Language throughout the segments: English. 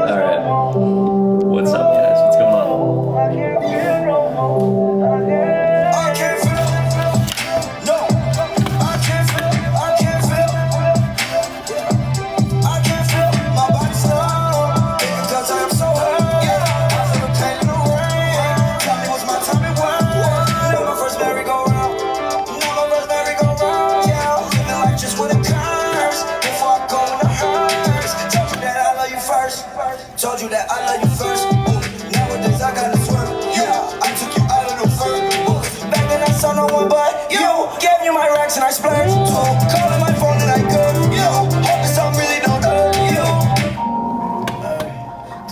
Alright. What's up, guys? What's going on? Told you that I love you first. Nowadays I gotta swerve. Yeah, I took you out of the first. Back then I saw no one but you. Gave you my racks and I splurged. Calling my phone and I could. You hope this song really don't hurt you.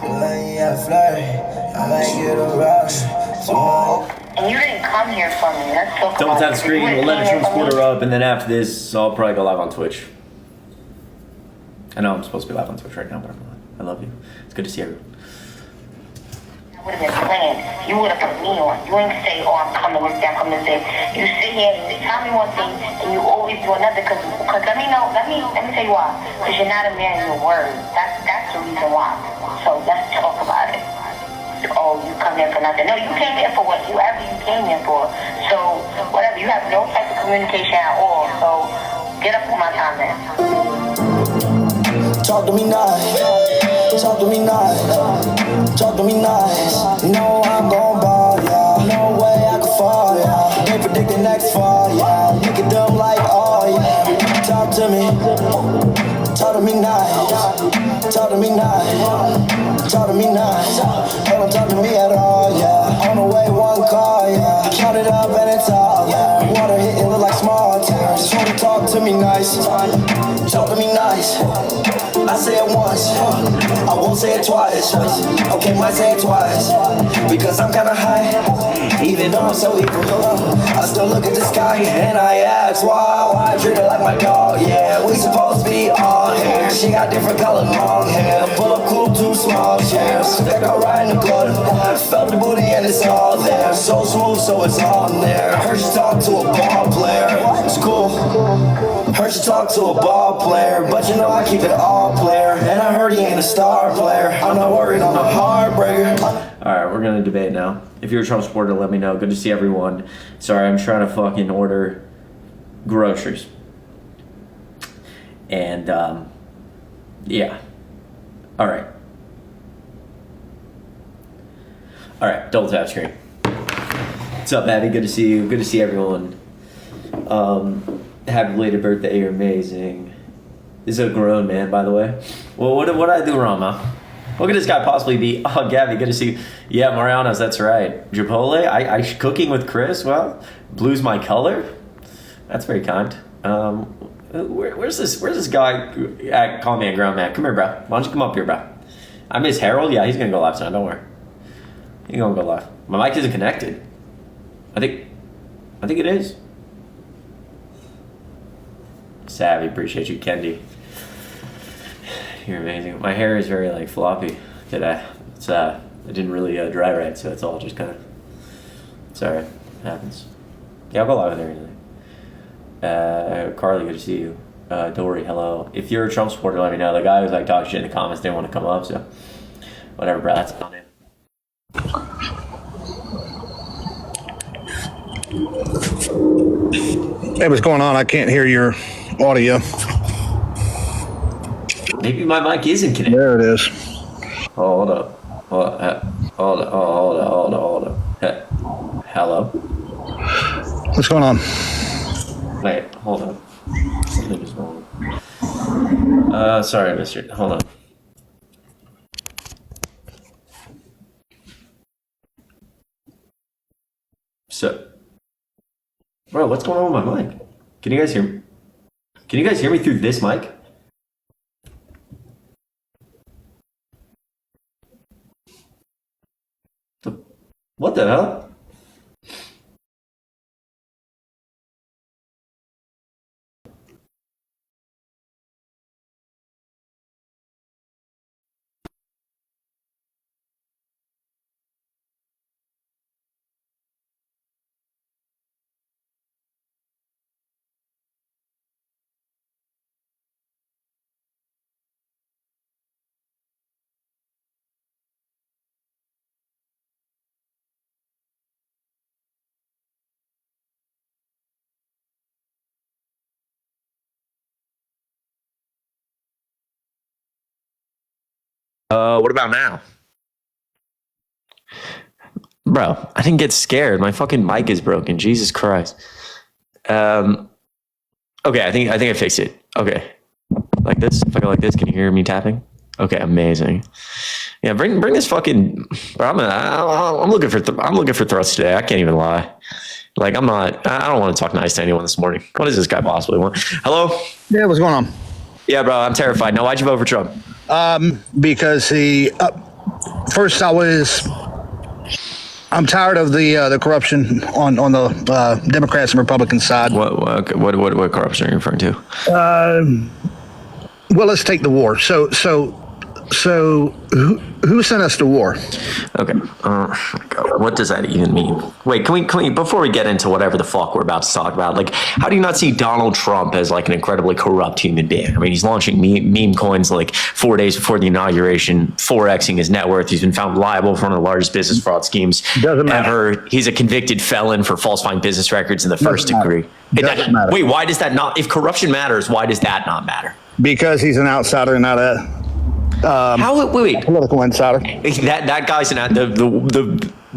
Tonight I flirt. I might get a rush. And you didn't come here for me. Let's talk Double about tap screen, we'll let a Trump supporter up, and then after this, I'll probably go live on Twitch. I know I'm supposed to be live on Twitch right now, but I'm not. I love you. It's good to see everyone. I would have been playing. You would have put me on. You ain't say, oh, I'm coming this day, I'm coming this day. You sit here and tell me one thing, and you always do another. Because let me know. Let me tell you why. Because you're not a man of your word. That's the reason why. So let's talk about it. Oh, you come here for nothing. No, you came here for whatever you came here for. So whatever. You have no type of communication at all. So get up on my time, man. Talk to me nice, talk to me nice, talk to me nice. No, I'm gon' ball, yeah. No way I can fall, yeah. They predict the next fall, yeah. Look at them like, oh, yeah. Talk to me nice, talk to me nice, talk to me nice. Don't talk to me at all, yeah. On the way, one call, yeah. Count it up and it's all, yeah. Water hitting look like small tears. Try to talk to me nice, talk to me nice. I say it once, I won't say it twice. Okay, might say it twice, because I'm kinda high. Even though I'm so evil, I still look at the sky and I ask why I treat her like my dog, yeah. We supposed to be all here. She got different color long hair. Pull up cool, too small chairs. They go right in the club. Felt the booty and it's all there. So smooth, so it's on there. Heard she talk to a ball player. It's cool. Heard she talk to a ball player, but you know I keep it all player. And I heard he ain't a star player. I'm not worried, I'm a heartbreaker. Alright, we're gonna debate now. If you're a Trump supporter, let me know. Good to see everyone. Sorry, I'm trying to fucking order groceries. And, yeah. Alright. Alright, double tap screen. What's up, Abby? Good to see you. Good to see everyone. Happy belated birthday, you're amazing. This is a grown man, by the way. Well, what did I do wrong, huh? What could this guy possibly be? Oh, Gabby, good to see you. Yeah, Mariano's, that's right. Chipotle, I cooking with Chris, well, blue's my color. That's very kind. Where's this guy? Call me a grown man. Come here, bro. Why don't you come up here, bro? I miss Harold. Yeah, he's gonna go live tonight, don't worry. He's gonna go live. My mic isn't connected. I think it is. Savvy, appreciate you, Kendi. You're amazing. My hair is very like floppy today. It's it didn't really dry right, so it's all just kind of. It's alright. It happens. Yeah, I'll go live with everything. Carly, good to see you. Dory, hello. If you're a Trump supporter, let me know. The guy who's like talking shit in the comments didn't want to come up, so whatever, bro. That's on him. Hey, what's going on? I can't hear your audio. Maybe my mic isn't connected. There it is. Hold up. Hold up. Hello? What's going on? Wait, hold on. Something is wrong. Sorry, mister. Hold on. So, bro, what's going on with my mic? Can you guys hear me? Can you guys hear me through this mic? What the hell? What about now? Bro, I didn't get scared. My fucking mic is broken. Jesus Christ. Okay, I think I fixed it. Okay. Like this? If I go like this, can you hear me tapping? Okay, amazing. Yeah, bring this fucking. Bro, I'm looking for thrusts today. I can't even lie. Like I'm not. I don't want to talk nice to anyone this morning. What does this guy possibly want? Hello? Yeah, what's going on? Yeah, bro, I'm terrified. Now, why'd you vote for Trump? Because first I'm tired of the corruption on the Democrats and Republican side. What corruption are you referring to? Well, let's take the war. So who sent us to war? Okay. What does that even mean? Wait, can we before we get into whatever the fuck we're about to talk about, like, how do you not see Donald Trump as like an incredibly corrupt human being? I mean, he's launching meme coins like 4 days before the inauguration, 4xing his net worth. He's been found liable for one of the largest business fraud schemes ever. He's a convicted felon for falsifying business records in the first degree. Doesn't matter. Wait, why does that not? If corruption matters, why does that not matter? Because he's an outsider, not a wait. political insider. That guy's an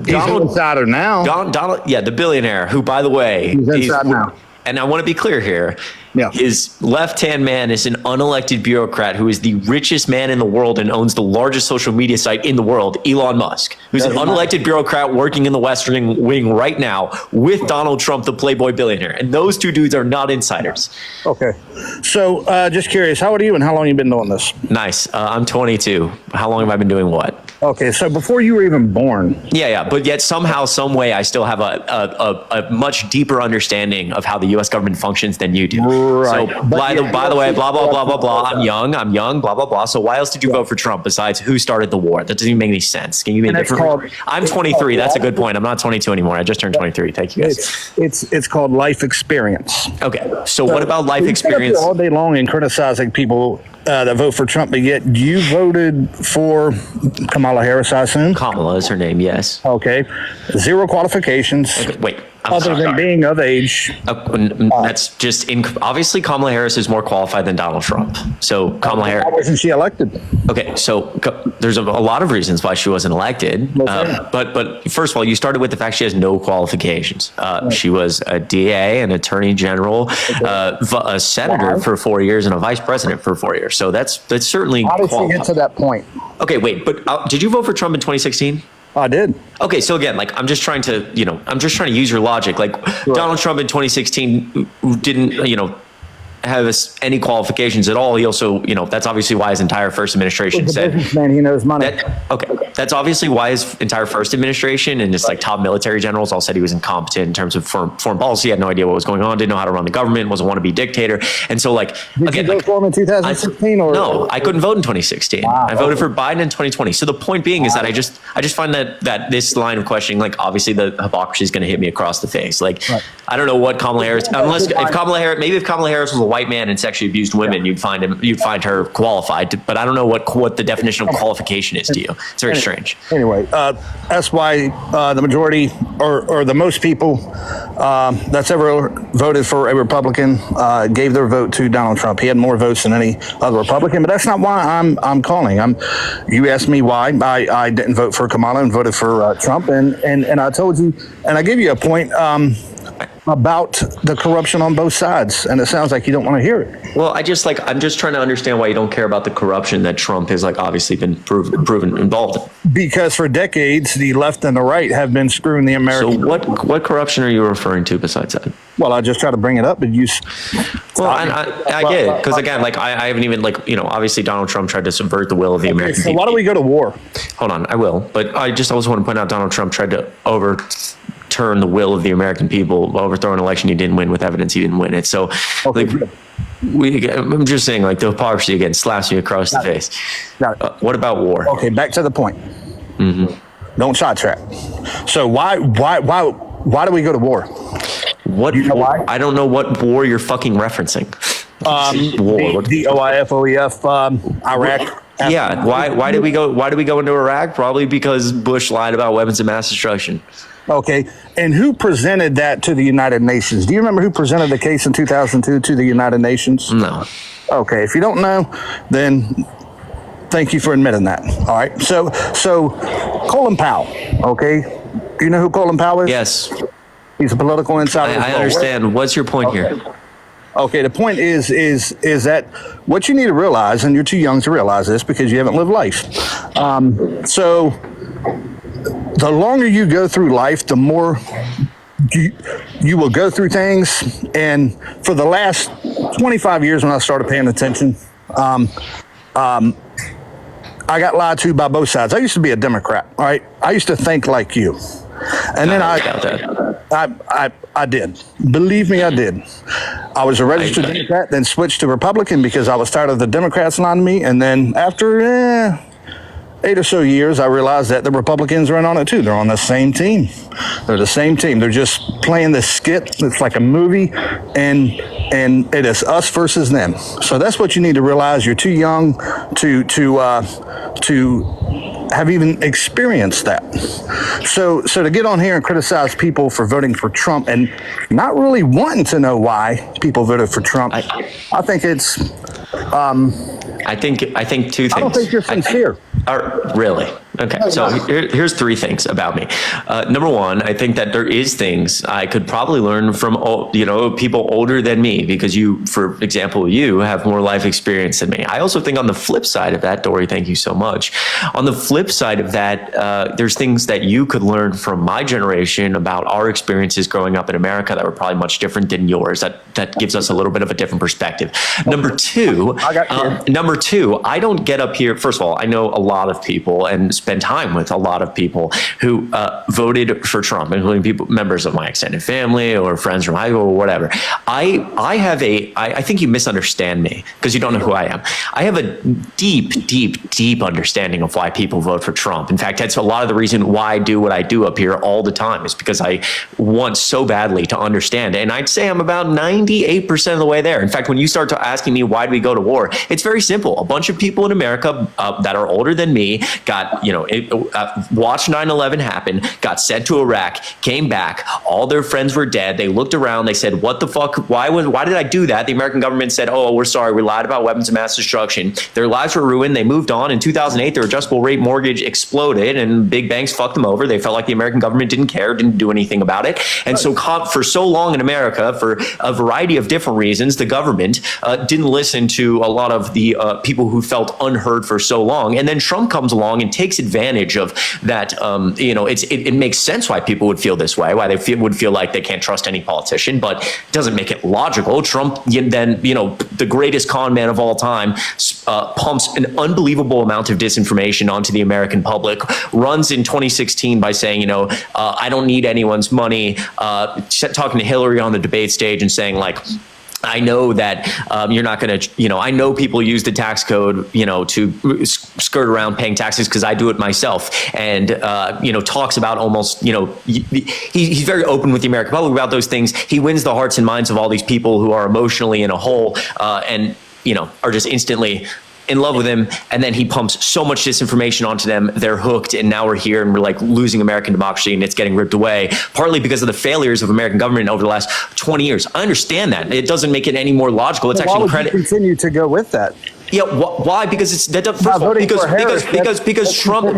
He's an insider now. Donald, yeah, the billionaire who, by the way, He's inside now. And I want to be clear here. Yeah. His left-hand man is an unelected bureaucrat who is the richest man in the world and owns the largest social media site in the world, Elon Musk, who's an unelected bureaucrat working in the Western wing right now with Donald Trump, the Playboy billionaire. And those two dudes are not insiders. Okay. So just curious, how old are you and how long you been doing this? Nice. I'm 22. How long have I been doing what? Okay, so before you were even born. Yeah. But yet somehow, some way, I still have a much deeper understanding of how the U.S. government functions than you do. Right. So by the way, blah, blah, blah, blah, blah. I'm young, blah, blah, blah. So why else did you vote for Trump besides who started the war? That doesn't even make any sense. Can you give me a different? I'm 23. That's a good point. I'm not 22 anymore. I just turned 23. Thank you, guys. It's called life experience. Okay. So what about life experience? All day long and criticizing people that vote for Trump, but yet you voted for Kamala Harris, I assume? Kamala is her name, yes. Okay. Zero qualifications. Okay, wait. Other than being of age. That's just obviously Kamala Harris is more qualified than Donald Trump. So Kamala Harris. Why wasn't she elected? Okay, so there's a lot of reasons why she wasn't elected. But first of all, you started with the fact she has no qualifications. She was a DA, an attorney general, a senator for 4 years, and a vice president for 4 years. So that's certainly. How did she get to that point? Okay, wait, but did you vote for Trump in 2016? I did. Okay, so again, like I'm just trying to use your logic. Like Donald Trump in 2016 didn't, have any qualifications at all. He also, that's obviously why his entire first administration He's a said businessman, he knows money. That's obviously why his entire first administration and his like top military generals all said he was incompetent in terms of foreign policy. He had no idea what was going on, didn't know how to run the government, was a wannabe dictator. And so Did you vote for him in 2016 No, I couldn't vote in 2016. Wow, I voted for Biden in 2020. So the point being is that I just find that this line of questioning, like obviously the hypocrisy is going to hit me across the face. Like I don't know what Kamala Harris, if Kamala Harris was a white man and sexually abused women, you'd find her qualified. But I don't know what the definition of qualification is to you. It's very strange. Anyway, that's why the majority or the most people that's ever voted for a Republican gave their vote to Donald Trump. He had more votes than any other Republican, but that's not why I'm calling. You asked me why I didn't vote for Kamala and voted for Trump, and I told you, and I gave you a point about the corruption on both sides, and it sounds like you don't want to hear it. Well, I'm just trying to understand why you don't care about the corruption that Trump has obviously been proven involved in. Because for decades, the left and the right have been screwing the American. So what corruption are you referring to besides that? Well, I just try to bring it up and use. Well, I get it, because again, I haven't even obviously Donald Trump tried to subvert the will of the American people. Why don't we go to war? Hold on, I will, but I just also want to point out Donald Trump tried to overturn the will of the American people, overthrow an election he didn't win with evidence he didn't win it. So, I'm just saying, the hypocrisy again slaps me across the face. What about war? Okay, back to the point. Mm-hmm. Don't sidetrack. So why do we go to war? What? You know why? I don't know what war you're fucking referencing. War. The OIF, Iraq. Yeah. Why did we go into Iraq? Probably because Bush lied about weapons of mass destruction. Okay. And who presented that to the United Nations? Do you remember who presented the case in 2002 to the United Nations? No. Okay. If you don't know, then Thank you for admitting that. All right. So Colin Powell, okay? Do you know who Colin Powell is? Yes. He's a political insider. I understand. What's your point here? Okay, the point is that what you need to realize, and you're too young to realize this because you haven't lived life. So the longer you go through life, the more you will go through things. And for the last 25 years when I started paying attention, I got lied to by both sides. I used to be a Democrat, all right? I used to think like you. And then I did. Believe me, I did. I was a registered Democrat, then switched to Republican because I was tired of the Democrats lying to me. And then after 8 or so years, I realized that the Republicans are in on it too. They're on the same team. They're the same team. They're just playing this skit. It's like a movie, and it is us versus them. So that's what you need to realize. You're too young to have even experienced that. So to get on here and criticize people for voting for Trump and not really wanting to know why people voted for Trump, I think it's. I think two things. I don't think you're sincere. Really? Okay, so here's three things about me. Number one, I think that there is things I could probably learn from people older than me, because you, for example, you have more life experience than me. I also think on the flip side of that, Dory, thank you so much. On the flip side of that, there's things that you could learn from my generation about our experiences growing up in America that were probably much different than yours. That gives us a little bit of a different perspective. Number two, I don't get up here. First of all, I know a lot of people and spend time with a lot of people who voted for Trump, including members of my extended family or friends from high school or whatever. I think you misunderstand me because you don't know who I am. I have a deep understanding of why people vote for Trump. In fact, that's a lot of the reason why I do what I do up here all the time, is because I want so badly to understand. And I'd say I'm about 98% of the way there. In fact, when you start to asking me why do we go to war, it's very simple. A bunch of people in America that are older than me got, watched 9/11 happen, got sent to Iraq, came back, all their friends were dead. They looked around, they said, what the fuck, why did I do that? The American government said, oh, we're sorry, we lied about weapons of mass destruction. Their lives were ruined, they moved on. In 2008, their adjustable rate mortgage exploded and big banks fucked them over. They felt like the American government didn't care, didn't do anything about it. And so for so long in America, for a variety of different reasons, the government didn't listen to a lot of the people who felt unheard for so long. And then Trump comes along and takes advantage of that. It makes sense why people would feel this way, why they would feel like they can't trust any politician, but it doesn't make it logical. Trump, then, the greatest con man of all time, pumps an unbelievable amount of disinformation onto the American public, runs in 2016 by saying, I don't need anyone's money, talking to Hillary on the debate stage and saying, like, I know that you're not going to, I know people use the tax code, to skirt around paying taxes because I do it myself. And, talks about almost, he's very open with the American public about those things. He wins the hearts and minds of all these people who are emotionally in a hole and, are just instantly in love with him, and then he pumps so much disinformation onto them, they're hooked, and now we're here and we're like losing American democracy and it's getting ripped away, partly because of the failures of American government over the last 20 years. I understand that. It doesn't make it any more logical. It's actually credit. Why would you continue to go with that? Yeah, why? Because it's that. First of all, because Trump.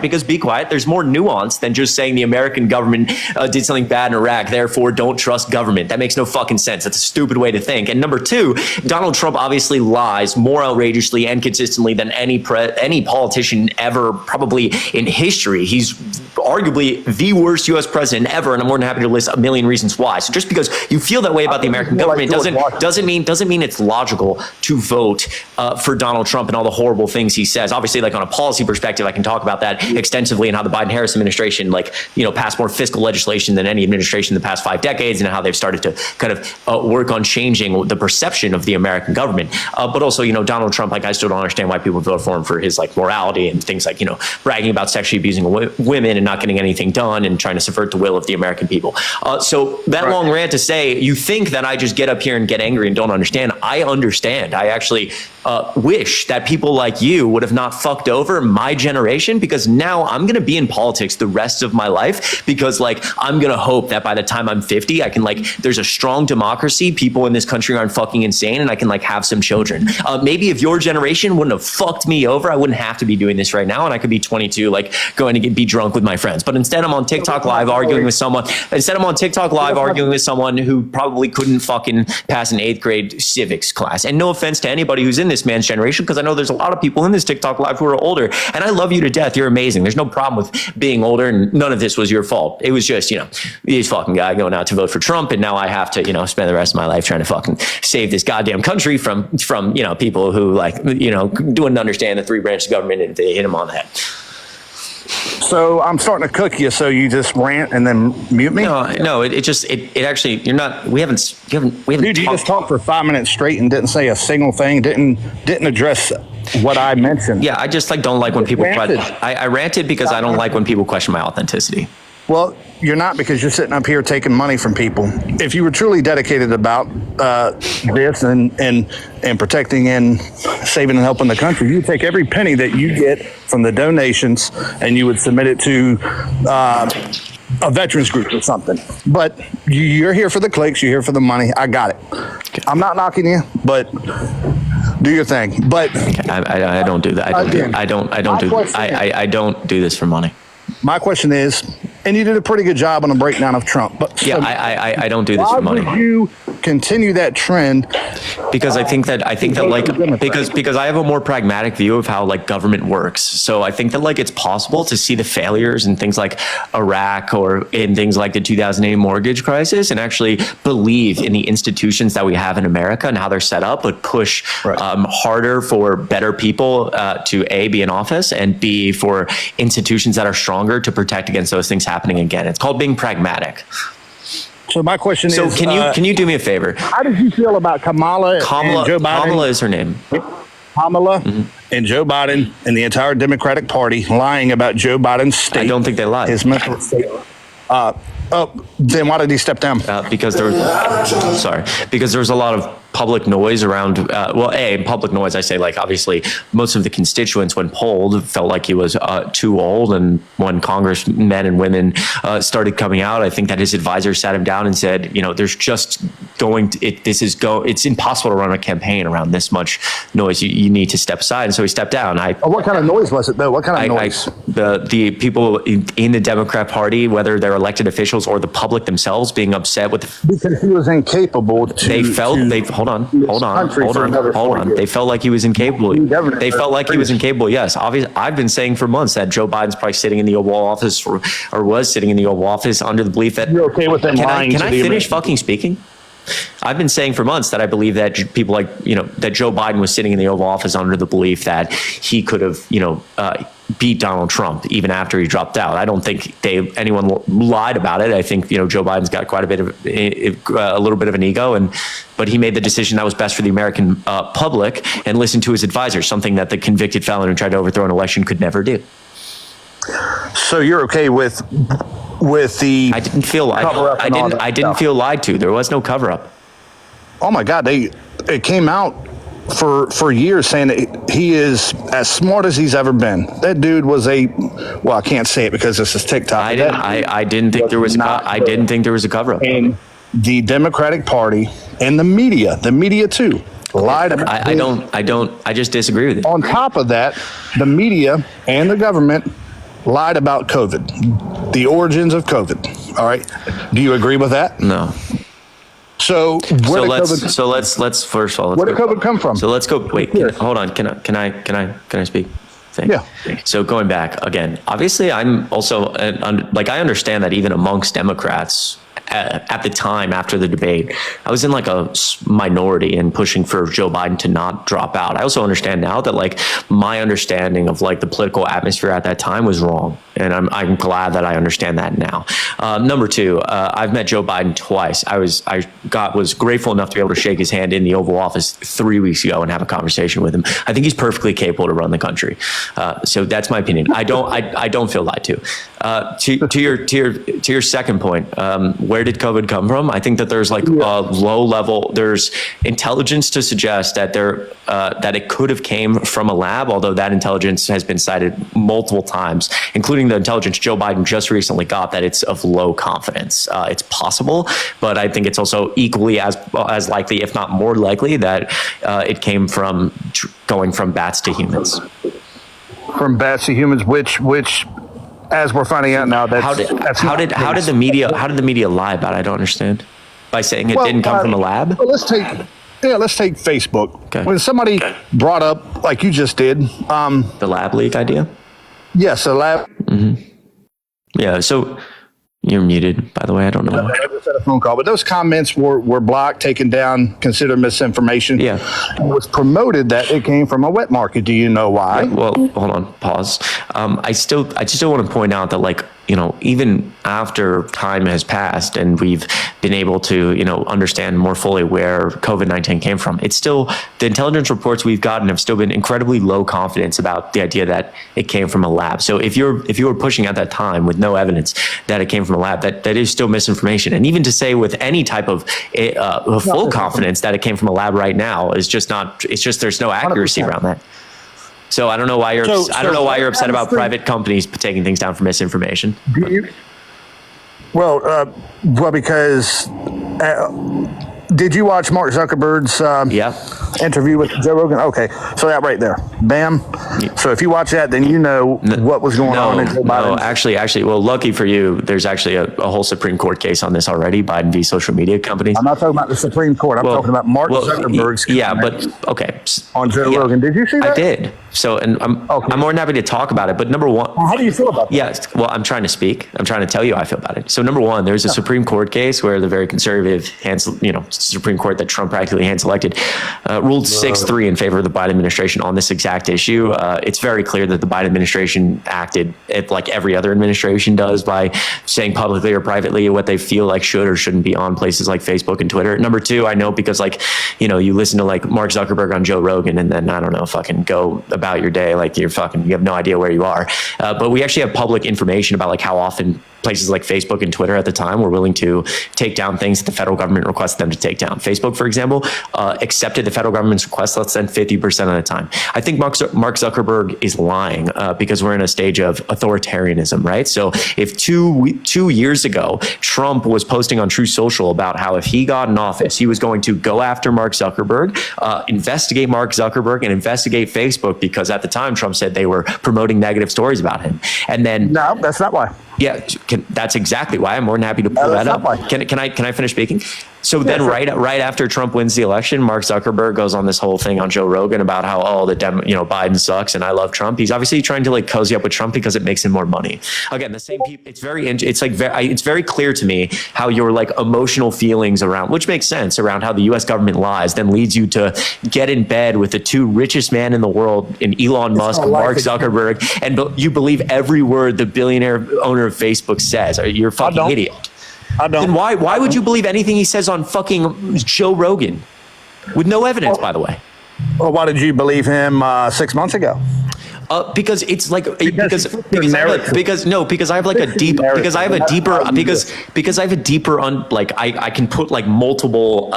Because be quiet. There's more nuance than just saying the American government did something bad in Iraq. Therefore, don't trust government. That makes no fucking sense. That's a stupid way to think. And number two, Donald Trump obviously lies more outrageously and consistently than any politician ever, probably in history. He's arguably the worst U.S. president ever, and I'm more than happy to list a million reasons why. So just because you feel that way about the American government doesn't mean it's logical to vote for Donald Trump and all the horrible things he says. Obviously, like on a policy perspective, I can talk about that extensively and how the Biden-Harris administration, passed more fiscal legislation than any administration in the past 5 decades, and how they've started to kind of work on changing the perception of the American government. But also, Donald Trump, I still don't understand why people vote for him for his morality and things like, bragging about sexually abusing women and not getting anything done and trying to subvert the will of the American people. So that long rant to say, you think that I just get up here and get angry and don't understand. I understand. I actually wish that people like you would have not fucked over my generation, because now I'm going to be in politics the rest of my life, because like I'm going to hope that by the time I'm 50, I can like, there's a strong democracy, people in this country aren't fucking insane, and I can like have some children. Maybe if your generation wouldn't have fucked me over, I wouldn't have to be doing this right now, and I could be 22 like going to be drunk with my friends. But instead I'm on TikTok live arguing with someone. Instead I'm on TikTok live arguing with someone who probably couldn't fucking pass an 8th grade civics class. And no offense to anybody who's in this man's generation, because I know there's a lot of people in this TikTok live who are older, and I love you to death. You're amazing. There's no problem with being older, and none of this was your fault. It was just, you know, this fucking guy going out to vote for Trump, and now I have to, you know, spend the rest of my life trying to fucking save this goddamn country from you know, people who like, you know, wouldn't understand the 3 branches of government, and they hit him on the head. So I'm starting to cook you, so you just rant and then mute me? No, it actually, you're not, we haven't Dude, you just talked for 5 minutes straight and didn't say a single thing, didn't address what I mentioned. Yeah, I just like don't like when people I ranted because I don't like when people question my authenticity. Well, you're not, because you're sitting up here taking money from people. If you were truly dedicated about this and protecting and saving and helping the country, you would take every penny that you get from the donations and you would submit it to a veterans group or something. But you're here for the clicks, you're here for the money. I got it. Okay. I'm not knocking you, but do your thing. But okay, I don't do that. I don't do this for money. My question is, and you did a pretty good job on a breakdown of Trump, but yeah, I don't do this for money. Why would you continue that trend? Because I think that like, because I have a more pragmatic view of how like government works. So I think that like it's possible to see the failures in things like Iraq or in things like the 2008 mortgage crisis, and actually believe in the institutions that we have in America and how they're set up, but push harder for better people to A, be in office, and B, for institutions that are stronger to protect against those things happening again. It's called being pragmatic. So my question is, can you do me a favor? How did you feel about Kamala and Joe Biden? Kamala is her name. Kamala and Joe Biden and the entire Democratic Party lying about Joe Biden's state. I don't think they lied. His mental state. Then why did he step down? Because there was a lot of public noise around, public noise, I say, like, obviously most of the constituents when polled felt like he was too old. And when congressmen and women started coming out, I think that his advisor sat him down and said, you know, there's just it's impossible to run a campaign around this much noise. You need to step aside. And so he stepped down. What kind of noise was it, though? What kind of noise? The people in the Democrat Party, whether they're elected officials or the public themselves, being upset with because he was incapable Hold on. They felt like he was incapable. They felt like he was incapable. Yes. Obviously, I've been saying for months that Joe Biden's probably sitting in the Oval Office or was sitting in the Oval Office under the belief that you're okay with them lying. Can I finish fucking speaking? I've been saying for months that I believe that people like, you know, that Joe Biden was sitting in the Oval Office under the belief that he could have, you know, beat Donald Trump even after he dropped out. I don't think anyone lied about it. I think, you know, Joe Biden's got quite a bit of a little bit of an ego, but he made the decision that was best for the American public and listened to his advisors, something that the convicted felon who tried to overthrow an election could never do. So you're okay with the? I didn't feel lied to. There was no cover up. Oh my God! It came out for years saying that he is as smart as he's ever been. That dude was well, I can't say it because this is TikTok. I didn't think there was a cover up. And the Democratic Party and the media too, lied about. I just disagree with you. On top of that, the media and the government lied about COVID, the origins of COVID. All right. Do you agree with that? No. So let's first of all, where did COVID come from? So let's go. Wait, hold on. Can I speak? Yeah. So going back again, obviously I'm also I understand that even amongst Democrats at the time after the debate, I was in like a minority in pushing for Joe Biden to not drop out. I also understand now that like my understanding of like the political atmosphere at that time was wrong. And I'm glad that I understand that now. Number two, I've met Joe Biden twice. I was grateful enough to be able to shake his hand in the Oval Office 3 weeks ago and have a conversation with him. I think he's perfectly capable to run the country. So that's my opinion. I don't feel lied to. To your second point, where where did COVID come from? I think that there's like a low level, there's intelligence to suggest that that it could have came from a lab, although that intelligence has been cited multiple times, including the intelligence Joe Biden just recently got, that it's of low confidence. It's possible, but I think it's also equally as likely, if not more likely, that it came from going from bats to humans. From bats to humans, which as we're finding out now, how did the media lie about it? I don't understand. By saying it didn't come from a lab? Well, let's take Facebook. Okay. When somebody brought up, like you just did, the lab leak idea? Yes, a lab. Mm-hmm. Yeah, so you're muted, by the way. I don't know. I just had a phone call, but those comments were blocked, taken down, considered misinformation. Yeah. It was promoted that it came from a wet market. Do you know why? Yeah, well, hold on, pause. I just still want to point out that, like, you know, even after time has passed and we've been able to, you know, understand more fully where COVID-19 came from, it's still, the intelligence reports we've gotten have still been incredibly low confidence about the idea that it came from a lab. So if you were pushing at that time with no evidence that it came from a lab, that is still misinformation. And even to say with any type of full confidence that it came from a lab right now is just not, it's just, there's no accuracy 100%. Around that. So I don't know why you're upset about private companies taking things down for misinformation. Well, because did you watch Mark Zuckerberg's interview with Joe Rogan? Okay, so that right there, bam. Yeah. So if you watch that, then you know what was going on in Joe Biden. No, actually, well, lucky for you, there's actually a whole Supreme Court case on this already, Biden v. social media companies. I'm not talking about the Supreme Court. I'm talking about Mark Zuckerberg's. Yeah, but okay. On Joe Rogan, did you see that? I did. So, and I'm more than happy to talk about it. But number one, how do you feel about that? Yes, well, I'm trying to speak. I'm trying to tell you how I feel about it. So, number one, there's a Supreme Court case where the very conservative, Supreme Court that Trump practically hand-selected ruled 6-3 in favor of the Biden administration on this exact issue. It's very clear that the Biden administration acted like every other administration does by saying publicly or privately what they feel like should or shouldn't be on places like Facebook and Twitter. Number two, I know because, like, you know, you listen to like Mark Zuckerberg on Joe Rogan and then, I don't know, fucking go about your day like you have no idea where you are. But we actually have public information about like how often places like Facebook and Twitter at the time were willing to take down things that the federal government requested them to take down. Facebook, for example, accepted the federal government's request less than 50% of the time. I think Mark Zuckerberg is lying because we're in a stage of authoritarianism, right? So if two years ago, Trump was posting on True Social about how if he got in office, he was going to go after Mark Zuckerberg, investigate Mark Zuckerberg and investigate Facebook, because at the time Trump said they were promoting negative stories about him. And then no, that's not why. Yeah, that's exactly why. I'm more than happy to pull that up. Can I finish speaking? So then right after Trump wins the election, Mark Zuckerberg goes on this whole thing on Joe Rogan about how, Biden sucks and I love Trump. He's obviously trying to like cozy up with Trump because it makes him more money. Again, the same people, it's very clear to me how your like emotional feelings around, which makes sense, around how the US government lies, then leads you to get in bed with the two richest men in the world, in Elon Musk, Mark Zuckerberg, and you believe every word the billionaire owner of Facebook says. You're a fucking idiot. I don't. Then why would you believe anything he says on fucking Joe Rogan with no evidence, by the way? Well, why did you believe him 6 months ago? Because it's like because I have like a deep because I have a deeper I can put like multiple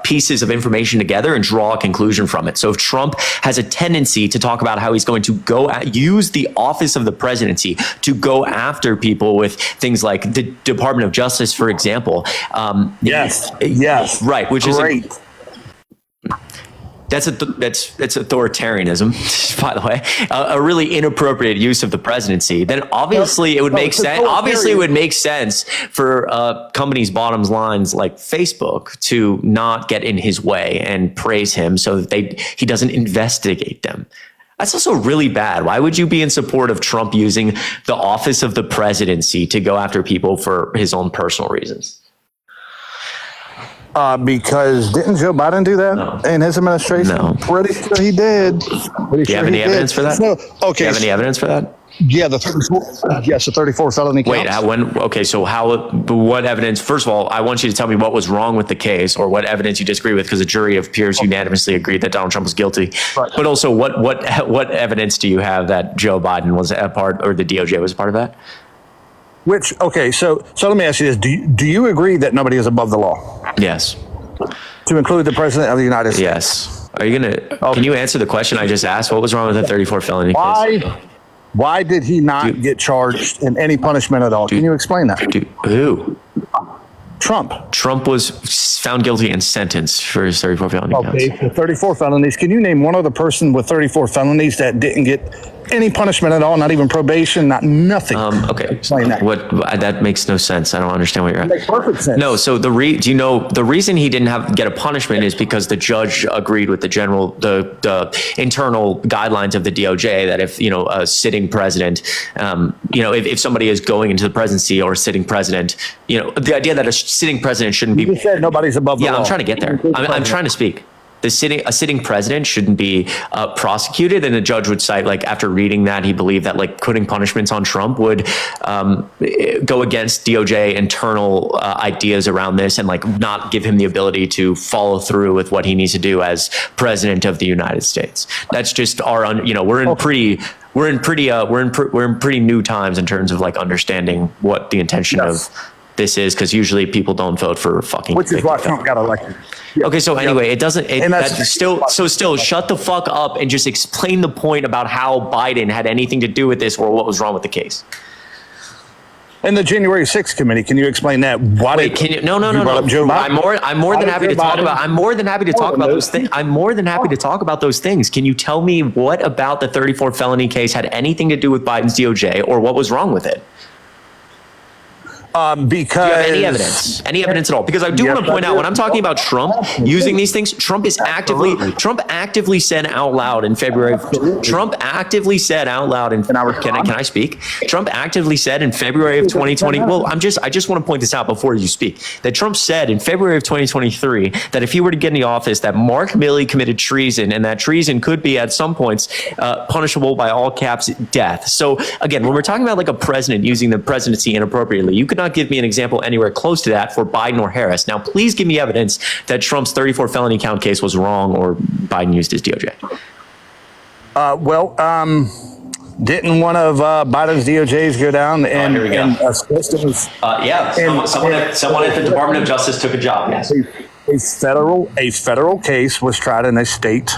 pieces of information together and draw a conclusion from it. So if Trump has a tendency to talk about how he's going to use the office of the presidency to go after people with things like the Department of Justice, for example, yes, right, which great. is that's authoritarianism, by the way, a really inappropriate use of the presidency. Then obviously it would make sense. Obviously it would make sense for companies' bottom lines like Facebook to not get in his way and praise him so that he doesn't investigate them. That's also really bad. Why would you be in support of Trump using the office of the presidency to go after people for his own personal reasons? Because didn't Joe Biden do that in his administration? No. Pretty sure he did. Do you have any evidence for that? No. Okay. Do you have any evidence for that? Yeah, the 34 felony counts. Wait, what evidence? First of all, I want you to tell me what was wrong with the case or what evidence you disagree with, because the jury of peers unanimously agreed that Donald Trump was guilty. Right. But also, what evidence do you have that Joe Biden was a part, or the DOJ was a part of that? Okay, so let me ask you this: do you agree that nobody is above the law, Yes. to include the president of the United States? Yes. Are you gonna? Can you answer the question I just asked? What was wrong with the 34 felony case? Why did he not get charged in any punishment at all? Can you explain that? Who? Trump. Trump was found guilty and sentenced for his 34 felony counts. Okay, for 34 felonies. Can you name one other person with 34 felonies that didn't get any punishment at all, not even probation, nothing? Okay. Explain that. That makes no sense. I don't understand what you're at. It makes perfect sense. No, so the reason he didn't get a punishment is because the judge agreed with the internal guidelines of the DOJ that if, a sitting president, if somebody is going into the presidency or sitting president, the idea that a sitting president shouldn't be. You said nobody's above the law. Yeah, I'm trying to get there. I'm trying to speak. A sitting president shouldn't be prosecuted, and a judge would cite, after reading that, he believed that putting punishments on Trump would go against DOJ internal ideas around this, and not give him the ability to follow through with what he needs to do as president of the United States. That's just we're in pretty new times in terms of understanding what the intention of this is, because usually people don't vote for fucking. Which is why Trump got elected. Okay, so anyway, it doesn't. Still, shut the fuck up and just explain the point about how Biden had anything to do with this or what was wrong with the case. In the January 6th committee, can you explain that? No. I'm more than happy to talk about. I'm more than happy to talk about those things. I'm more than happy to talk about those things. Can you tell me what about the 34 felony case had anything to do with Biden's DOJ or what was wrong with it? Because do you have any evidence at all? Because I do want to point out, when I'm talking about Trump using these things, Trump actively said out loud in February. Trump actively said out loud in. Can I speak? Trump actively said in February of 2020. Well, I just want to point this out before you speak. That Trump said in February of 2023 that if he were to get in the office, that Mark Milley committed treason, and that treason could be at some points punishable by all caps death. So again, when we're talking about a president using the presidency inappropriately, you could not give me an example anywhere close to that for Biden or Harris. Now, please give me evidence that Trump's 34 felony count case was wrong or Biden used his DOJ. Didn't one of Biden's DOJs go down and assist him? Someone at the Department of Justice took a job. Yes. A federal case was tried in a state.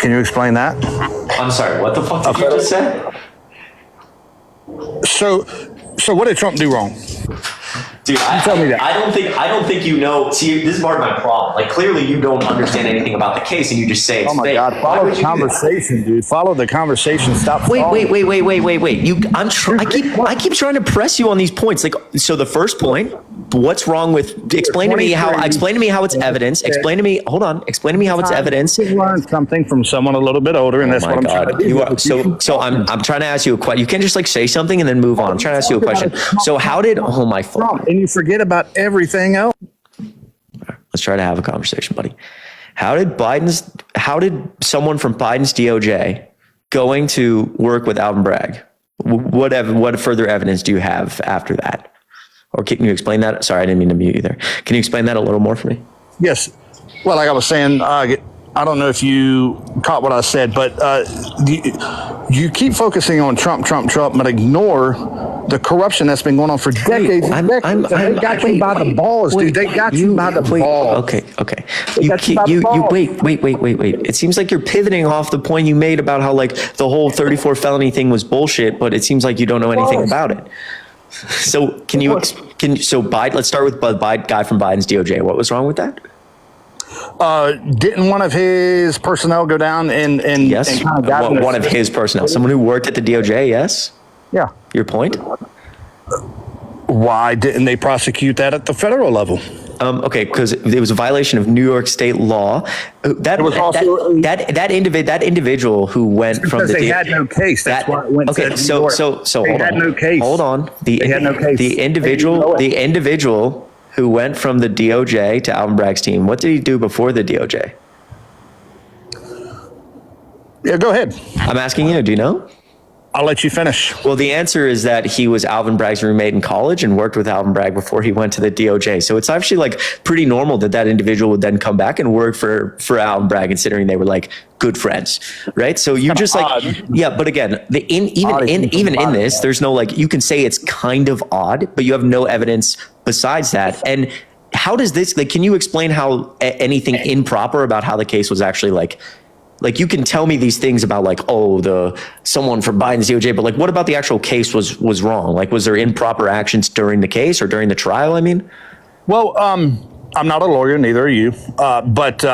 Can you explain that? I'm sorry. What the fuck did you just say? So what did Trump do wrong? Dude, tell me that. I don't think you know. See, this is part of my problem. Clearly you don't understand anything about the case, and you just say it's fake. God! Follow the conversation, dude. Follow the conversation. Stop. Wait. I keep trying to press you on these points. So the first point. What's wrong with? Explain to me how it's evidence. Explain to me. Hold on. Explain to me how it's evidence. You learn something from someone a little bit older, and that's what I'm trying to do. So I'm trying to ask you a question. You can't just say something and then move on. I'm trying to ask you a question. So how did? Oh my fuck. And you forget about everything else. Let's try to have a conversation, buddy. How did someone from Biden's DOJ going to work with Alvin Bragg? What further evidence do you have after that? Or can you explain that? Sorry, I didn't mean to mute you there. Can you explain that a little more for me? Yes. Well, like I was saying, I don't know if you caught what I said, but you keep focusing on Trump, but ignore the corruption that's been going on for decades. They got you by the balls, dude. They got you by the balls. Okay. Wait. It seems like you're pivoting off the point you made about how the whole 34 felony thing was bullshit, but it seems like you don't know anything about it. So Biden, let's start with Biden, guy from Biden's DOJ. What was wrong with that? Didn't one of his personnel go down and yes, and one of his personnel, someone who worked at the DOJ? Yes. Yeah. Your point? Why didn't they prosecute that at the federal level? Okay, because it was a violation of New York state law. That individual who went from the they had no case. That's why it went to New York. So they had no case. Hold on. They had no case. The individual who went from the DOJ to Alvin Bragg's team. What did he do before the DOJ? Yeah, go ahead. I'm asking you. Do you know? I'll let you finish. Well, the answer is that he was Alvin Bragg's roommate in college and worked with Alvin Bragg before he went to the DOJ. So it's actually like pretty normal that that individual would then come back and work for Alvin Bragg, considering they were like good friends, right? So you just like, odd. Yeah, but again, even in this, there's no like, you can say it's kind of odd, but you have no evidence besides that. And how does this, like, can you explain how anything improper about how the case was actually like you can tell me these things about like, oh, someone from Biden's DOJ, but like, what about the actual case was wrong? Like, was there improper actions during the case or during the trial? I mean, well, I'm not a lawyer, neither are you, but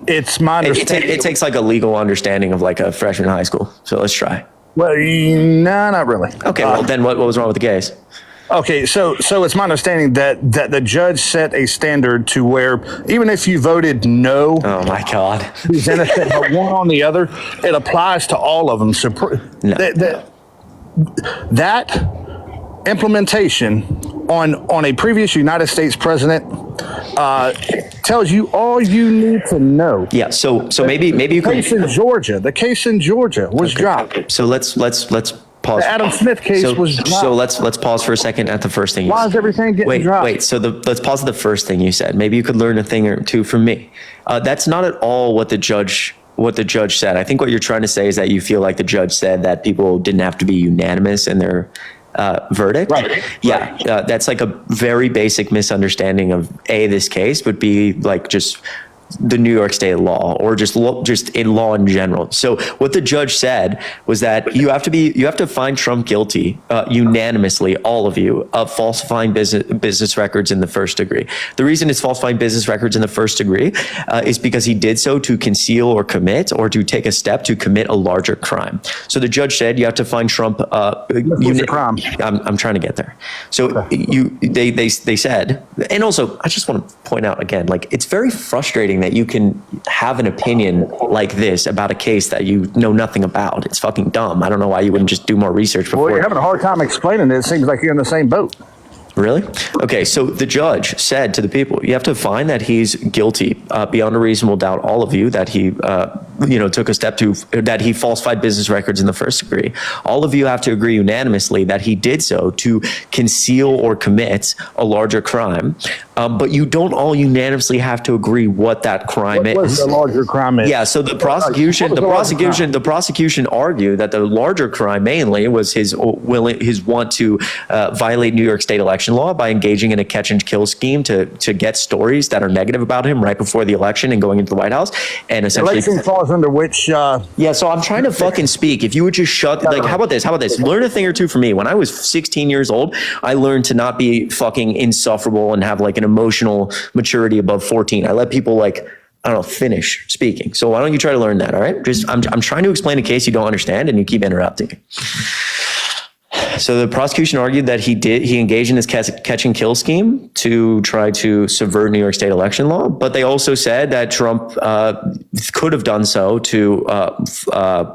it's my understanding. It takes like a legal understanding of like a freshman in high school. So let's try. Well, no, not really. Okay, well then what was wrong with the case? Okay, so it's my understanding that the judge set a standard to where even if you voted no, oh my God, he's innocent, but one on the other, it applies to all of them. So no. that implementation on a previous United States president tells you all you need to know. Yeah. So maybe you could. The case in Georgia was dropped. So let's pause. The Adam Smith case was dropped. So let's pause for a second at the first thing you said. Why is everything getting dropped? Wait, so let's pause at the first thing you said. Maybe you could learn a thing or two from me. That's not at all what the judge said. I think what you're trying to say is that you feel like the judge said that people didn't have to be unanimous in their verdict. Right. Yeah. That's like a very basic misunderstanding of this case, but B, like just the New York State law or just in law in general. So what the judge said was that you have to find Trump guilty unanimously, all of you, of falsifying business records in the first degree. The reason it's falsifying business records in the first degree is because he did so to conceal or commit or to take a step to commit a larger crime. So the judge said you have to find Trump. Crime? I'm trying to get there. So okay. They said, and also I just want to point out again, like it's very frustrating that you can have an opinion like this about a case that you know nothing about. It's fucking dumb. I don't know why you wouldn't just do more research before. Well, you're having a hard time explaining it. It seems like you're in the same boat. Really? Okay, so the judge said to the people, you have to find that he's guilty beyond a reasonable doubt, all of you, that he took a step that he falsified business records in the first degree. All of you have to agree unanimously that he did so to conceal or commit a larger crime, but you don't all unanimously have to agree what that crime is. What was the larger crime is? Yeah, so the prosecution argued that the larger crime mainly was his want to violate New York State election law by engaging in a catch and kill scheme to get stories that are negative about him right before the election and going into the White House, and essentially falls under which yeah, so I'm trying to fucking speak. If you would just shut, like, how about this? Learn a thing or two from me. When I was 16 years old, I learned to not be fucking insufferable and have like an emotional maturity above 14. I let people like, I don't know, finish speaking. So why don't you try to learn that? All right. I'm trying to explain a case you don't understand and you keep interrupting me. So the prosecution argued that he engaged in this catch and kill scheme to try to subvert New York State election law, but they also said that Trump could have done so to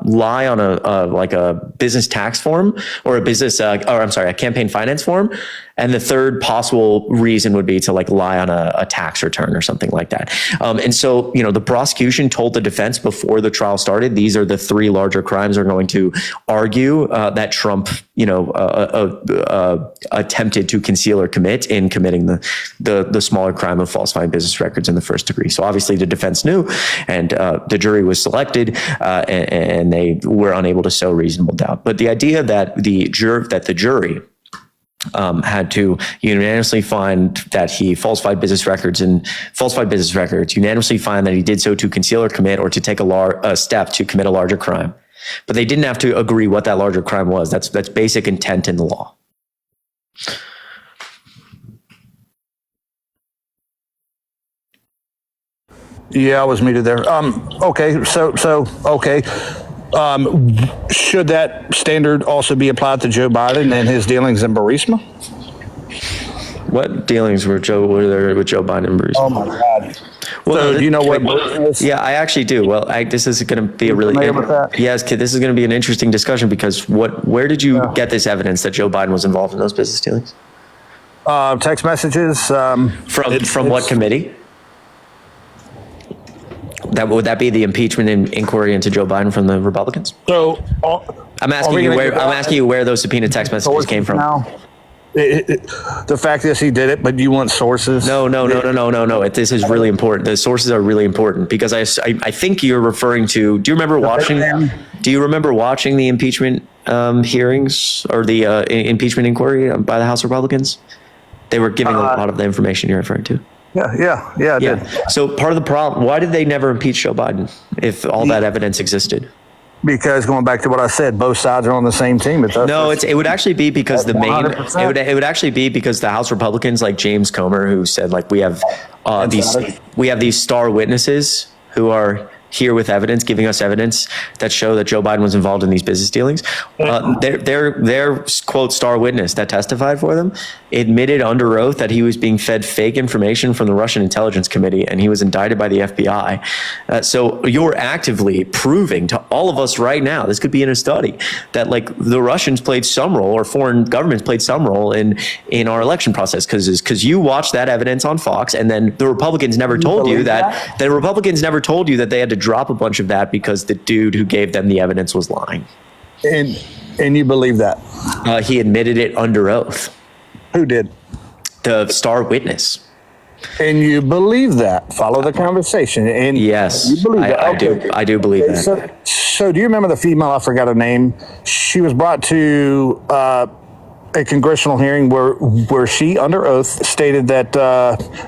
lie on a business tax form or a campaign finance form. And the third possible reason would be to like lie on a tax return or something like that. And so, the prosecution told the defense before the trial started, these are the three larger crimes they're going to argue that Trump, attempted to conceal or commit in committing the smaller crime of falsifying business records in the first degree. So obviously the defense knew, and the jury was selected, and they were unable to show reasonable doubt. But the idea that the jury had to unanimously find that he falsified business records, unanimously find that he did so to conceal or commit or to take a step to commit a larger crime. But they didn't have to agree what that larger crime was. That's basic intent in the law. Yeah, I was muted there. Okay. Should that standard also be applied to Joe Biden and his dealings in Burisma? What dealings were there with Joe Biden and Burisma? Oh my God. Well, so do you know what Burisma is? Yeah, I actually do. Well, this is going to be a really yes, kid. This is going to be an interesting discussion because where did you get this evidence that Joe Biden was involved in those business dealings? Text messages. From what committee? Would that be the impeachment inquiry into Joe Biden from the Republicans? So I'm asking you where those subpoena text messages came from. Now, the fact is he did it, but you want sources? No. This is really important. The sources are really important because I think you're referring to. Do you remember watching the impeachment hearings or the impeachment inquiry by the House Republicans? They were giving a lot of the information you're referring to. Yeah. I did. So part of the problem, why did they never impeach Joe Biden if all that evidence existed? Because going back to what I said, both sides are on the same team. It would actually be because it would actually be because the House Republicans, like James Comer, who said like we have these star witnesses who are here with evidence, giving us evidence that show that Joe Biden was involved in these business dealings. Their quote star witness that testified for them admitted under oath that he was being fed fake information from the Russian intelligence committee, and he was indicted by the FBI. So you're actively proving to all of us right now, this could be in a study, that like the Russians played some role, or foreign governments played some role in our election process, because you watched that evidence on Fox, and then the Republicans never told you that they had to drop a bunch of that because the dude who gave them the evidence was lying. And you believe that? He admitted it under oath. Who did? The star witness. And you believe that? Follow the conversation. And yes, you believe that? I do believe that. So do you remember the female? I forgot her name. She was brought to a congressional hearing where she, under oath, stated that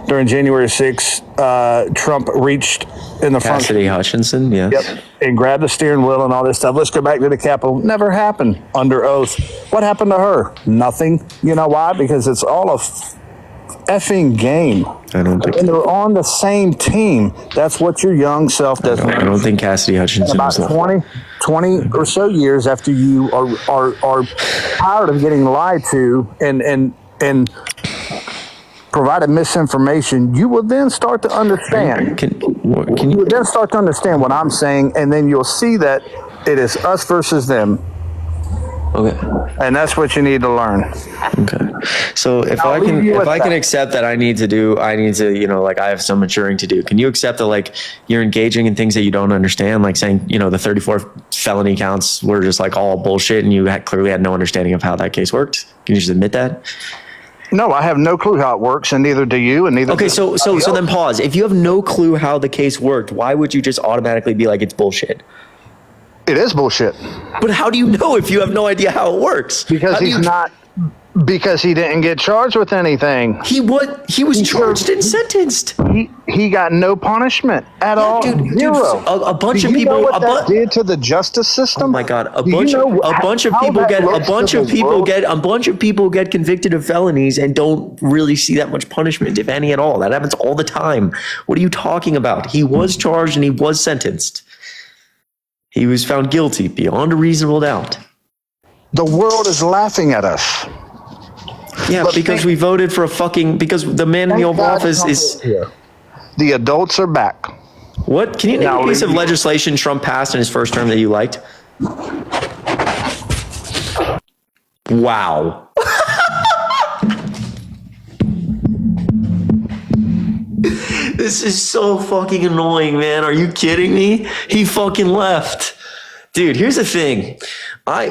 during January 6th, Trump reached in the front. Cassidy Hutchinson, yes. Yep, and grabbed the steering wheel and all this stuff. Let's go back to the Capitol. Never happened under oath. What happened to her? Nothing. You know why? Because it's all a effing game. I don't think. And they're on the same team. That's what your young self does. I don't think Cassidy Hutchinson about 20 or so years after you are tired of getting lied to and provided misinformation, you will then start to understand. You will then start to understand what I'm saying, and then you'll see that it is us versus them. Okay. And that's what you need to learn. Okay. So if I can accept that I need to, like I have some maturing to do. Can you accept that like you're engaging in things that you don't understand, like saying, the 34 felony counts were just like all bullshit and you clearly had no understanding of how that case worked? Can you just admit that? No, I have no clue how it works, and neither do you, and neither. Okay, so then pause. If you have no clue how the case worked, why would you just automatically be like it's bullshit? It is bullshit. But how do you know if you have no idea how it works? Because because he didn't get charged with anything. He was charged and sentenced. He got no punishment at all. Zero. A bunch of people. You know what that did to the justice system? Oh my God! A bunch of people get convicted of felonies and don't really see that much punishment, if any at all. That happens all the time. What are you talking about? He was charged and he was sentenced. He was found guilty beyond a reasonable doubt. The world is laughing at us. Yeah, but because we voted for because the man in the Oval Office is... The adults are back. What? Can you name a piece of legislation Trump passed in his first term that you liked? Wow. This is so fucking annoying, man. Are you kidding me? He fucking left. Dude, here's the thing.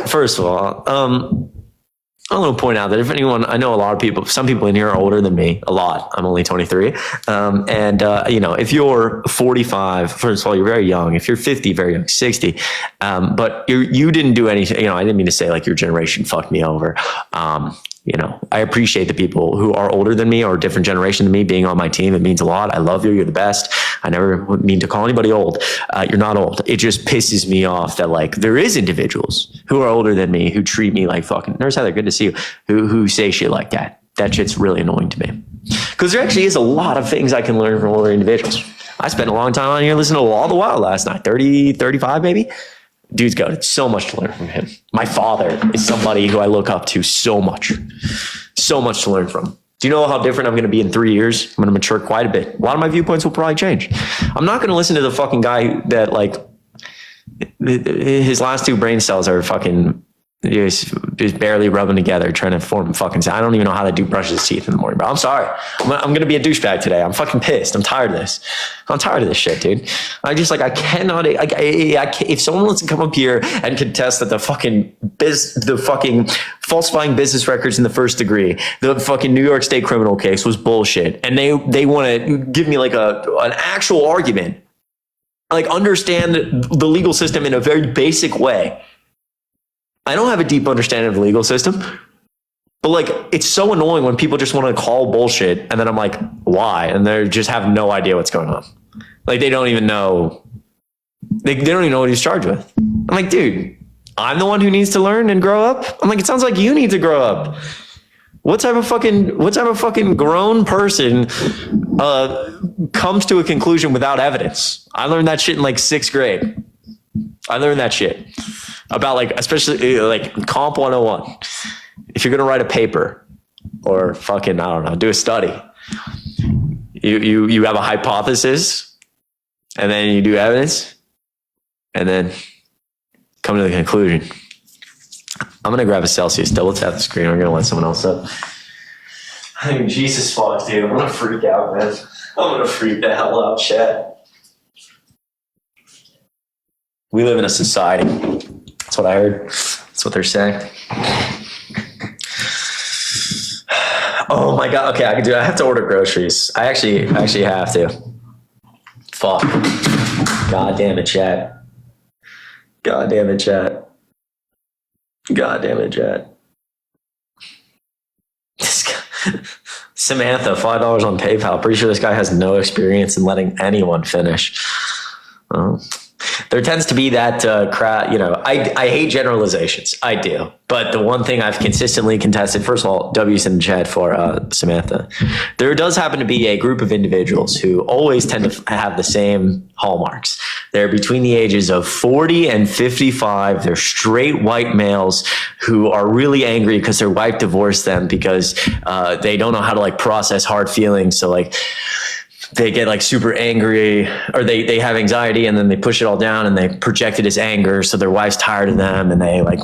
First of all, I want to point out that if anyone, I know a lot of people, some people in here are older than me, a lot. I'm only 23. If you're 45, first of all, you're very young. If you're 50, very young, 60. But you didn't do anything, I didn't mean to say like your generation fucked me over. I appreciate the people who are older than me or a different generation than me being on my team. It means a lot. I love you. You're the best. I never mean to call anybody old. You're not old. It just pisses me off that like there is individuals who are older than me who treat me like fucking Nurse Heather, good to see you, who say shit like that. That shit's really annoying to me. Because there actually is a lot of things I can learn from older individuals. I spent a long time on here listening to All the While last night, 30, 35 maybe. Dude's got so much to learn from him. My father is somebody who I look up to so much to learn from. Do you know how different I'm going to be in 3 years? I'm going to mature quite a bit. A lot of my viewpoints will probably change. I'm not going to listen to the fucking guy that like his last two brain cells are fucking just barely rubbing together, trying to form fucking. I don't even know how that dude brushes his teeth in the morning, bro. I'm sorry. I'm gonna be a douchebag today. I'm fucking pissed. I'm tired of this. I'm tired of this shit, dude. I cannot. If someone wants to come up here and contest that the fucking falsifying business records in the first degree, the fucking New York State criminal case was bullshit, and they want to give me like an actual argument, like understand the legal system in a very basic way. I don't have a deep understanding of the legal system, but like, it's so annoying when people just want to call bullshit. And then I'm like, why? And they just have no idea what's going on. Like, they don't even know. They don't even know what he's charged with. I'm like, dude, I'm the one who needs to learn and grow up. I'm like, it sounds like you need to grow up. What type of fucking grown person comes to a conclusion without evidence? I learned that shit in like 6th grade. I learned that shit about like, especially like Comp 101. If you're going to write a paper or fucking, I don't know, do a study, you have a hypothesis and then you do evidence and then come to the conclusion. I'm going to grab a Celsius, double tap the screen. We're going to let someone else up. I mean, Jesus fuck, dude. I'm going to freak out, man. I'm going to freak the hell out, chat. We live in a society. That's what I heard. That's what they're saying. Oh my God. Okay, I can do it. I have to order groceries. I actually have to. Fuck. God damn it, chat. God damn it, chat. God damn it, chat. Samantha, $5 on PayPal. Pretty sure this guy has no experience in letting anyone finish. Oh. There tends to be that crowd, you know, I hate generalizations. I do. But the one thing I've consistently contested, first of all, W's in the chat for Samantha. There does happen to be a group of individuals who always tend to have the same hallmarks. They're between the ages of 40 and 55. They're straight white males who are really angry because their wife divorced them because they don't know how to like process hard feelings. So like, they get like super angry, or they have anxiety and then they push it all down and they project it as anger. So their wife's tired of them and they like,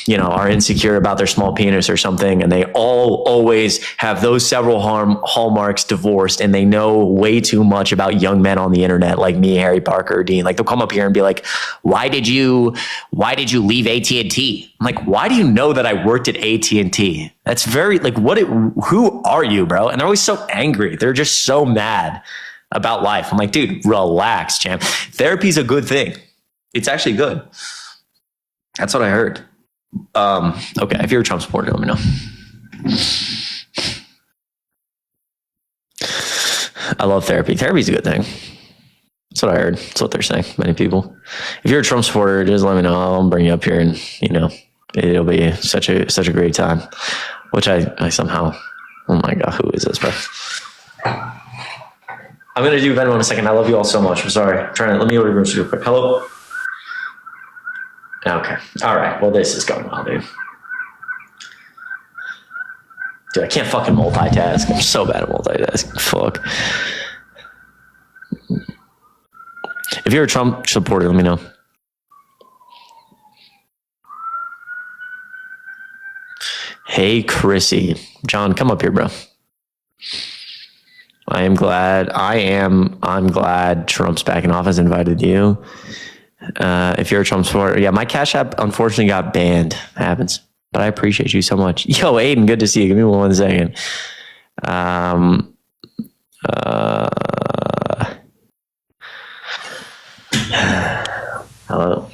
you know, are insecure about their small penis or something. And they all always have those several hallmarks divorced, and they know way too much about young men on the internet, like me, Harry Parker, or Dean. Like they'll come up here and be like, why did you leave AT&T? I'm like, why do you know that I worked at AT&T? That's very like, who are you, bro? And they're always so angry. They're just so mad about life. I'm like, dude, relax, champ. Therapy's a good thing. It's actually good. That's what I heard. Okay, if you're a Trump supporter, let me know. I love therapy. Therapy's a good thing. That's what I heard. That's what they're saying, many people. If you're a Trump supporter, just let me know. I'll bring you up here and, you know, it'll be such a great time. Which I somehow, oh my God, who is this, bro? I'm going to do Venmo in a second. I love you all so much. I'm sorry. Let me order groceries real quick. Hello? Okay. All right. Well, this is going well, dude. Dude, I can't fucking multitask. I'm so bad at multitasking. Fuck. If you're a Trump supporter, let me know. Hey, Chrissy. John, come up here, bro. I'm glad Trump's back in office, invited you. If you're a Trump supporter, yeah, my Cash App unfortunately got banned. That happens. But I appreciate you so much. Yo, Aiden, good to see you. Give me 1 second. Hello.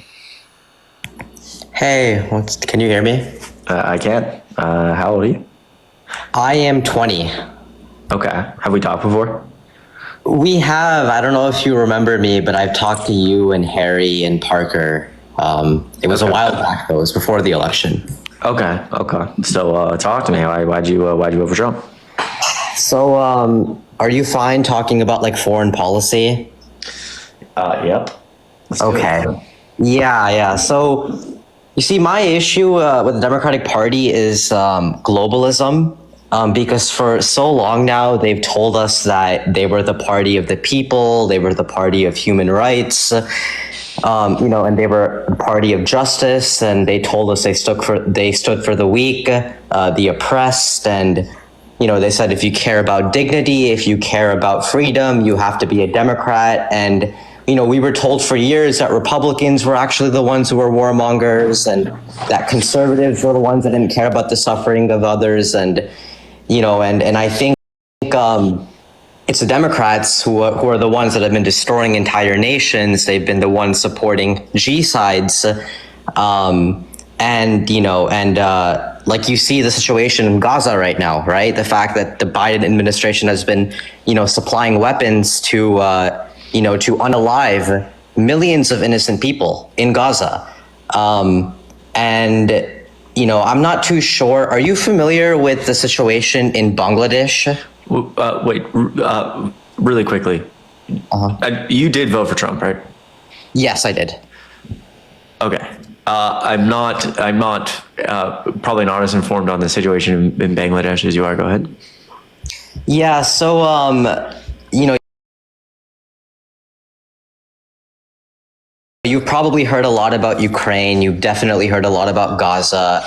Hey, can you hear me? I can. How old are you? I am 20. Okay. Have we talked before? We have. I don't know if you remember me, but I've talked to you and Harry and Parker. It was a while back, though. It was before the election. Okay. So talk to me. Why'd you vote for Trump? So, are you fine talking about like foreign policy? Yep. Okay. Yeah. So, you see, my issue with the Democratic Party is globalism. Because for so long now, they've told us that they were the party of the people, they were the party of human rights. and they were a party of justice, and they told us they stood for the weak, the oppressed, and they said if you care about dignity, if you care about freedom, you have to be a Democrat. And we were told for years that Republicans were actually the ones who were warmongers, and that conservatives were the ones that didn't care about the suffering of others, and I think it's the Democrats who are the ones that have been destroying entire nations. They've been the ones supporting G-sides. Like you see the situation in Gaza right now, right? The fact that the Biden administration has been, supplying weapons to unalive millions of innocent people in Gaza. I'm not too sure. Are you familiar with the situation in Bangladesh? Really quickly. You did vote for Trump, right? Yes, I did. Okay. I'm not probably not as informed on the situation in Bangladesh as you are. Go ahead. Yeah. So, you've probably heard a lot about Ukraine. You've definitely heard a lot about Gaza.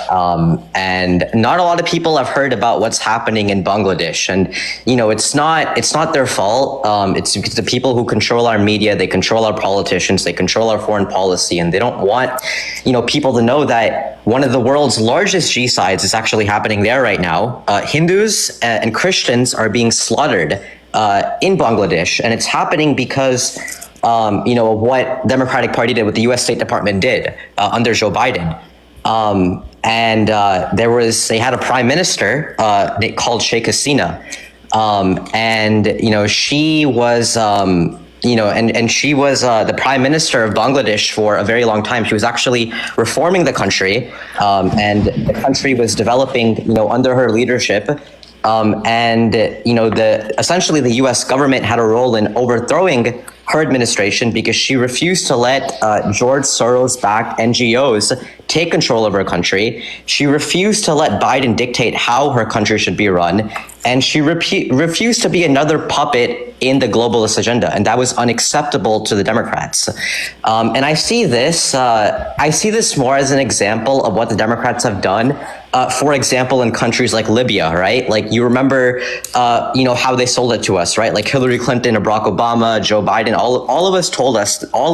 And not a lot of people have heard about what's happening in Bangladesh. And, it's not their fault. It's because the people who control our media, they control our politicians, they control our foreign policy, and they don't want, people to know that one of the world's largest G-sides is actually happening there right now. Hindus and Christians are being slaughtered in Bangladesh. And it's happening because of what Democratic Party did, what the U.S. State Department did under Joe Biden. They had a prime minister called Sheikh Hasina. She was, she was the prime minister of Bangladesh for a very long time. She was actually reforming the country, and the country was developing, under her leadership. Essentially the U.S. government had a role in overthrowing her administration because she refused to let George Soros-backed NGOs take control of her country. She refused to let Biden dictate how her country should be run. And she refused to be another puppet in the globalist agenda. And that was unacceptable to the Democrats. And I see this more as an example of what the Democrats have done. For example, in countries like Libya, right? Like you remember, how they sold it to us, right? Like Hillary Clinton or Barack Obama, Joe Biden, all of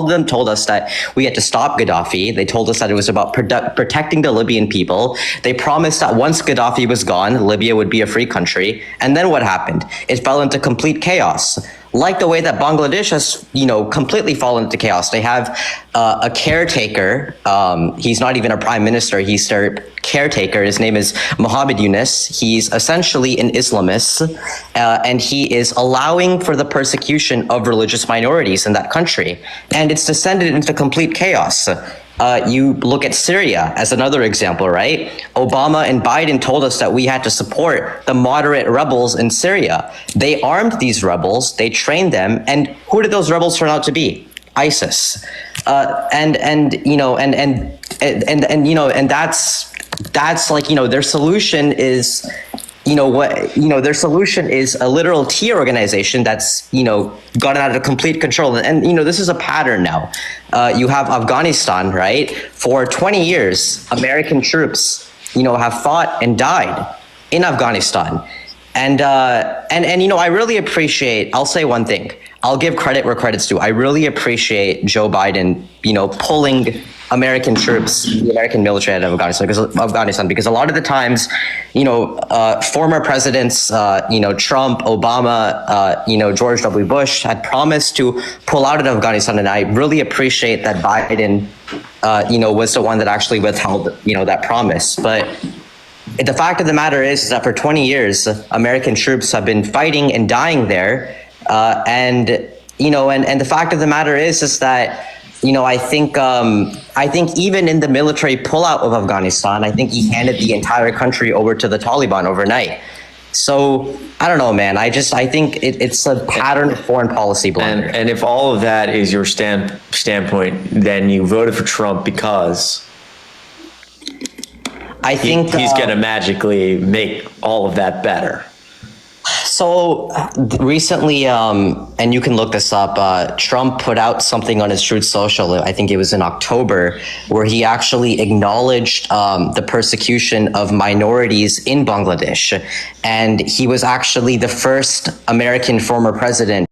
them told us that we had to stop Gaddafi. They told us that it was about protecting the Libyan people. They promised that once Gaddafi was gone, Libya would be a free country. And then what happened? It fell into complete chaos. Like the way that Bangladesh has, completely fallen into chaos. They have a caretaker. He's not even a prime minister. He's their caretaker. His name is Mohammed Yunus. He's essentially an Islamist, and he is allowing for the persecution of religious minorities in that country. And it's descended into complete chaos. You look at Syria as another example, right? Obama and Biden told us that we had to support the moderate rebels in Syria. They armed these rebels, they trained them, and who did those rebels turn out to be? ISIS. And that's like, their solution is, their solution is a literal T organization that's, gotten out of complete control. And this is a pattern now. You have Afghanistan, right? For 20 years, American troops, have fought and died in Afghanistan. And I really appreciate, I'll say one thing. I'll give credit where credit's due. I really appreciate Joe Biden, pulling American troops, the American military out of Afghanistan, because a lot of the times, former presidents, Trump, Obama, George W. Bush had promised to pull out of Afghanistan. And I really appreciate that Biden, was the one that actually withheld, that promise. But the fact of the matter is that for 20 years, American troops have been fighting and dying there. And the fact of the matter is that, I think even in the military pullout of Afghanistan, I think he handed the entire country over to the Taliban overnight. So I don't know, man. I think it's a pattern of foreign policy blunder. And if all of that is your standpoint, then you voted for Trump because I think he's going to magically make all of that better. So recently, and you can look this up, Trump put out something on his Truth Social, I think it was in October, where he actually acknowledged the persecution of minorities in Bangladesh. And he was actually the first American former president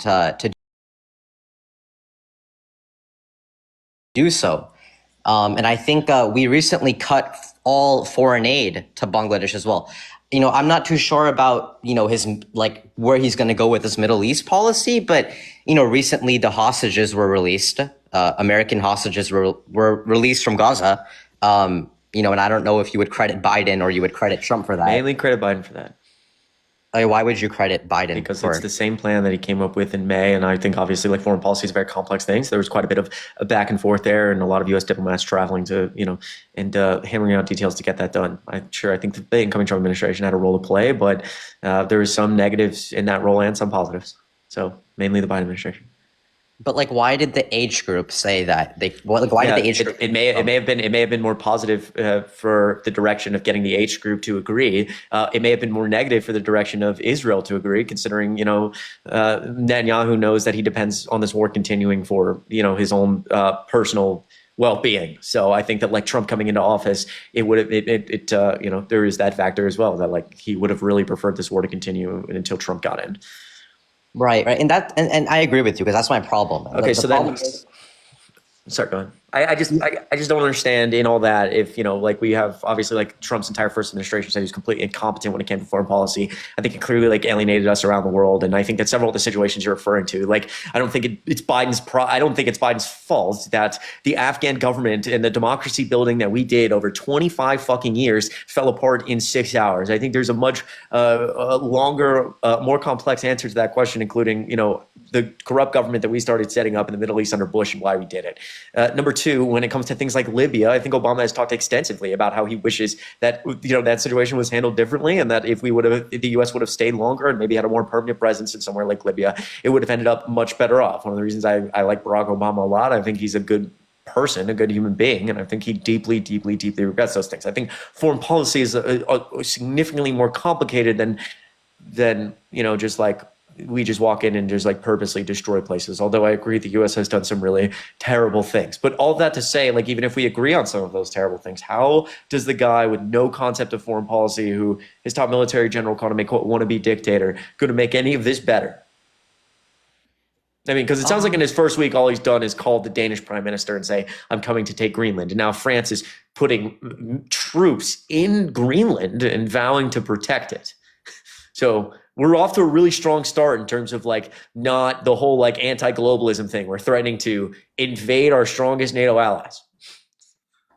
to do so. And I think we recently cut all foreign aid to Bangladesh as well. I'm not too sure about, his, like, where he's going to go with his Middle East policy, but, recently the hostages were released. American hostages were released from Gaza. And I don't know if you would credit Biden or you would credit Trump for that. Mainly credit Biden for that. Why would you credit Biden? Because it's the same plan that he came up with in May. And I think obviously like foreign policy is a very complex thing. So there was quite a bit of a back and forth there and a lot of U.S. diplomats traveling to, and hammering out details to get that done. I think the incoming Trump administration had a role to play, but there was some negatives in that role and some positives. So mainly the Biden administration. But like, why did the age group say that? Did the age group? It may have been more positive for the direction of getting the age group to agree. It may have been more negative for the direction of Israel to agree, considering Netanyahu knows that he depends on this war continuing for his own personal well-being. So I think that like Trump coming into office, it would have there is that factor as well, that like he would have really preferred this war to continue until Trump got in. Right. And I agree with you, because that's my problem. Okay, sorry, go ahead. I just don't understand in all that if, like we have obviously like Trump's entire first administration said he was completely incompetent when it came to foreign policy. I think it clearly like alienated us around the world. And I think that several of the situations you're referring to, like, I don't think it's Biden's fault that the Afghan government and the democracy building that we did over 25 fucking years fell apart in 6 hours. I think there's a much longer, more complex answer to that question, including, the corrupt government that we started setting up in the Middle East under Bush and why we did it. Number two, when it comes to things like Libya, I think Obama has talked extensively about how he wishes that that situation was handled differently, and that if the U.S. would have stayed longer and maybe had a more permanent presence in somewhere like Libya, it would have ended up much better off. One of the reasons I like Barack Obama a lot, I think he's a good person, a good human being, and I think he deeply, deeply, deeply regrets those things. I think foreign policy is significantly more complicated than just like we just walk in and just like purposely destroy places. Although I agree the U.S. has done some really terrible things. But all that to say, like, even if we agree on some of those terrible things, how does the guy with no concept of foreign policy, who his top military general called him a quote wannabe dictator, going to make any of this better? I mean, because it sounds like in his first week, all he's done is called the Danish prime minister and say, I'm coming to take Greenland. And now France is putting troops in Greenland and vowing to protect it. So we're off to a really strong start in terms of like not the whole like anti-globalism thing. We're threatening to invade our strongest NATO allies.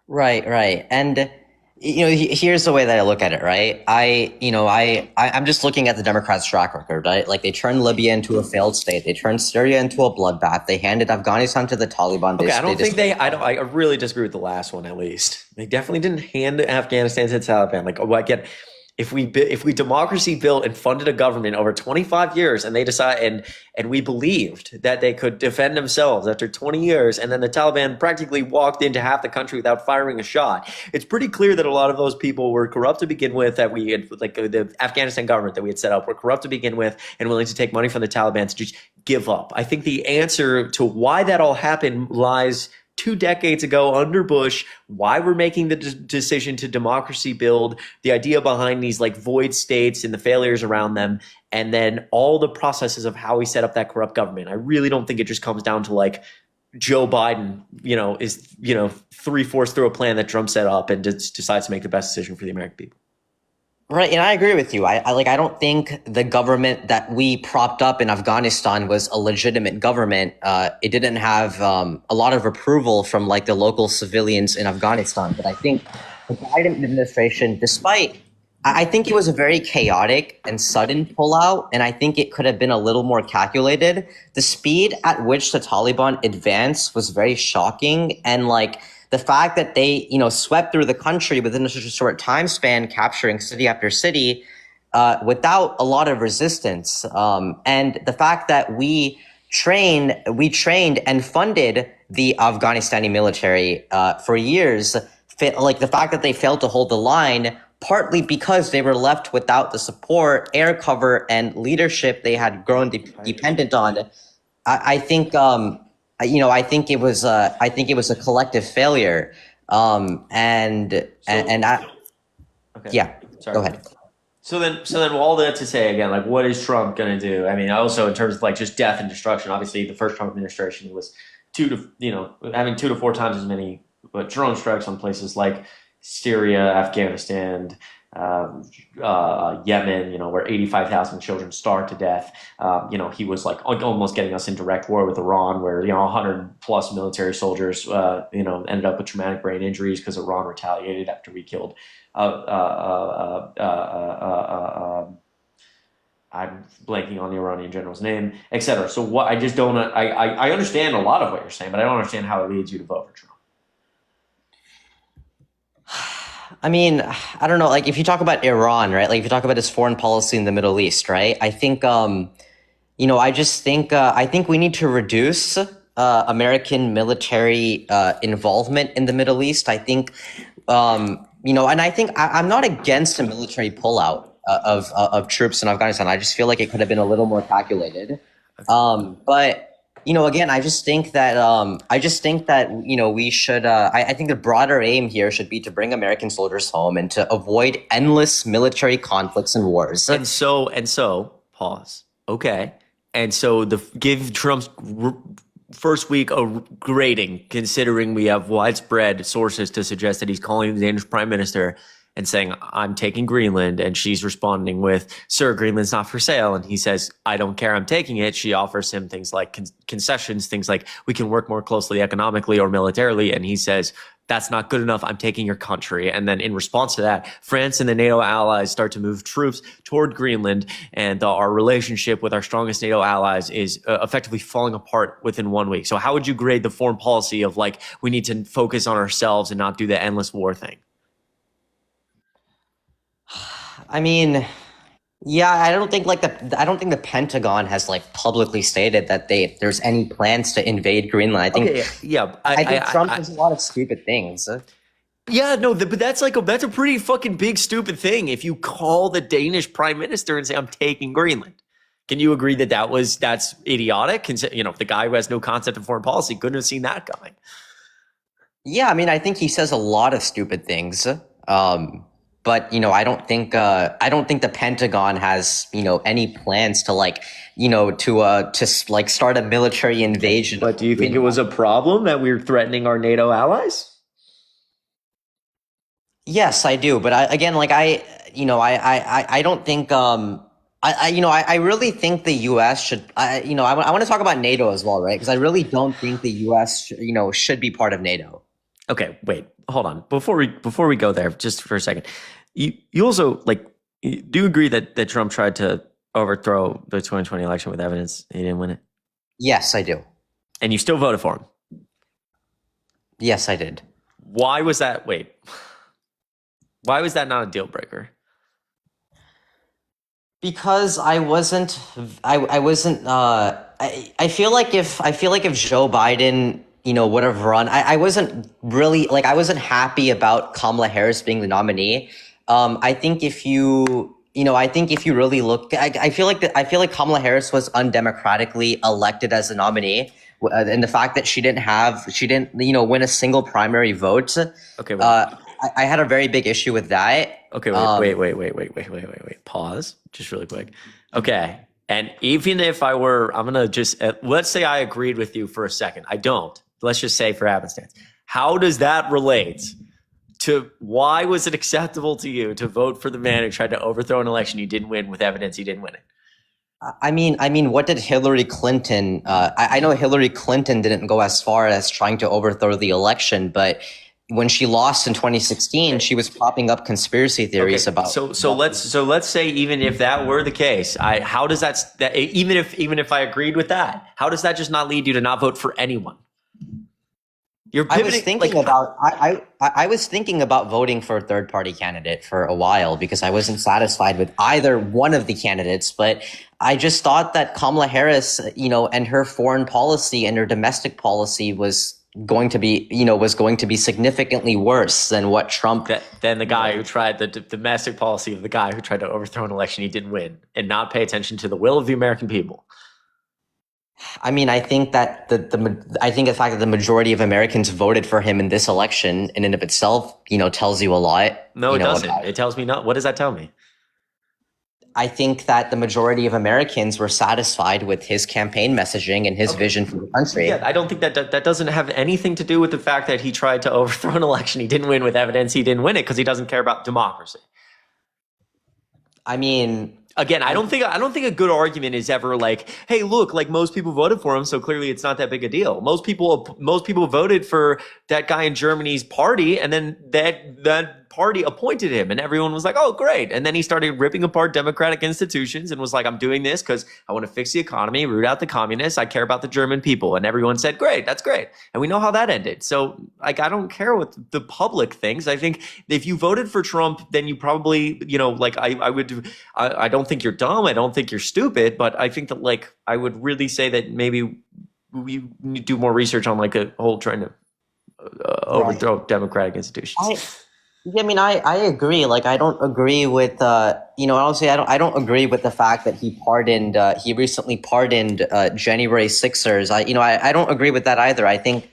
Right. And here's the way that I look at it, right? I'm just looking at the Democrats' track record, right? Like, they turned Libya into a failed state. They turned Syria into a bloodbath. They handed Afghanistan to the Taliban. I really disagree with the last one, at least. They definitely didn't hand Afghanistan to the Taliban. Like, again, if we democracy built and funded a government over 25 years and they decide and we believed that they could defend themselves after 20 years, and then the Taliban practically walked into half the country without firing a shot, it's pretty clear that a lot of those people were corrupt to begin with, that we had, like the Afghanistan government that we had set up, were corrupt to begin with and willing to take money from the Taliban to just give up. I think the answer to why that all happened lies 2 decades ago under Bush, why we're making the decision to democracy build, the idea behind these like void states and the failures around them, and then all the processes of how we set up that corrupt government. I really don't think it just comes down to like Joe Biden, is 3/4 through a plan that Trump set up and just decides to make the best decision for the American people. Right, and I agree with you. I don't think the government that we propped up in Afghanistan was a legitimate government. It didn't have a lot of approval from like the local civilians in Afghanistan. But I think the Biden administration, I think it was a very chaotic and sudden pullout, and I think it could have been a little more calculated. The speed at which the Taliban advanced was very shocking, and like, the fact that they, swept through the country within such a short time span, capturing city after city, without a lot of resistance, and the fact that we trained and funded the Afghanistani military for years like the fact that they failed to hold the line, partly because they were left without the support, air cover, and leadership they had grown dependent on. I think I think it was a collective failure. Okay. Yeah, Sorry. go ahead. So then, all that to say again, like, what is Trump going to do? I mean, also in terms of like just death and destruction. Obviously, the first Trump administration was having 2 to 4 times as many drone strikes on places like Syria, Afghanistan, Yemen. Where 85,000 children starved to death. He was like almost getting us in direct war with Iran, where 100 plus military soldiers ended up with traumatic brain injuries because Iran retaliated after we killed. I'm blanking on the Iranian general's name, etc. So what I just don't. I understand a lot of what you're saying, but I don't understand how it leads you to vote for Trump. I mean, I don't know. Like, if you talk about Iran, right? Like, if you talk about his foreign policy in the Middle East, right? I think, I think we need to reduce American military involvement in the Middle East. I think, and I think I'm not against a military pullout of troops in Afghanistan. I just feel like it could have been a little more calculated. But again, I just think that we should. I think the broader aim here should be to bring American soldiers home and to avoid endless military conflicts and wars. And so, pause. Okay, and so give Trump's first week a grading, considering we have widespread sources to suggest that he's calling the Danish prime minister and saying, I'm taking Greenland. And she's responding with, sir, Greenland's not for sale. And he says, I don't care, I'm taking it. She offers him things like concessions, things like we can work more closely economically or militarily. And he says, that's not good enough, I'm taking your country. And then in response to that, France and the NATO allies start to move troops toward Greenland. And our relationship with our strongest NATO allies is effectively falling apart within 1 week. So how would you grade the foreign policy of like, we need to focus on ourselves and not do the endless war thing? I mean, yeah, I don't think the Pentagon has like publicly stated that there's any plans to invade Greenland. I think I think Trump does a lot of stupid things. Yeah, no, but that's a pretty fucking big stupid thing. If you call the Danish prime minister and say, I'm taking Greenland. Can you agree that that's idiotic? The guy who has no concept of foreign policy couldn't have seen that coming. Yeah, I mean, I think he says a lot of stupid things. But I don't think the Pentagon has any plans to start a military invasion. But do you think it was a problem that we were threatening our NATO allies? Yes, I do. But I don't think I really think the U.S. should. I want to talk about NATO as well, right? Because I really don't think the U.S. should be part of NATO. Okay, wait, hold on. Before we go there, just for a second, you also do you agree that Trump tried to overthrow the 2020 election with evidence he didn't win it? Yes, I do. And you still voted for him? Yes, I did. Why was that? Wait, why was that not a deal breaker? Because I wasn't. I feel like if Joe Biden would have run. I wasn't really I wasn't happy about Kamala Harris being the nominee. I think if you really look, I feel like Kamala Harris was undemocratically elected as the nominee, and the fact that she didn't win a single primary vote. Okay. I had a very big issue with that. Okay. Wait. Pause. Just really quick. Okay. And even if I'm gonna just let's say I agreed with you for a second. I don't. Let's just say for happenstance. How does that relate to why was it acceptable to you to vote for the man who tried to overthrow an election you didn't win with evidence he didn't win it? I mean, what did Hillary Clinton? I know Hillary Clinton didn't go as far as trying to overthrow the election, but when she lost in 2016, she was propping up conspiracy theories about. So let's say even if that were the case, how does that even if I agreed with that, how does that just not lead you to not vote for anyone? I was thinking about voting for a third party candidate for a while because I wasn't satisfied with either one of the candidates, but I just thought that Kamala Harris, and her foreign policy and her domestic policy was going to be, was going to be significantly worse than what Trump. Then the guy who tried the domestic policy of the guy who tried to overthrow an election he didn't win and not pay attention to the will of the American people. I mean, I think that I think the fact that the majority of Americans voted for him in this election in and of itself, tells you a lot. No, it doesn't. It tells me not. What does that tell me? I think that the majority of Americans were satisfied with his campaign messaging and his vision for the country. Yeah, I don't think that doesn't have anything to do with the fact that he tried to overthrow an election he didn't win with evidence he didn't win it because he doesn't care about democracy. I mean, again, I don't think a good argument is ever like, hey, look, like most people voted for him, so clearly it's not that big a deal. Most people voted for that guy in Germany's party, and then that party appointed him, and everyone was like, oh, great. And then he started ripping apart democratic institutions and was like, I'm doing this because I want to fix the economy, root out the communists. I care about the German people. And everyone said, great, that's great. And we know how that ended. So like, I don't care what the public thinks. I think if you voted for Trump, then you probably, like I don't think you're dumb. I don't think you're stupid, but I think that like, I would really say that maybe we need to do more research on like a whole trying to overthrow democratic institutions. I agree. Like, I don't agree with, honestly, I don't agree with the fact that he recently pardoned January 6ers. I don't agree with that either. I think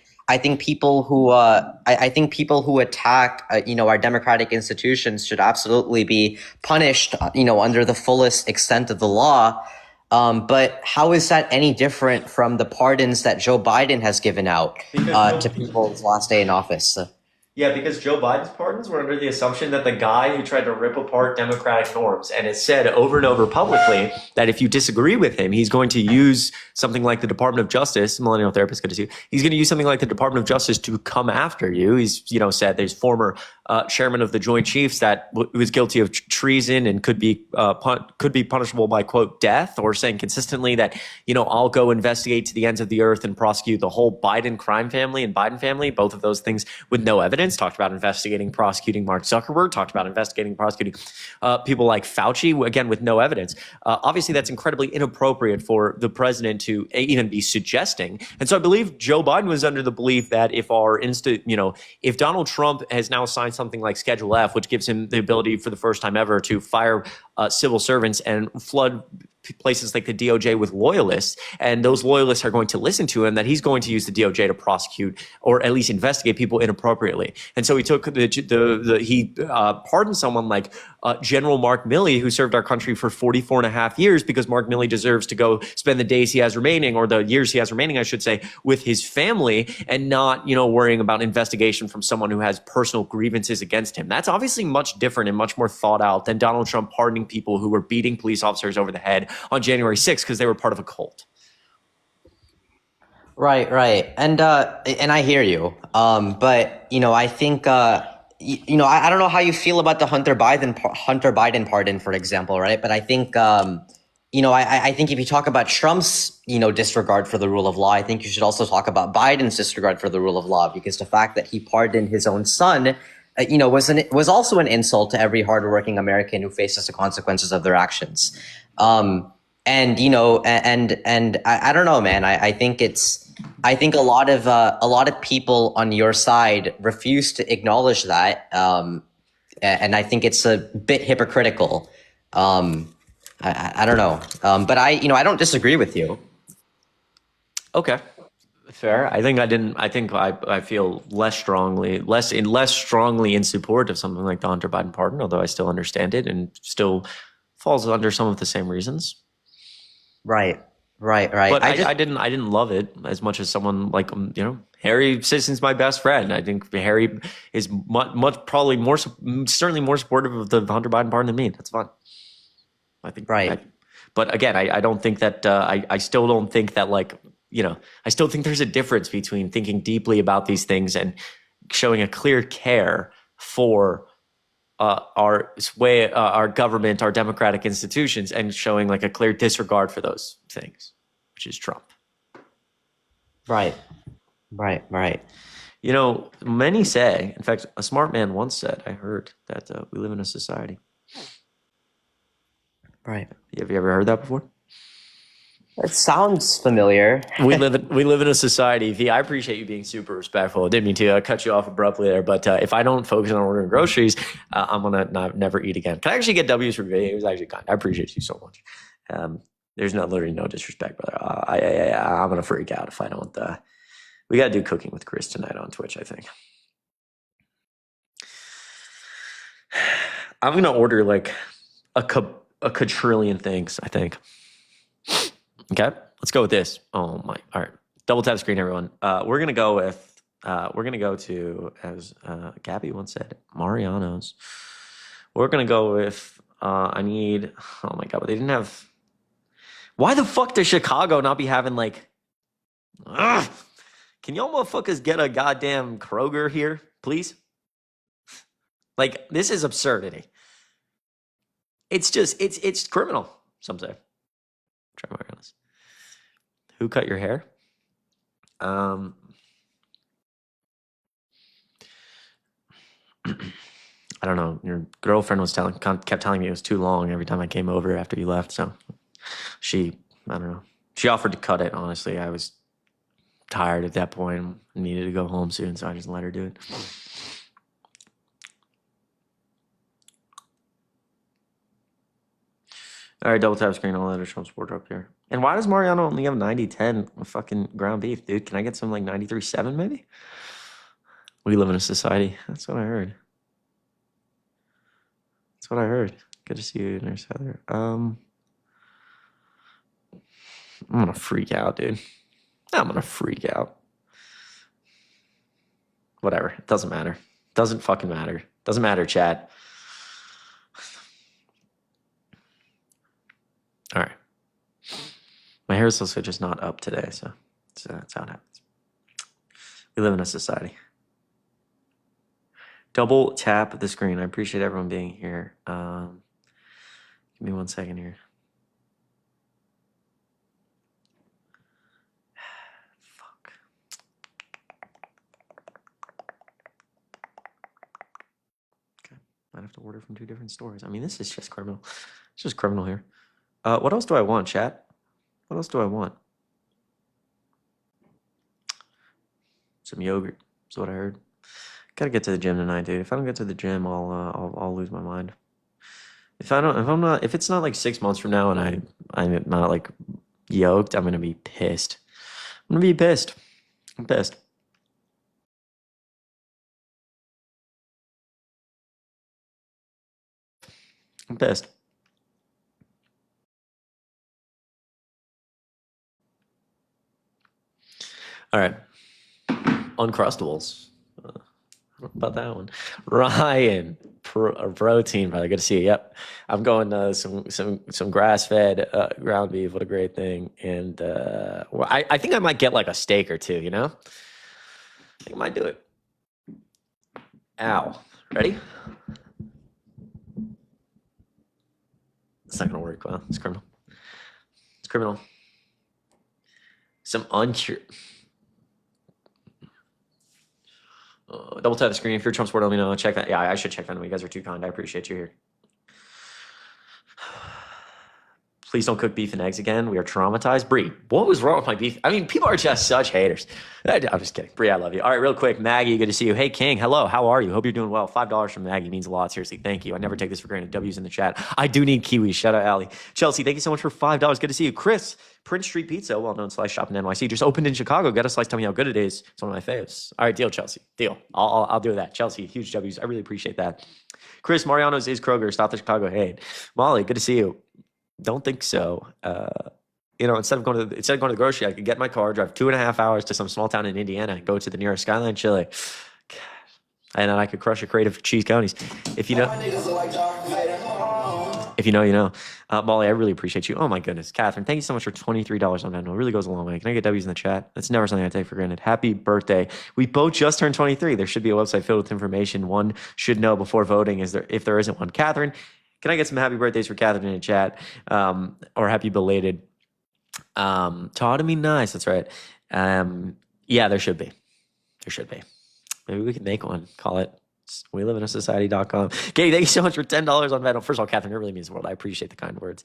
people who attack, our democratic institutions should absolutely be punished, under the fullest extent of the law. But how is that any different from the pardons that Joe Biden has given out to people's last day in office? Yeah, because Joe Biden's pardons were under the assumption that the guy who tried to rip apart democratic norms and has said over and over publicly that if you disagree with him, he's going to use something like the Department of Justice, millennial therapist, good to see you. He's going to use something like the Department of Justice to come after you. He's, said there's former chairman of the Joint Chiefs that was guilty of treason and could be punishable by, quote, death, or saying consistently that, I'll go investigate to the ends of the earth and prosecute the whole Biden crime family and Biden family, both of those things with no evidence. Talked about investigating, prosecuting Mark Zuckerberg, talked about investigating, prosecuting people like Fauci, again, with no evidence. Obviously, that's incredibly inappropriate for the president to even be suggesting. And so I believe Joe Biden was under the belief that if if Donald Trump has now signed something like Schedule F, which gives him the ability for the first time ever to fire civil servants and flood places like the DOJ with loyalists, and those loyalists are going to listen to him, that he's going to use the DOJ to prosecute or at least investigate people inappropriately. And so he took he pardoned someone like General Mark Milley, who served our country for 44 and a half years, because Mark Milley deserves to go spend the days he has remaining, or the years he has remaining, I should say, with his family, and not, worrying about investigation from someone who has personal grievances against him. That's obviously much different and much more thought out than Donald Trump pardoning people who were beating police officers over the head on January 6th because they were part of a cult. Right. And I hear you. But, I think, I don't know how you feel about the Hunter Biden pardon, for example, right? But I think, I think if you talk about Trump's, disregard for the rule of law, I think you should also talk about Biden's disregard for the rule of law, because the fact that he pardoned his own son, was also an insult to every hardworking American who faces the consequences of their actions. I don't know, man. I think a lot of people on your side refuse to acknowledge that, and I think it's a bit hypocritical. I don't know, but I don't disagree with you. Okay, fair. I feel less strongly in support of something like the Hunter Biden pardon, although I still understand it and still falls under some of the same reasons. Right. But I didn't love it as much as someone like, Harry Sisson's my best friend. I think Harry is certainly more supportive of the Hunter Biden pardon than me. That's fine. I think. Right. But again, I don't think that, I still don't think that, like, I still think there's a difference between thinking deeply about these things and showing a clear care for our government, our democratic institutions, and showing like a clear disregard for those things, which is Trump. Right. Many say, in fact, a smart man once said, I heard, that we live in a society. Right. Have you ever heard that before? It sounds familiar. We live in a society. V, I appreciate you being super respectful. I didn't mean to cut you off abruptly there, but if I don't focus on ordering groceries, I'm gonna never eat again. Can I actually get W's for V? It was actually kind. I appreciate you so much. There's literally no disrespect, brother. I'm gonna freak out if I don't. We gotta do cooking with Chris tonight on Twitch, I think. I'm gonna order like a quadrillion things, I think. Okay, let's go with this. Oh my! All right, double tap screen, everyone. We're gonna go with. We're gonna go to, as Gabby once said, Mariano's. We're gonna go with. I need. Oh my god! But they didn't have. Why the fuck does Chicago not be having like? Ugh, can y'all motherfuckers get a goddamn Kroger here, please? Like, this is absurdity. It's just it's criminal. Some say. Try my honest. Who cut your hair? I don't know. Your girlfriend was kept telling me it was too long every time I came over after you left. So I don't know. She offered to cut it. Honestly, I was tired at that point. I needed to go home soon, so I just let her do it. All right, double tap screen, all that Trump support up here. And why does Mariano only have 90-10 fucking ground beef, dude? Can I get some like 93-7 maybe? We live in a society. That's what I heard. That's what I heard. Good to see you, Nurse Heather. I'm gonna freak out, dude. I'm gonna freak out. Whatever. It doesn't matter. Doesn't fucking matter. Doesn't matter, chat. All right. My hair is also just not up today, so that's how it happens. We live in a society. Double tap the screen. I appreciate everyone being here. Give me 1 second here. Fuck. Okay. Might have to order from 2 different stores. I mean, this is just criminal. It's just criminal here. What else do I want, chat? What else do I want? Some yogurt. That's what I heard. Gotta get to the gym tonight, dude. If I don't get to the gym, I'll lose my mind. If it's not like 6 months from now and I'm not like yoked, I'm gonna be pissed. I'm pissed. I'm pissed. All right. Uncrustables. About that one. Ryan, protein, brother. Good to see you. Yep. I'm going some grass-fed ground beef. What a great thing. And I think I might get like a steak or two, you know? I think I might do it. Ow. Ready? It's not going to work well. It's criminal. It's criminal. Some uncured... double tap the screen. If you're Trump supporter, let me know. Check that. Yeah, I should check that. You guys are too kind. I appreciate you here. Please don't cook beef and eggs again. We are traumatized. Bree, what was wrong with my beef? I mean, people are just such haters. I'm just kidding. Bree, I love you. All right, real quick. Maggie, good to see you. Hey, King, hello. How are you? Hope you're doing well. $5 from Maggie means a lot. Seriously, thank you. I never take this for granted. W's in the chat. I do need kiwis. Shout out, Allie. Chelsea, thank you so much for $5. Good to see you. Chris, Prince Street Pizza, well-known slice shop in NYC, just opened in Chicago. Get a slice. Tell me how good it is. It's one of my faves. All right, deal, Chelsea. Deal. I'll do that. Chelsea, huge W's. I really appreciate that. Chris, Mariano's is Kroger. Stop the Chicago hate. Molly, good to see you. Don't think so. Instead of going to the grocery, I could get my car, drive 2.5 hours to some small town in Indiana, and go to the nearest Skyline Chili. God. And then I could crush a crate of cheese counties. If you know, you know. Molly, I really appreciate you. Oh my goodness. Catherine, thank you so much for $23 on that. It really goes a long way. Can I get W's in the chat? That's never something I take for granted. Happy birthday. We both just turned 23. There should be a website filled with information one should know before voting. If there isn't one? Catherine, can I get some happy birthdays for Catherine in the chat? Or happy belated? Taught me nice. That's right. Yeah, there should be. Maybe we can make one. Call it We live in a society.com. Katie, thank you so much for $10 on Venmo. First of all, Catherine, it really means the world. I appreciate the kind words.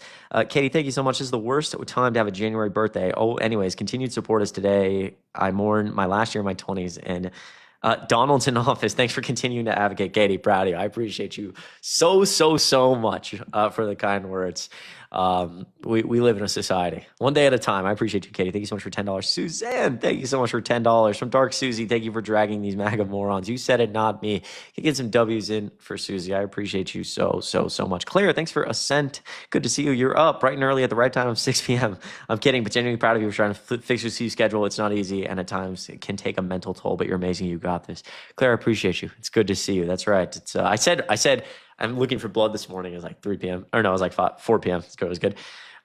Katie, thank you so much. This is the worst time to have a January birthday. Oh, anyways, continued support us today. I mourn my last year in my 20s, and Donald's in office. Thanks for continuing to advocate. Katie, proud of you. I appreciate you so much for the kind words. We live in a society. One day at a time. I appreciate you, Katie. Thank you so much for $10. Suzanne, thank you so much for $10. From Dark Susie, thank you for dragging these MAGA morons. You said it, not me. You get some W's in for Susie. I appreciate you so much. Claire, thanks for a cent. Good to see you. You're up bright and early at the right time of 6 p.m. I'm kidding, but genuinely proud of you for trying to fix your sleep schedule. It's not easy, and at times it can take a mental toll, but you're amazing. You got this. Claire, I appreciate you. It's good to see you. That's right. It's I said I'm looking for blood this morning. It was like 3 p.m. Or no, it was like 4 p.m. It was good.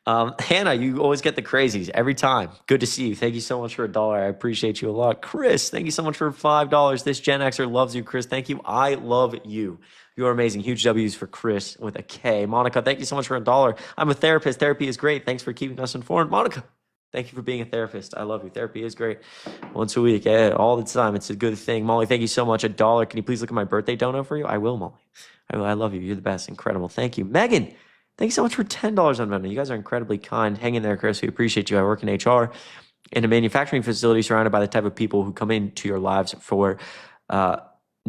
Hannah, you always get the crazies every time. Good to see you. Thank you so much for $1. I appreciate you a lot. Chris, thank you so much for $5. This Gen Xer loves you, Chris. Thank you. I love you. You are amazing. Huge W's for Chris with a K. Monica, thank you so much for $1. I'm a therapist. Therapy is great. Thanks for keeping us informed. Monica, thank you for being a therapist. I love you. Therapy is great. Once a week, all the time. It's a good thing. Molly, thank you so much. $1. Can you please look at my birthday dono for you? I will, Molly. I love you. You're the best. Incredible. Thank you. Megan, thank you so much for $10 on Venmo. You guys are incredibly kind. Hang in there, Chris. We appreciate you. I work in HR in a manufacturing facility surrounded by the type of people who come into your lives for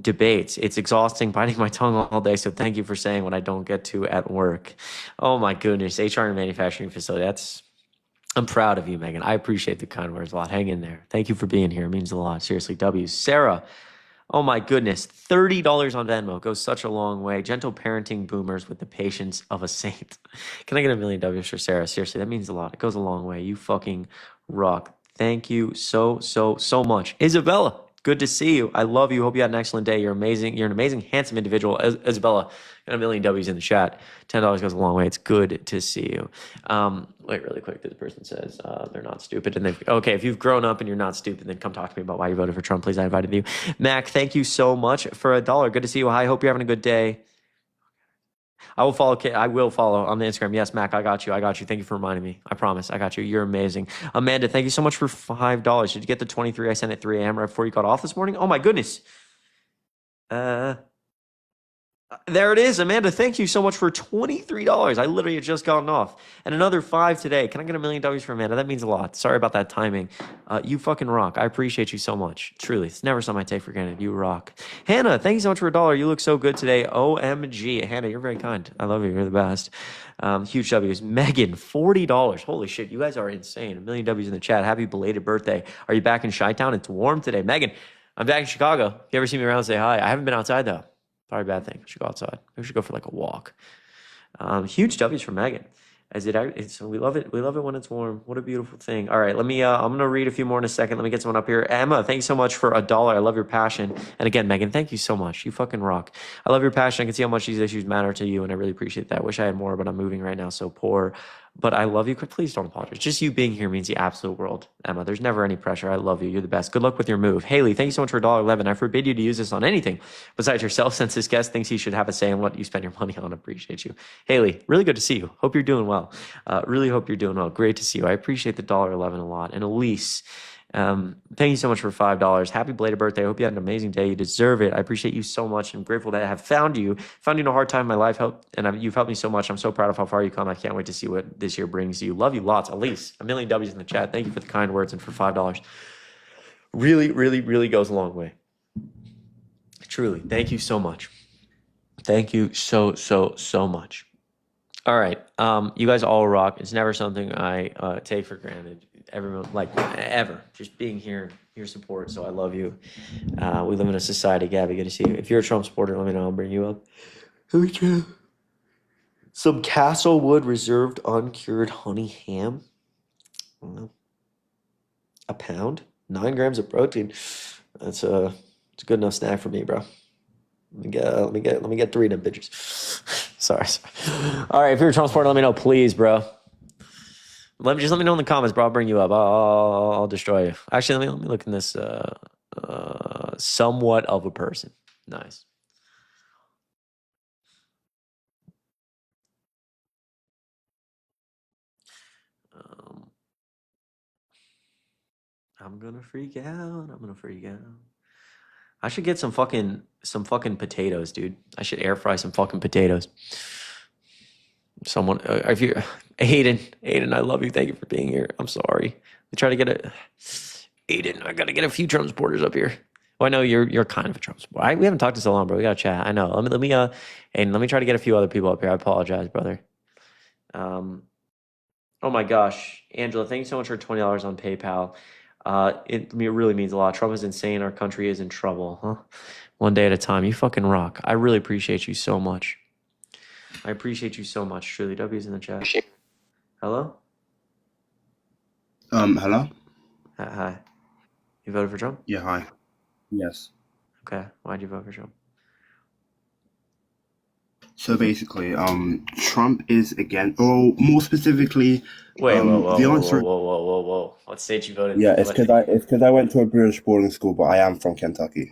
debates. It's exhausting biting my tongue all day, so thank you for saying what I don't get to at work. Oh my goodness. HR in a manufacturing facility. I'm proud of you, Megan. I appreciate the kind words a lot. Hang in there. Thank you for being here. It means a lot. Seriously, W. Sarah, oh my goodness, $30 on Venmo goes such a long way. Gentle parenting boomers with the patience of a saint. Can I get a million W's for Sarah? Seriously, that means a lot. It goes a long way. You fucking rock. Thank you so much. Isabella, good to see you. I love you. Hope you had an excellent day. You're amazing. You're an amazing, handsome individual. Isabella, got a million W's in the chat. $10 goes a long way. It's good to see you. Wait, really quick. This person says they're not stupid. And okay, if you've grown up and you're not stupid, then come talk to me about why you voted for Trump, please. I invited you. Mac, thank you so much for $1. Good to see you. Hi, hope you're having a good day. I will follow on the Instagram. Yes, Mac, I got you. Thank you for reminding me. I promise. I got you. You're amazing. Amanda, thank you so much for $5. Did you get the 23 I sent at 3 a.m. right before you got off this morning? Oh my goodness. There it is, Amanda. Thank you so much for $23. I literally had just gotten off. And another 5 today. Can I get a million W's for Amanda? That means a lot. Sorry about that timing. You fucking rock. I appreciate you so much. Truly. It's never something I take for granted. You rock. Hannah, thank you so much for $1. You look so good today. OMG. Hannah, you're very kind. I love you. You're the best. Huge W's. Megan, $40. Holy shit. You guys are insane. A million W's in the chat. Happy belated birthday. Are you back in Chi-Town? It's warm today. Megan, I'm back in Chicago. If you ever see me around, say hi. I haven't been outside though. Probably a bad thing. We should go outside. We should go for like a walk. Huge W's for Megan. So we love it. We love it when it's warm. What a beautiful thing. All right, let me. I'm gonna read a few more in a second. Let me get someone up here. Emma, thank you so much for $1. I love your passion. And again, Megan, thank you so much. You fucking rock. I love your passion. I can see how much these issues matter to you, and I really appreciate that. I wish I had more, but I'm moving right now, so poor. But I love you. Please don't apologize. Just you being here means the absolute world, Emma. There's never any pressure. I love you. You're the best. Good luck with your move. Haley, thank you so much for $1.11. I forbid you to use this on anything besides yourself, since this guest thinks he should have a say in what you spend your money on. Appreciate you. Haley, really good to see you. Hope you're doing well. Really hope you're doing well. Great to see you. I appreciate the $1.11 a lot. And Elise, thank you so much for $5. Happy belated birthday. I hope you had an amazing day. You deserve it. I appreciate you so much. I'm grateful that I have found you in a hard time in my life. You've helped me so much. I'm so proud of how far you come. I can't wait to see what this year brings you. Love you lots. Elise, a million W's in the chat. Thank you for the kind words and for $5. Really goes a long way. Truly. Thank you so much. Thank you so much. All right. You guys all rock. It's never something I take for granted. Everyone, like, ever. Just being here, your support. So I love you. We live in a society. Gabby, good to see you. If you're a Trump supporter, let me know. I'll bring you up. Some Castlewood reserved uncured honey ham. Well, a pound, 9 grams of protein. It's a good enough snack for me, bro. Let me get 3 of them bitches. Sorry. All right, if you're a Trump supporter, let me know, please, bro. Let me know in the comments, bro. I'll bring you up. I'll destroy you. Actually, let me look in this. Somewhat of a person. Nice. I'm gonna freak out. I should get some fucking potatoes, dude. I should air fry some fucking potatoes. Someone, if you, Aiden, I love you. Thank you for being here. I'm sorry. We try to get Aiden. I gotta get a few Trump supporters up here. Well, I know you're kind of a Trump supporter. We haven't talked in so long, bro. We gotta chat. I know. Aiden, let me try to get a few other people up here. I apologize, brother. Oh my gosh, Angela, thank you so much for $20 on PayPal. It really means a lot. Trump is insane. Our country is in trouble, huh? One day at a time. You fucking rock. I really appreciate you so much. I appreciate you so much. Truly, W's in the chat. Hello? Hello? Hi. You voted for Trump? Yeah, hi. Yes. Okay. Why'd you vote for Trump? So basically, Trump is or more specifically, Wait, the answer. whoa. What state you voted? Yeah, it's because I went to a British boarding school, but I am from Kentucky.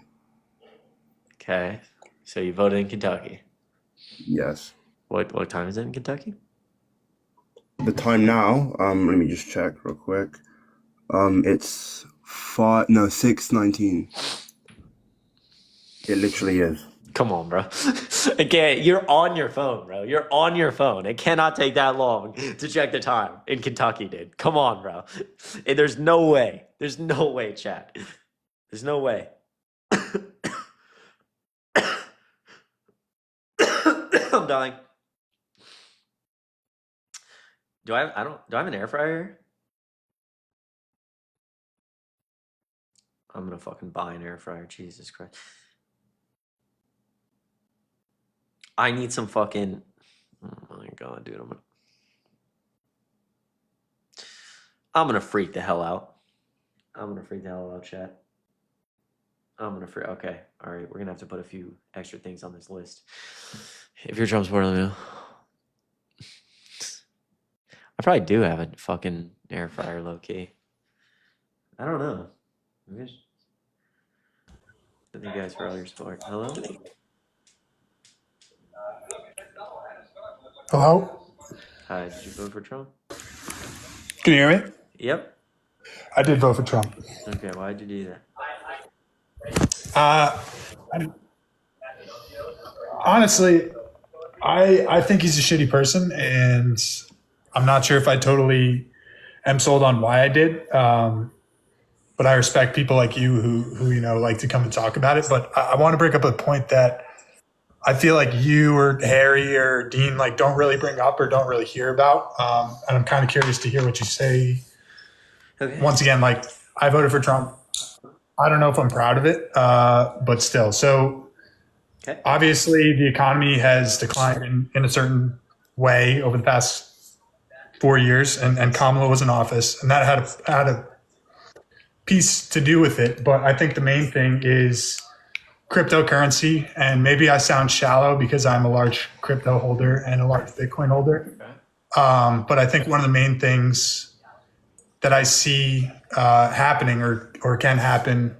Okay. So you voted in Kentucky. Yes. What time is it in Kentucky? The time now, let me just check real quick. It's 6:19. It literally is. Come on, bro. Again, you're on your phone, bro. You're on your phone. It cannot take that long to check the time in Kentucky, dude. Come on, bro. There's no way. There's no way, chat. There's no way. I'm dying. Do I have an air fryer here? I'm gonna fucking buy an air fryer. Jesus Christ. I need some fucking. Oh my god, dude! I'm gonna freak the hell out. Chat. Okay, all right. We're gonna have to put a few extra things on this list. If you're Trump supporter, let me know. I probably do have a fucking air fryer, low key. I don't know. Thank you guys for all your support. Hello. Hello? Hi, did you vote for Trump? Can you hear me? Yep. I did vote for Trump. Okay, why'd you do that? Honestly, I think he's a shitty person, and I'm not sure if I totally am sold on why I did. But I respect people like you who like to come and talk about it. But I want to bring up a point that I feel like you or Harry or Dean don't really bring up or don't really hear about. And I'm kind of curious to hear what you say. Okay. Once again, I voted for Trump. I don't know if I'm proud of it, but still. So okay. Obviously the economy has declined in a certain way over the past 4 years, and Kamala was in office, and that had a piece to do with it. But I think the main thing is cryptocurrency, and maybe I sound shallow because I'm a large crypto holder and a large Bitcoin holder. But I think one of the main things that I see happening or can happen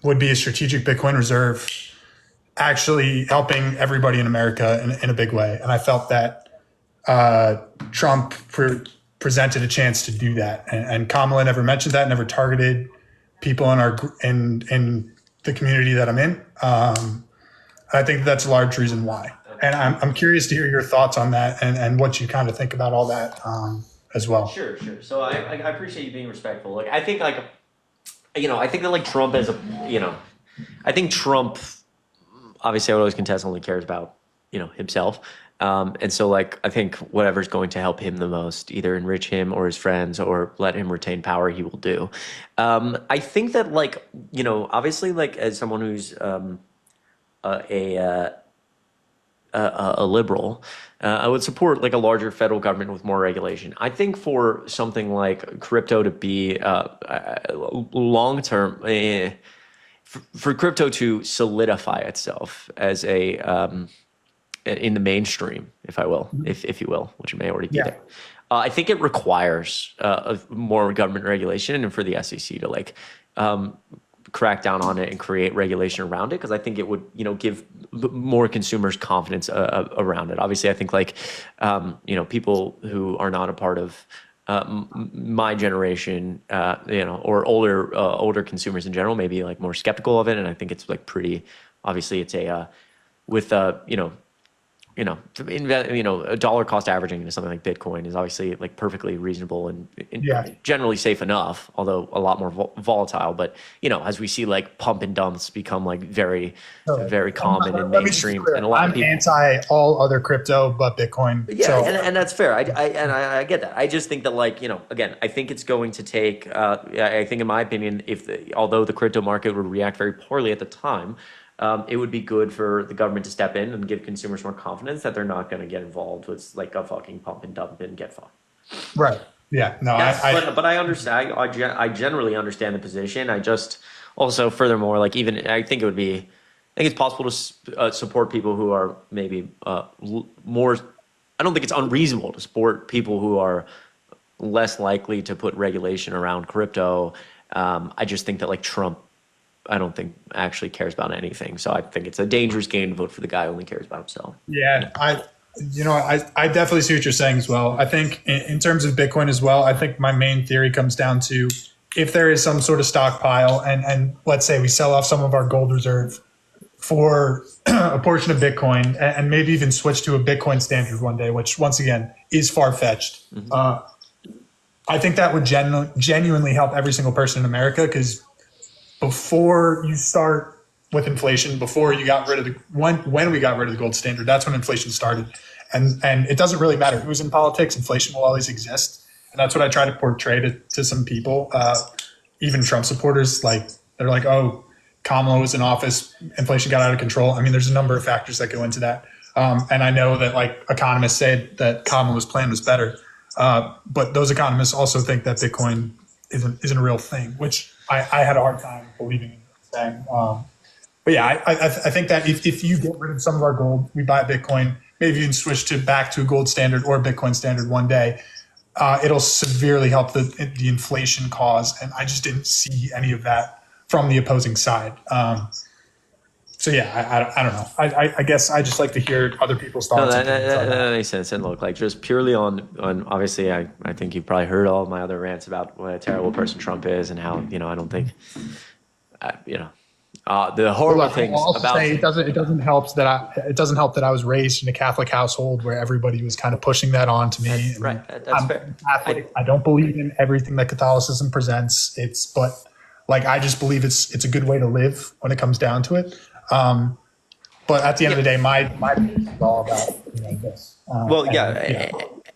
would be a strategic Bitcoin reserve actually helping everybody in America in a big way. And I felt that Trump presented a chance to do that. And Kamala never mentioned that, never targeted people in the community that I'm in. I think that's a large reason why. And I'm curious to hear your thoughts on that and what you kind of think about all that as well. Sure. So I appreciate you being respectful. I think that Trump as I think Trump, obviously I would always contest, only cares about, himself. And so I think whatever's going to help him the most, either enrich him or his friends or let him retain power, he will do. I think that obviously as someone who's a liberal, I would support a larger federal government with more regulation. I think for something like crypto to be long term, for crypto to solidify itself as in the mainstream, if you will, which may already be there. I think it requires more government regulation, and for the SEC to crack down on it and create regulation around it, because I think it would give more consumers confidence around it. Obviously, I think people who are not a part of my generation, or older consumers in general, may be like more skeptical of it. And I think it's like pretty obviously it's a with a dollar cost averaging into something like Bitcoin is obviously like perfectly reasonable and Yeah. generally safe enough, although a lot more volatile. But as we see like pump and dumps become like very, So, very common and let me just be mainstream, clear. and a lot I'm of people. anti all other crypto but Bitcoin. Yeah, So and that's fair. I get that. I just think that again, I think it's going to take. I think in my opinion, although the crypto market would react very poorly at the time, it would be good for the government to step in and give consumers more confidence that they're not going to get involved with like a fucking pump and dump and get fucked. right. Yeah. No, Yes, but I understand. I generally understand the position. I just also, furthermore, like even I think it would be, I think it's possible to support people who are maybe more. I don't think it's unreasonable to support people who are less likely to put regulation around crypto. I just think that like Trump, I don't think actually cares about anything. So I think it's a dangerous game to vote for the guy who only cares about himself. Yeah, I definitely see what you're saying as well. I think in terms of Bitcoin as well, I think my main theory comes down to if there is some sort of stockpile and let's say we sell off some of our gold reserve for a portion of Bitcoin and maybe even switch to a Bitcoin standard one day, which once again is far-fetched. I think that would genuinely help every single person in America because before you start with inflation, before you got rid of when we got rid of the gold standard, that's when inflation started. And it doesn't really matter who's in politics, inflation will always exist. And that's what I try to portray to some people, even Trump supporters. Like they're like, oh, Kamala was in office, inflation got out of control. I mean, there's a number of factors that go into that. And I know that like economists say that Kamala's plan was better. But those economists also think that Bitcoin isn't a real thing, which I had a hard time believing in saying. But yeah, I think that if you get rid of some of our gold, we buy Bitcoin, maybe even switch back to a gold standard or Bitcoin standard one day, it'll severely help the inflation cause. And I just didn't see any of that from the opposing side. So yeah, I don't know. I guess I just like to hear other people's No, thoughts. that makes sense. And look, like just purely on obviously, I think you've probably heard all of my other rants about what a terrible person Trump is and how I don't think the horrible things about it doesn't help that I was raised in a Catholic household where everybody was kind of pushing that on to me. Right, that's I'm fair. Catholic. I don't believe in everything that Catholicism presents. But I just believe it's a good way to live when it comes down to it. But at the end of the day, my belief is all about this.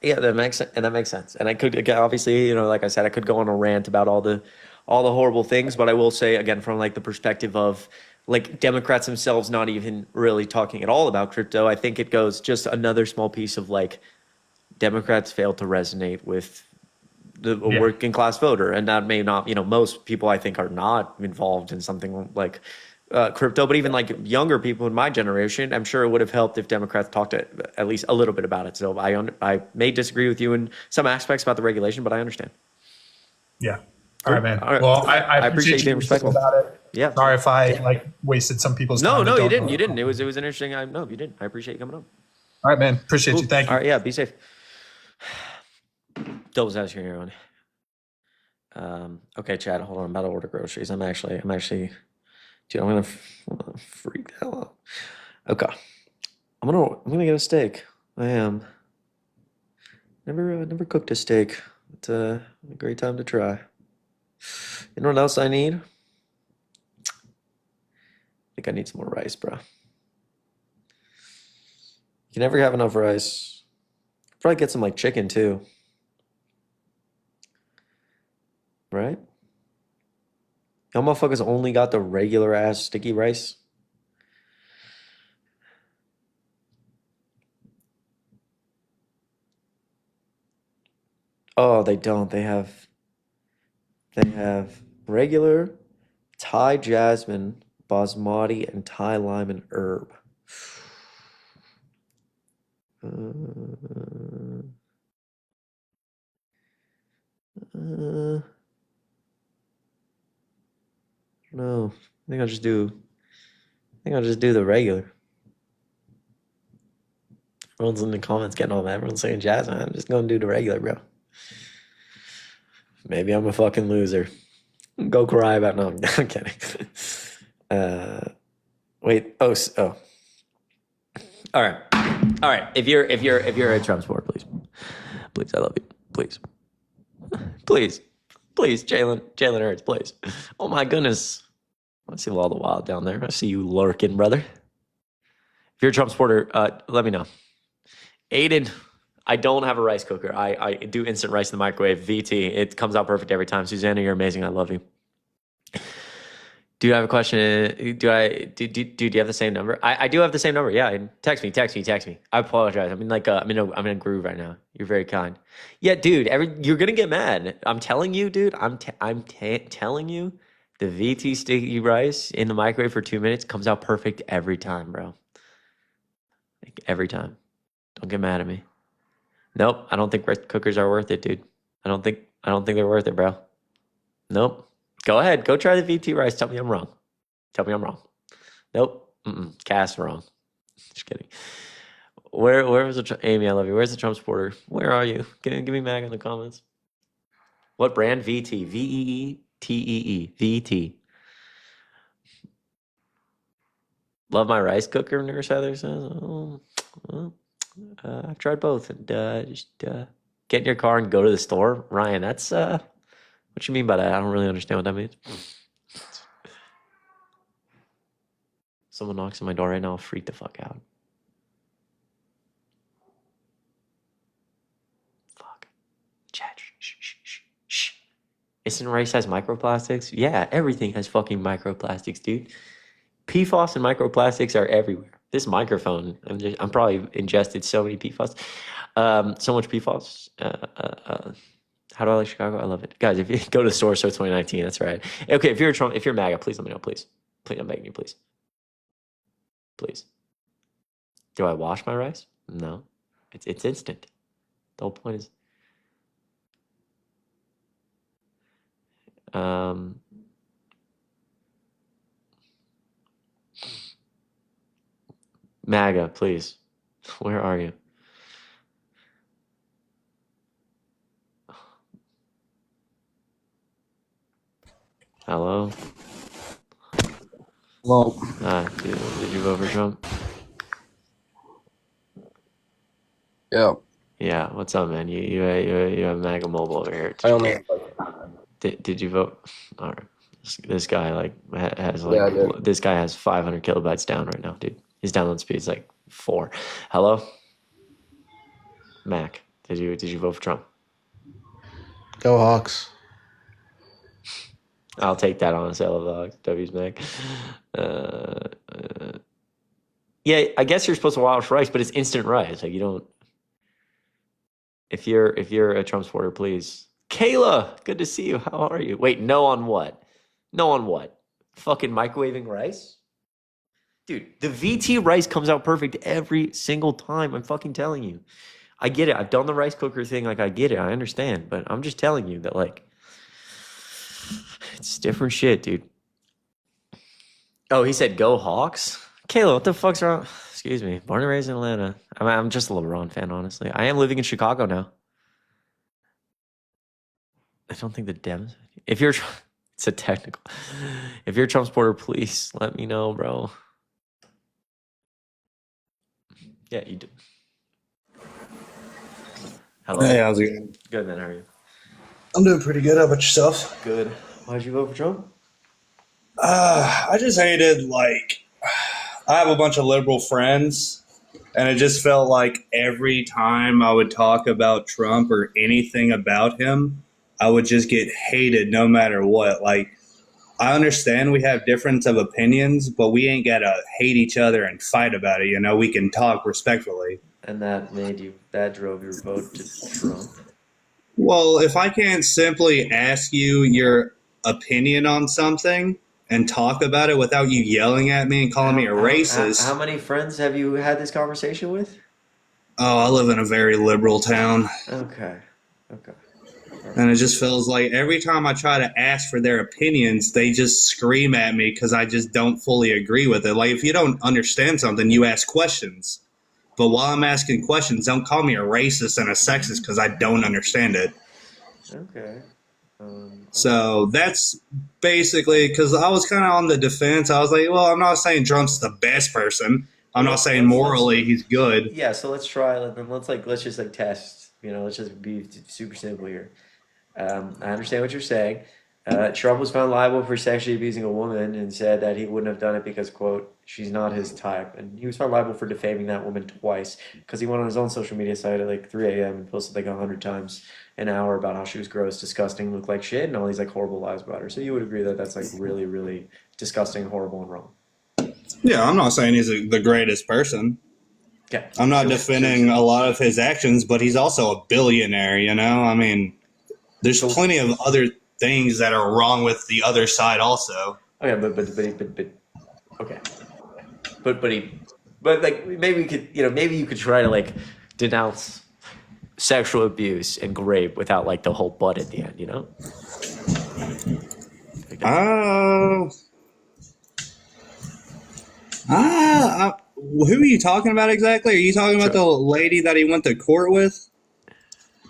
That makes sense, and that makes sense. And I could obviously, like I said, I could go on a rant about all the horrible things, but I will say again from like the perspective of like Democrats themselves not even really talking at all about crypto. I think it goes just another small piece of like Democrats fail to resonate with the working class voter, and that may not, most people I think are not involved in something like crypto, but even like younger people in my generation, I'm sure it would have helped if Democrats talked at least a little bit about it. So I may disagree with you in some aspects about the regulation, but I understand. Yeah. All right, man. All right. Well, I appreciate you being respectful about it. Yeah. Sorry if I wasted some people's time. No, you didn't. You didn't. It was an interesting. No, you didn't. I appreciate you coming on. All right, man. Appreciate you. Thank you. All right. Yeah. Be safe. Doubles out here on. Okay, Chad. Hold on. I'm about to order groceries. I'm actually. Dude, I'm gonna freak the hell out. Okay, I'm gonna get a steak. I am. Never cooked a steak. It's a great time to try. You know what else I need? I think I need some more rice, bro. You can never have enough rice. Probably get some like chicken too. Right? Y'all motherfuckers only got the regular ass sticky rice? Oh, they don't. They have regular Thai jasmine, basmati, and Thai lime and herb. No, I think I'll just do the regular. Everyone's in the comments getting all mad. Everyone's saying jasmine. I'm just gonna do the regular, bro. Maybe I'm a fucking loser. Go cry about no. I'm kidding. Wait. Oh. All right. If you're a Trump supporter, please, I love you. Please, Jalen Hurts, please. Oh my goodness. I see all the wild down there. I see you lurking, brother. If you're a Trump supporter, let me know. Aiden, I don't have a rice cooker. I do instant rice in the microwave. VT, it comes out perfect every time. Susanna, you're amazing. I love you. Do you have a question? Do you have the same number? I do have the same number. Yeah, text me. I apologize. I'm in a groove right now. You're very kind. Yeah, dude. You're gonna get mad. I'm telling you, dude. I'm telling you, the VT sticky rice in the microwave for 2 minutes comes out perfect every time, bro. Like, every time. Don't get mad at me. Nope. I don't think rice cookers are worth it, dude. I don't think they're worth it, bro. Nope. Go ahead. Go try the VT rice. Tell me I'm wrong. Nope. Cast wrong. Just kidding. Where was Amy, I love you. Where's the Trump supporter? Where are you? Give me Mag in the comments. What brand? VT. VEETEE. VT. Love my rice cooker, Nurse Heather says. I've tried both. And just get in your car and go to the store. Ryan, that's... what you mean by that? I don't really understand what that means. Someone knocks on my door right now, I'll freak the fuck out. Fuck. Chat. Shh. Instant rice has microplastics? Yeah, everything has fucking microplastics, dude. PFAS and microplastics are everywhere. This microphone, I'm probably ingested so many PFAS. So much PFAS. How do I like Chicago? I love it. Guys, if you go to the store, so 2019, that's right. Okay, if you're MAGA, please let me know, please. Please, I'm begging you, please. Please. Do I wash my rice? No. It's instant. The whole point is... MAGA, please. Where are you? Hello? Well, Did you vote for Trump? yeah. Yeah, what's up, man? You have MAGA Mobile over here. I only Did you vote? All right. This guy has Yeah, I did. this guy has 500 kilobytes down right now, dude. His download speed's like 4. Hello? Mac, did you vote for Trump? Go Hawks. I'll take that on a sale of W's Mac. Yeah, I guess you're supposed to wash rice, but it's instant rice. Like, you don't. If you're a Trump supporter, please. Kayla, good to see you. How are you? Wait, no on what? No on what? Fucking microwaving rice? Dude, the VT rice comes out perfect every single time. I'm fucking telling you. I get it. I've done the rice cooker thing. Like, I get it. I understand. But I'm just telling you that, like, it's different shit, dude. Oh, he said go Hawks? Kayla, what the fuck's wrong? Excuse me. Born and raised in Atlanta. I'm just a LeBron fan, honestly. I am living in Chicago now. I don't think the Dems... If you're... It's a technical... If you're a Trump supporter, please let me know, bro. Yeah, you do. Hello. Hey, how's it going? Good, man. How are you? I'm doing pretty good. How about yourself? Good. Why'd you vote for Trump? I just hated, like, I have a bunch of liberal friends, and it just felt like every time I would talk about Trump or anything about him, I would just get hated no matter what. Like, I understand we have difference of opinions, but we ain't got to hate each other and fight about it. You know, we can talk respectfully. And that drove your vote to Trump? Well, if I can't simply ask you your opinion on something and talk about it without you yelling at me and calling me a racist. How many friends have you had this conversation with? Oh, I live in a very liberal town. Okay. And it just feels like every time I try to ask for their opinions, they just scream at me because I just don't fully agree with it. Like, if you don't understand something, you ask questions. But while I'm asking questions, don't call me a racist and a sexist because I don't understand it. Okay. So that's basically because I was kind of on the defense. I was like, well, I'm not saying Trump's the best person. I'm not saying morally he's good. Yeah, so let's try. Let's just like test. Let's just be super simple here. I understand what you're saying. Trump was found liable for sexually abusing a woman and said that he wouldn't have done it because, quote, she's not his type. And he was found liable for defaming that woman twice because he went on his own social media site at like 3 a.m. and posted like 100 times an hour about how she was gross, disgusting, looked like shit, and all these like horrible lies about her. So you would agree that that's like really, really disgusting, horrible, and wrong. Yeah, I'm not saying he's the greatest person. Okay. I'm not defending a lot of his actions, but he's also a billionaire, I mean, there's plenty of other things that are wrong with the other side also. Okay, okay. But like maybe we could, maybe you could try to like denounce sexual abuse and rape without like the whole butt at the end, Who are you talking about exactly? Are you talking about the lady that he went to court with?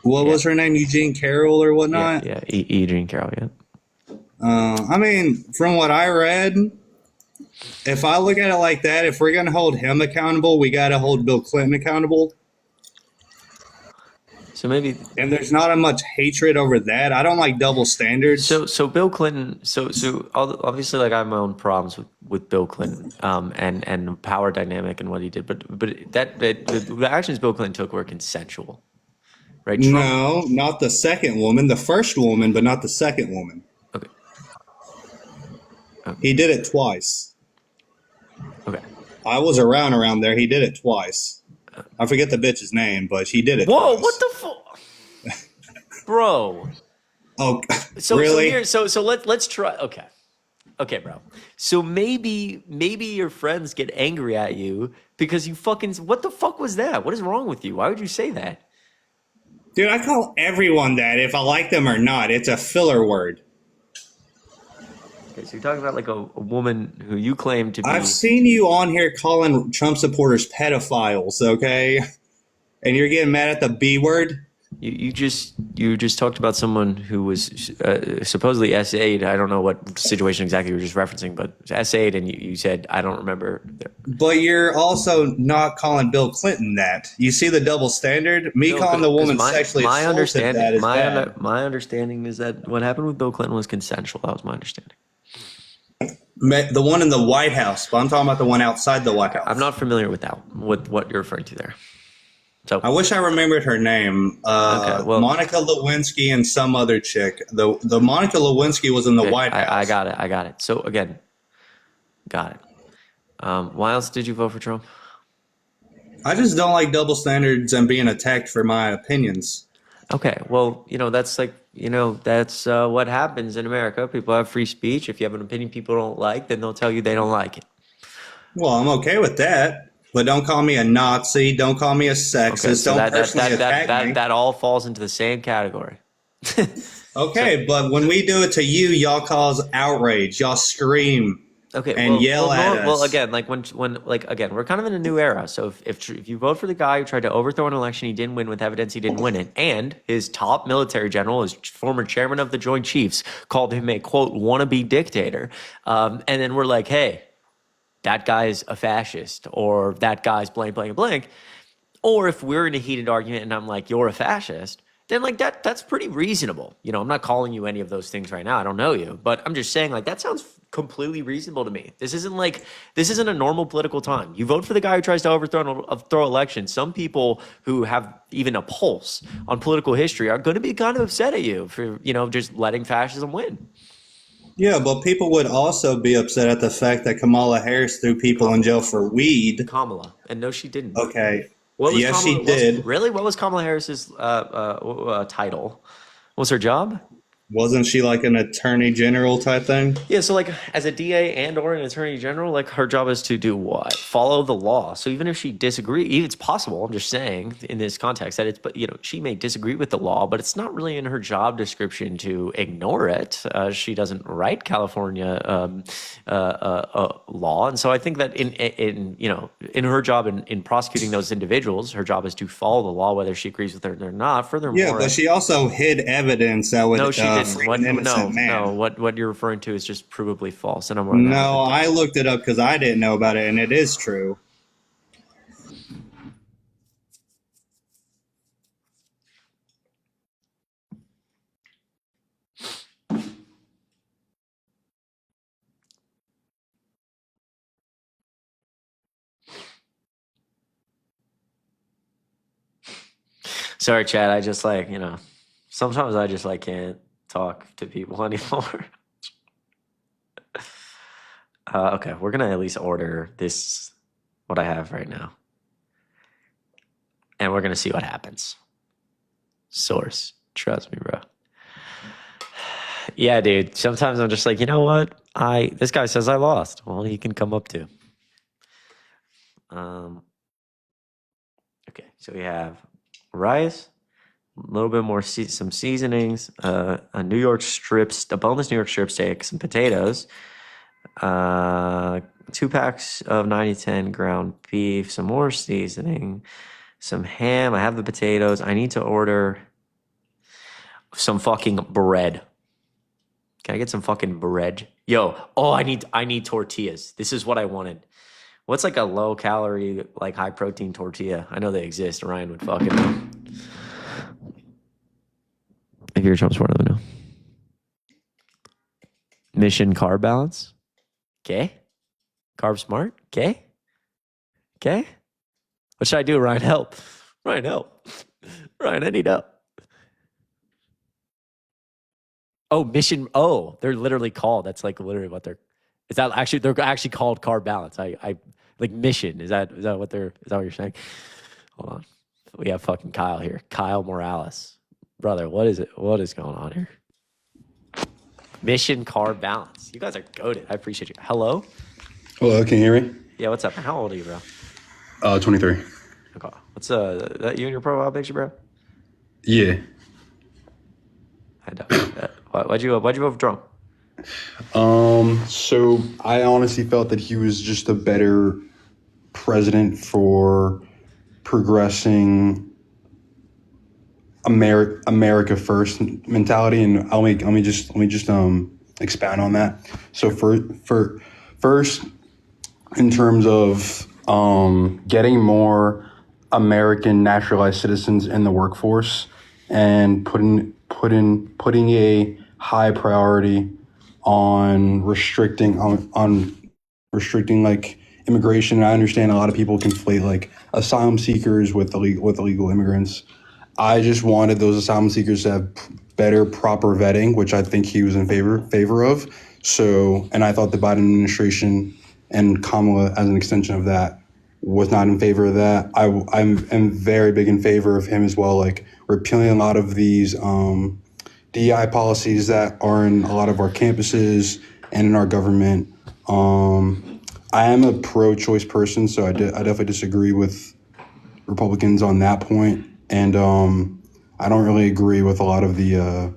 What was her name? Eugene Carroll or whatnot? Yeah, Eugene Carroll, yeah. I mean, from what I read, if I look at it like that, if we're going to hold him accountable, we got to hold Bill Clinton accountable. So maybe, and there's not a much hatred over that. I don't like double standards. So Bill Clinton. So obviously, like I have my own problems with Bill Clinton, and power dynamic and what he did. But the actions Bill Clinton took were consensual, right? Trump, no, not the second woman. The first woman, but not the second woman. Okay. He did it twice. Okay. I was around there. He did it twice. I forget the bitch's name, but she did it. Whoa! Twice. What the fuck, bro? Oh, really? So let's try. Okay, bro. So maybe your friends get angry at you because you fucking. What the fuck was that? What is wrong with you? Why would you say that? Dude, I call everyone that if I like them or not. It's a filler word. Okay, so you're talking about like a woman who you claim to be. I've seen you on here calling Trump supporters pedophiles, okay? And you're getting mad at the B word? You just talked about someone who was supposedly SA'd. I don't know what situation exactly you were just referencing, but SA'd, and you said, I don't remember. But you're also not calling Bill Clinton that. You see the double standard? Calling the woman sexually assaulted that is bad. My understanding is that what happened with Bill Clinton was consensual. That was my understanding. The one in the White House, but I'm talking about the one outside the White House. I'm not familiar with what you're referring to there. So I wish I remembered her name. Monica Lewinsky and some other chick. The Monica Lewinsky was in the White House. I got it. So again, got it. Why else did you vote for Trump? I just don't like double standards and being attacked for my opinions. Okay, well, that's like, that's what happens in America. People have free speech. If you have an opinion people don't like, then they'll tell you they don't like it. Well, I'm okay with that. But don't call me a Nazi. Don't call me a sexist. Okay, so don't personally attack me. That all falls into the same category. Okay, but when we do it to you, y'all cause outrage. Y'all scream and yell at us. Well, again, like when we're kind of in a new era. So if you vote for the guy who tried to overthrow an election, he didn't win with evidence he didn't win it, and his top military general, his former chairman of the Joint Chiefs, called him a, quote, wannabe dictator, and then we're like, hey, that guy's a fascist, or that guy's blank, blank, blank. Or if we're in a heated argument and I'm like, you're a fascist, then like that's pretty reasonable. I'm not calling you any of those things right now. I don't know you, but I'm just saying like that sounds completely reasonable to me. This isn't a normal political time. You vote for the guy who tries to overthrow elections. Some people who have even a pulse on political history are going to be kind of upset at you for, just letting fascism win. Yeah, but people would also be upset at the fact that Kamala Harris threw people in jail for weed. Kamala. And no, she didn't. Okay. Yes, she did. Really? What was Kamala Harris's title? What was her job? Wasn't she like an attorney general type thing? Yeah, so like as a DA and or an attorney general, like her job is to do what? Follow the law. So even if she disagrees, it's possible, I'm just saying in this context that it's, but she may disagree with the law, but it's not really in her job description to ignore it. She doesn't write California law. And so I think that in her job in prosecuting those individuals, her job is to follow the law, whether she agrees with it or not. Furthermore. Yeah, but she also hid evidence that would. No, she didn't. free What? an innocent man. No. What you're referring to is just provably false, and I'm No, I looked it up because I didn't know about it, and it is true. Sorry, Chad. I just sometimes I just can't talk to people anymore. Okay, we're gonna at least order this, what I have right now, and we're gonna see what happens. Source, trust me, bro. Yeah, dude. Sometimes I'm just like, you know what? This guy says I lost. Well, he can come up to. Okay, so we have rice, a little bit more some seasonings, a boneless New York strip steak, some potatoes, 2 packs of 90-10 ground beef, some more seasoning, some ham. I have the potatoes. I need to order some fucking bread. Can I get some fucking bread? I need tortillas. This is what I wanted. What's a low calorie, high protein tortilla? I know they exist. Ryan would fucking know. If you're a Trump supporter, let me know. Mission carb balance. Okay. Carb smart. Okay. What should I do, Ryan? Help. Ryan, help. Ryan, I need help. Oh, mission. Oh, they're literally called. That's literally what they're. Is that actually? They're actually called carb balance. I mission. Is that what you're saying? Hold on. We have fucking Kyle here. Kyle Morales, brother. What is it? What is going on here? Mission carb balance. You guys are goated. I appreciate you. Hello. Hello. Can you hear me? Yeah. What's up? How old are you, bro? 23. Okay. What's that you in your profile picture, bro? Yeah. I don't. Why'd you vote for Trump? So I honestly felt that he was just a better president for progressing America first mentality, and let me just expand on that. So for first, in terms of getting more American naturalized citizens in the workforce and putting a high priority on restricting immigration. And I understand a lot of people conflate asylum seekers with illegal immigrants. I just wanted those asylum seekers to have better, proper vetting, which I think he was in favor of. So, and I thought the Biden administration and Kamala, as an extension of that, was not in favor of that. I'm very big in favor of him as well, repealing a lot of these DEI policies that are in a lot of our campuses and in our government. I am a pro-choice person, so I definitely disagree with Republicans on that point. And I don't really agree with a lot of the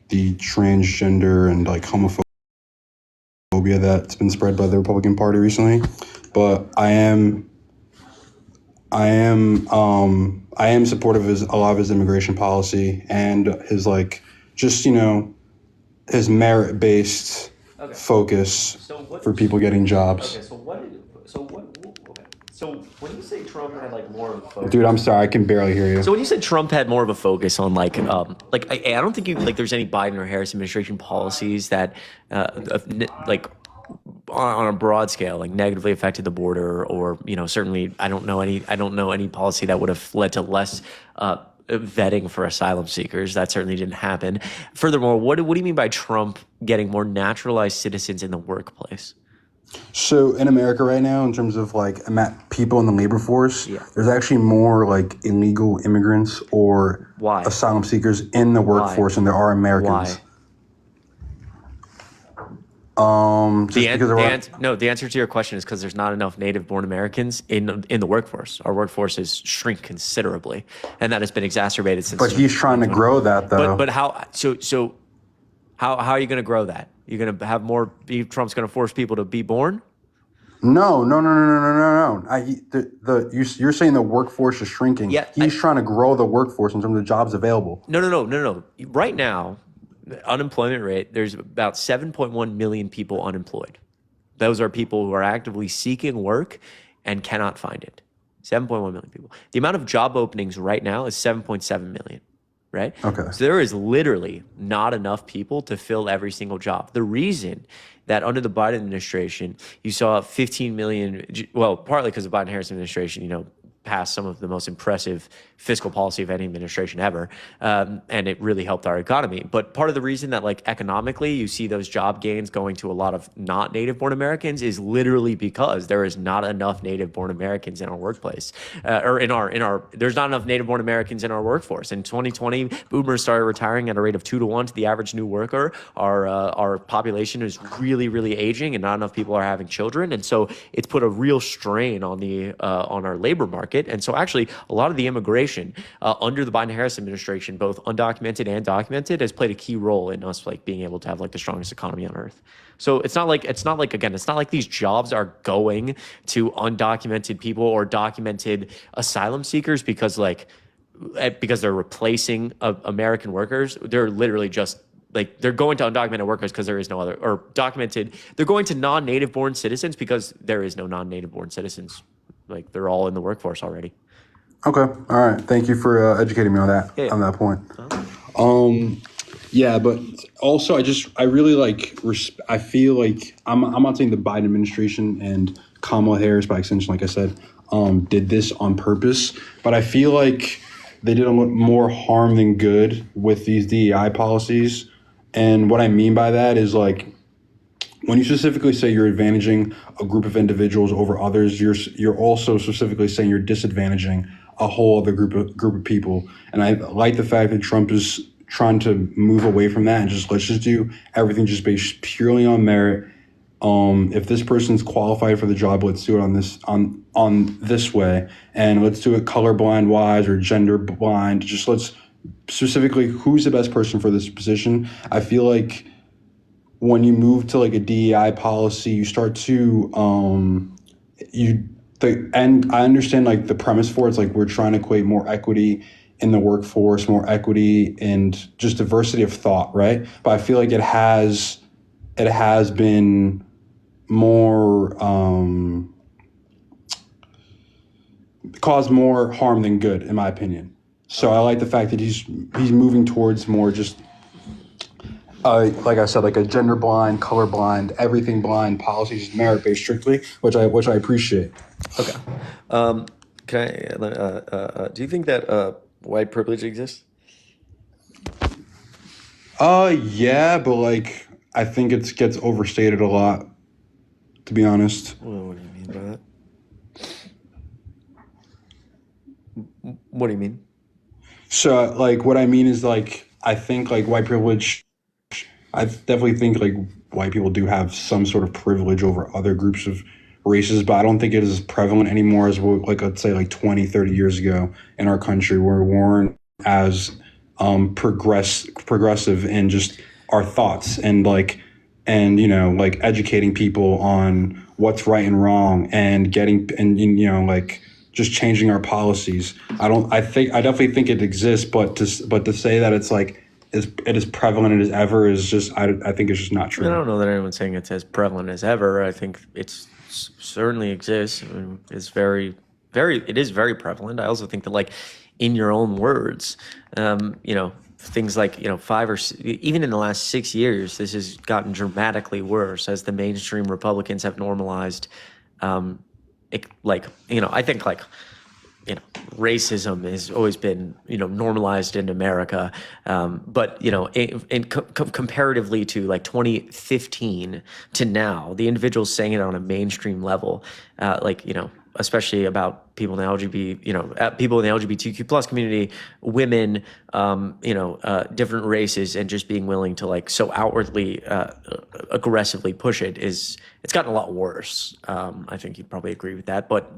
transgender and homophobia that's been spread by the Republican Party recently. But I am supportive of a lot of his immigration policy and his his merit-based focus for people getting jobs. Okay, so when you say Trump had more of a focus, dude, I'm sorry, I can barely hear you. So when you said Trump had more of a focus on I don't think there's any Biden or Harris administration policies that on a broad scale negatively affected the border, or certainly I don't know any policy that would have led to less vetting for asylum seekers. That certainly didn't happen. Furthermore, what do you mean by Trump getting more naturalized citizens in the workplace? So in America right now, in terms of people in the labor force, there's actually more illegal immigrants or asylum seekers in the workforce than there are Americans. Why? The answer to your question is because there's not enough native-born Americans in the workforce. Our workforce has shrunk considerably, and that has been exacerbated since. But he's trying to grow that, though. But how? So how are you going to grow that? You're going to have more. Trump's going to force people to be born? No. You're saying the workforce is shrinking. Yeah, he's trying to grow the workforce in terms of jobs available. No. Right now, the unemployment rate, there's about 7.1 million people unemployed. Those are people who are actively seeking work and cannot find it. 7.1 million people. The amount of job openings right now is 7.7 million, right? Okay. So there is literally not enough people to fill every single job. The reason that under the Biden administration, you saw 15 million, well, partly because the Biden-Harris administration, passed some of the most impressive fiscal policy of any administration ever, and it really helped our economy. But part of the reason that, like, economically you see those job gains going to a lot of not native-born Americans is literally because there is not enough native-born Americans in our workplace, or in our there's not enough native-born Americans in our workforce. In 2020, boomers started retiring at a rate of 2 to 1 to the average new worker. Our population is really, really aging, and not enough people are having children, and so it's put a real strain on on our labor market. And so actually a lot of the immigration under the Biden-Harris administration, both undocumented and documented, has played a key role in us, like, being able to have, like, the strongest economy on earth. So it's not like these jobs are going to undocumented people or documented asylum seekers because they're replacing American workers. They're literally just, like, they're going to undocumented workers because there is no other, or documented. They're going to non-native born citizens because there is no non-native born citizens. Like, they're all in the workforce already. Okay. All right. Thank you for educating me on that on that point. Yeah, but also I really I feel like I'm not saying the Biden administration and Kamala Harris, by extension, like I said, did this on purpose, but I feel like they did more harm than good with these DEI policies. And what I mean by that is, like, when you specifically say you're advantaging a group of individuals over others, you're also specifically saying you're disadvantaging a whole other group of people. And I like the fact that Trump is trying to move away from that and let's just do everything just based purely on merit. If this person's qualified for the job, let's do it on this way, and let's do it colorblind wise or gender blind. Just let's specifically who's the best person for this position. I feel like when you move to, like, a DEI policy, you start to and I understand, like, the premise for it's like we're trying to equate more equity in the workforce, more equity and just diversity of thought, right? But I feel like it has been more caused more harm than good, in my opinion. So I like the fact that he's moving towards more just like I said, like a gender blind, color blind, everything blind policies, merit based strictly, which I appreciate. Okay. Do you think that white privilege exists? Yeah, but, like, I think it gets overstated a lot, to be honest. Well, what do you mean by that? What do you mean? So, like, what I mean is, like, I think, like, white privilege, I definitely think, like, white people do have some sort of privilege over other groups of races, but I don't think it is as prevalent anymore as, like, let's say, like, 20, 30 years ago in our country, where we weren't as progressive in just our thoughts and educating people on what's right and wrong and just changing our policies. I definitely think it exists, but to say that it's like it is prevalent as ever is just I think it's just not true. I don't know that anyone's saying it's as prevalent as ever. I think it's certainly exists. I mean, it is very prevalent. I also think that, like, in your own words, things like, 5 or even in the last 6 years, this has gotten dramatically worse as the mainstream Republicans have normalized. I think, like, racism has always been, normalized in America. But, comparatively to, like, 2015 to now, the individuals saying it on a mainstream level, especially about people in the LGBTQ plus community, women, different races, and just being willing to, like, so outwardly, aggressively push it's gotten a lot worse. I think you'd probably agree with that, but,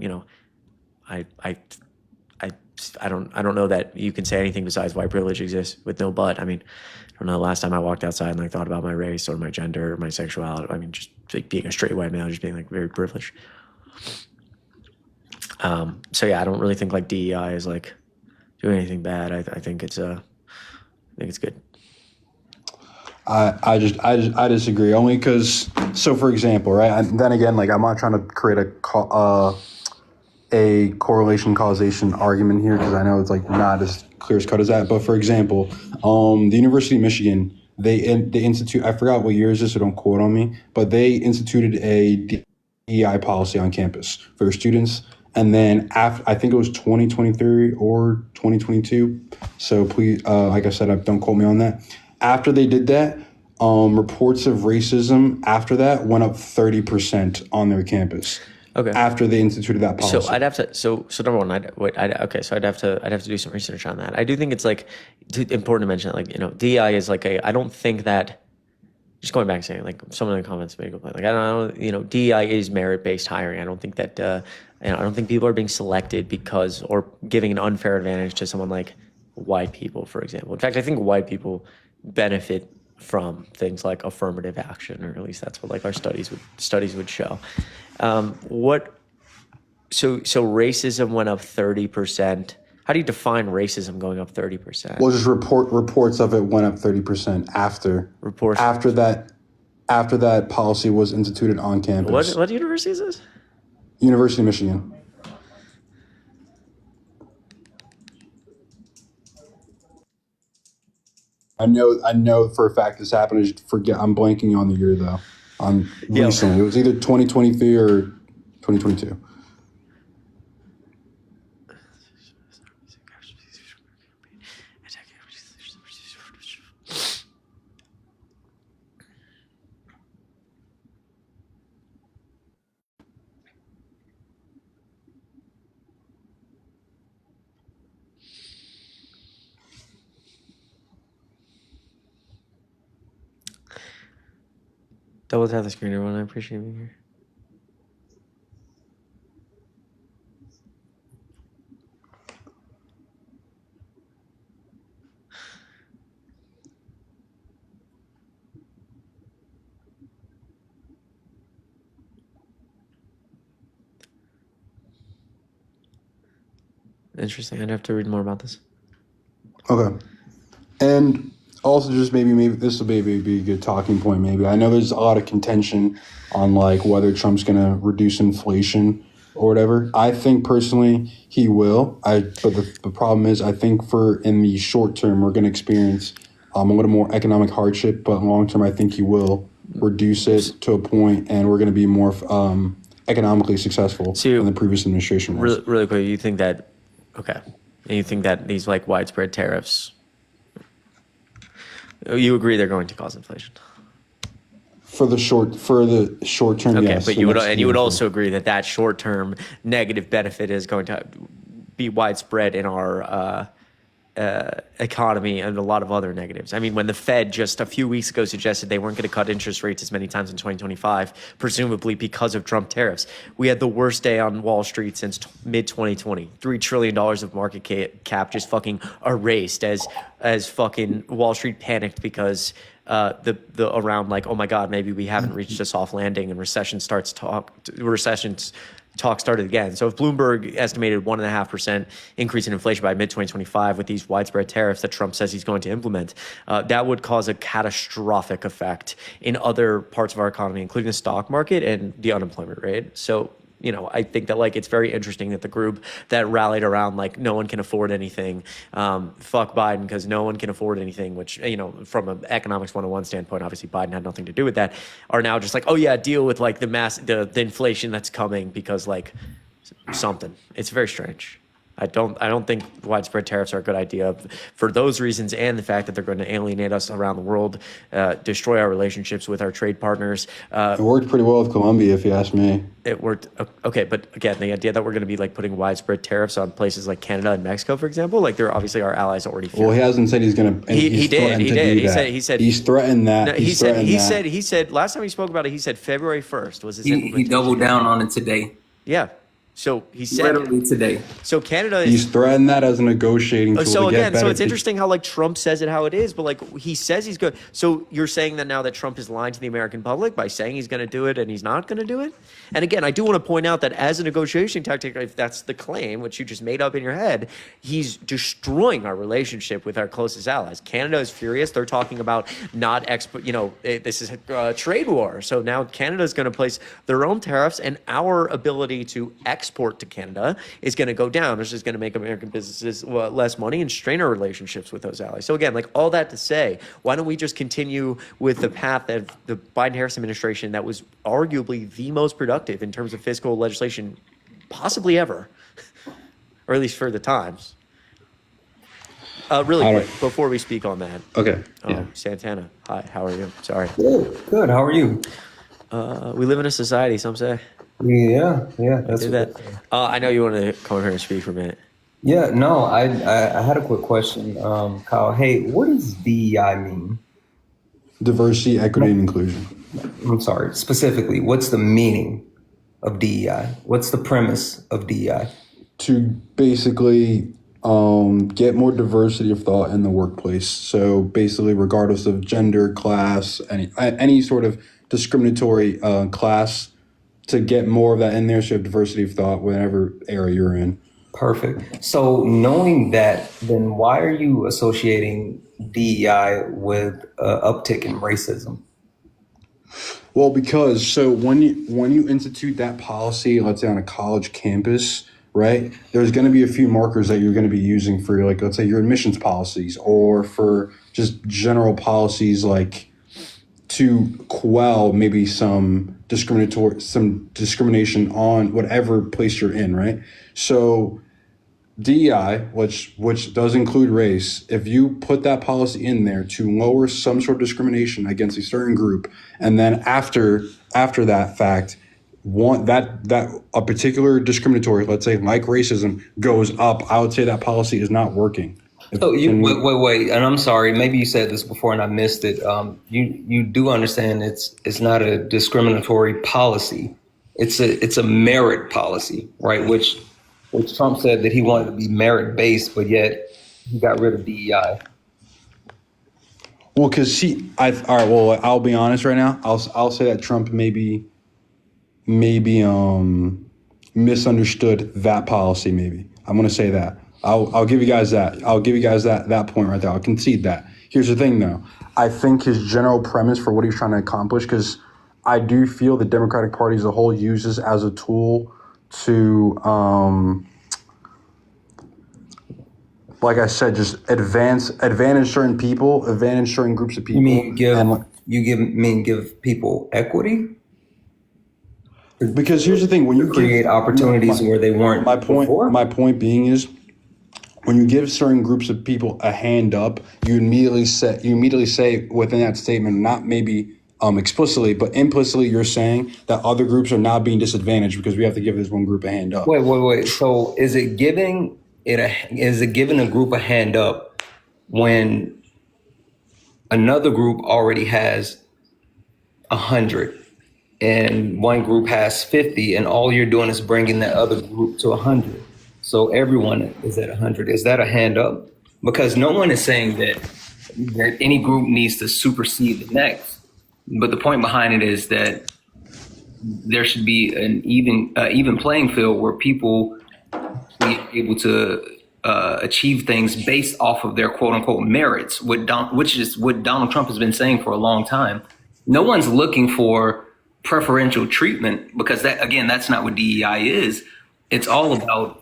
I don't know that you can say anything besides white privilege exists with no but. I mean, I don't know the last time I walked outside and, like, thought about my race or my gender or my sexuality. I mean, just, like, being a straight white male, just being, like, very privileged. So yeah, I don't really think, like, DEI is, like, doing anything bad. I think it's good. I disagree only because, so for example, right, and then again, like, I'm not trying to create a correlation causation argument here because I know it's like not as clear as cut as that. But for example, the University of Michigan, they institute, I forgot what year is this, so don't quote on me, but they instituted a DEI policy on campus for students. And then after, I think it was 2023 or 2022. So please, like I said, don't quote me on that. After they did that, reports of racism after that went up 30% on their campus. Okay. After they instituted that policy. So I'd have to. So number one, So I'd have to do some research on that. I do think it's like important to mention that, like, DEI is like I don't think that. Just going back and saying, like, someone in the comments made a complaint. Like, I don't, DEI is merit-based hiring. I don't think that. I don't think people are being selected because or giving an unfair advantage to someone like white people, for example. In fact, I think white people benefit from things like affirmative action, or at least that's what like our studies would show. So racism went up 30%. How do you define racism going up 30%? Well, just reports of it went up 30% after that policy was instituted on campus. What university is this? University of Michigan. I know for a fact this happened. I just forget. I'm blanking on the year though. Recently, it was either 2023 or 2022. Double tap the screen, everyone. I appreciate being here. Interesting. I'd have to read more about this. Okay. And also, just maybe this will maybe be a good talking point. Maybe I know there's a lot of contention on like whether Trump's going to reduce inflation or whatever. I think personally he will. But the problem is, I think in the short term we're going to experience a little more economic hardship. But long term, I think he will reduce it to a point, and we're going to be more economically successful than the previous administration was. Really quick, you think that? Okay, and you think that these like widespread tariffs? You agree they're going to cause inflation? For the short term, okay, yes. But you would also agree that short term negative benefit is going to be widespread in our economy and a lot of other negatives. I mean, when the Fed just a few weeks ago suggested they weren't going to cut interest rates as many times in 2025, presumably because of Trump tariffs, we had the worst day on Wall Street since mid-2020. $3 trillion of market cap just fucking erased as fucking Wall Street panicked because the around like, oh my God, maybe we haven't reached a soft landing and recession talk started again. So if Bloomberg estimated 1.5% increase in inflation by mid-2025 with these widespread tariffs that Trump says he's going to implement, that would cause a catastrophic effect in other parts of our economy, including the stock market and the unemployment rate. So, I think that like it's very interesting that the group that rallied around like no one can afford anything, fuck Biden because no one can afford anything, which, from an economics 101 standpoint, obviously Biden had nothing to do with that, are now just like, oh yeah, deal with like the inflation that's coming because like something. It's very strange. I don't think widespread tariffs are a good idea for those reasons and the fact that they're going to alienate us around the world, destroy our relationships with our trade partners. It worked pretty well with Colombia, if you ask me. It worked. Okay, but again, the idea that we're going to be like putting widespread tariffs on places like Canada and Mexico, for example, like they're obviously our allies already. Well, he hasn't said he's going to. He did. He said he's threatened that. No, he said last time he spoke about it, he said February 1st was his. He doubled down on it today. Yeah. So he said literally today. So Canada is. He's threatened that as a negotiating tool. So to get again, better so it's interesting how like Trump says it how it is, but like he says he's good. So you're saying that now that Trump is lying to the American public by saying he's going to do it and he's not going to do it? And again, I do want to point out that as a negotiation tactic, if that's the claim, which you just made up in your head, he's destroying our relationship with our closest allies. Canada is furious. They're talking about not this is a trade war. So now Canada is going to place their own tariffs, and our ability to export to Canada is going to go down. This is going to make American businesses less money and strain our relationships with those allies. So again, like all that to say, why don't we just continue with the path that the Biden-Harris administration that was arguably the most productive in terms of fiscal legislation possibly ever, or at least for the times. Really quick, before we speak on that. Okay. Santana, hi, how are you? Sorry. Good. How are you? We live in a society, some say. Yeah. That's that. I know you want to come here and speak for a minute. Yeah, no, I had a quick question, Kyle. Hey, what does DEI mean? Diversity, equity, and inclusion. I'm sorry. Specifically, what's the meaning of DEI? What's the premise of DEI? To basically get more diversity of thought in the workplace. So basically, regardless of gender, class, any sort of discriminatory class, to get more of that in there, so you have diversity of thought, whatever area you're in. Perfect. So knowing that, then why are you associating DEI with uptick in racism? Well, because so when you institute that policy, let's say on a college campus, right, there's going to be a few markers that you're going to be using for, like, let's say your admissions policies, or for just general policies, like to quell maybe some discrimination on whatever place you're in, right? So DEI, which does include race, if you put that policy in there to lower some sort of discrimination against a certain group, and then after that fact, that a particular discriminatory, let's say like racism, goes up, I would say that policy is not working. So wait, and I'm sorry, maybe you said this before and I missed it. You do understand it's not a discriminatory policy. It's a merit policy, right? Which Trump said that he wanted to be merit based, but yet he got rid of DEI. Well, because I'll be honest right now. I'll say that Trump maybe misunderstood that policy. Maybe I'm gonna say that. I'll give you guys that. I'll give you guys that point right there. I'll concede that. Here's the thing, though. I think his general premise for what he's trying to accomplish, because I do feel the Democratic Party as a whole uses as a tool to, like I said, just advantage certain people, advantage certain groups of people. You mean give people equity? Because here's the thing: when you create opportunities where they weren't. My point being is, when you give certain groups of people a hand up, you immediately say within that statement, not maybe explicitly, but implicitly, you're saying that other groups are not being disadvantaged because we have to give this one group a hand up. Wait. So is it giving a group a hand up when another group already has 100 and one group has 50, and all you're doing is bringing that other group to 100? So everyone is at 100. Is that a hand up? Because no one is saying that any group needs to supersede the next. But the point behind it is that there should be an even playing field where people be able to achieve things based off of their quote unquote merits, which is what Donald Trump has been saying for a long time. No one's looking for preferential treatment, because that's not what DEI is. It's all about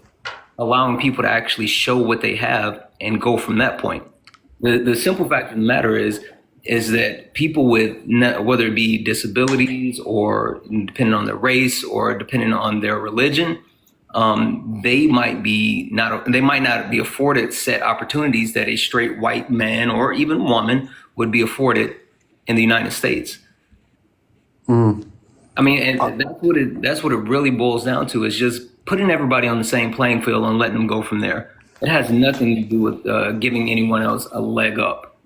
allowing people to actually show what they have and go from that point. The simple fact of the matter is that people with, whether it be disabilities or depending on their race or depending on their religion, they might not be afforded set opportunities that a straight white man or even woman would be afforded in the United States. Mm. I mean, and that's what it really boils down to, is just putting everybody on the same playing field and letting them go from there. It has nothing to do with giving anyone else a leg up.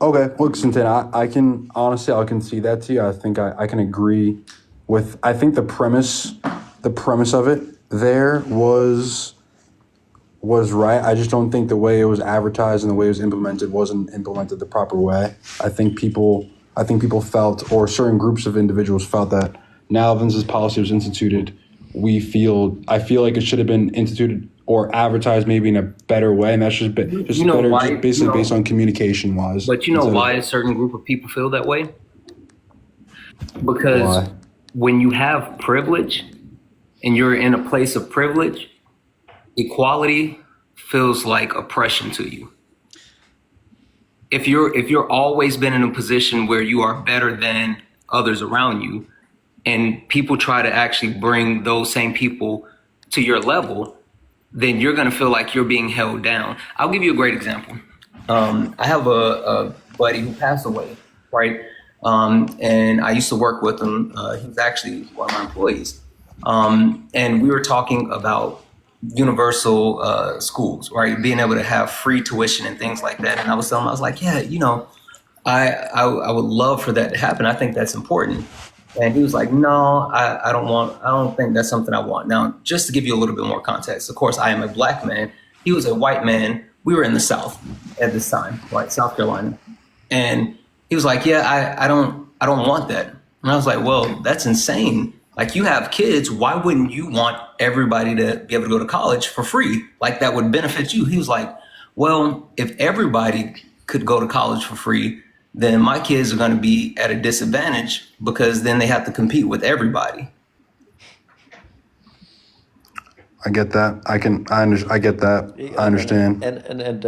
Okay, look, Santana, I'll concede that to you. I think I can agree with, I think the premise of it there was right. I just don't think the way it was advertised and the way it was implemented wasn't implemented the proper way. I think people felt, or certain groups of individuals felt, that now since this policy was instituted, I feel like it should have been instituted or advertised maybe in a better way, and that's just basically based on communication wise. But you know why a certain group of people feel that way? Because when you have privilege and you're in a place of privilege, equality feels like oppression to you. If you're always been in a position where you are better than others around you, and people try to actually bring those same people to your level, then you're going to feel like you're being held down. I'll give you a great example. I have a buddy who passed away, right? And I used to work with him. He was actually one of my employees. And we were talking about universal schools, right? Being able to have free tuition and things like that. And I was telling him, I was like, yeah, I would love for that to happen. I think that's important. And he was like, no, I don't think that's something I want. Now, just to give you a little bit more context, of course, I am a black man. He was a white man. We were in the South at this time, right? South Carolina. And he was like, yeah, I don't want that. And I was like, well, that's insane. Like, you have kids. Why wouldn't you want everybody to be able to go to college for free? Like, that would benefit you. He was like, well, if everybody could go to college for free, then my kids are going to be at a disadvantage because then they have to compete with everybody. I get that. I get that. I understand. And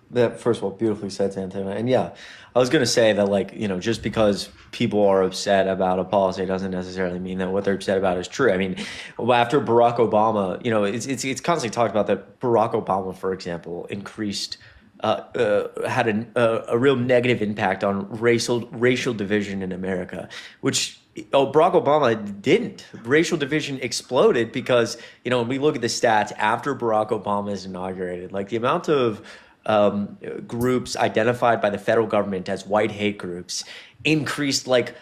that, first of all, beautifully said, Santana. And yeah, I was going to say that, like, just because people are upset about a policy doesn't necessarily mean that what they're upset about is true. I mean, after Barack Obama, it's constantly talked about that Barack Obama, for example, increased had a real negative impact on racial division in America, which Barack Obama didn't. Racial division exploded because, when we look at the stats after Barack Obama is inaugurated, like the amount of groups identified by the federal government as white hate groups increased like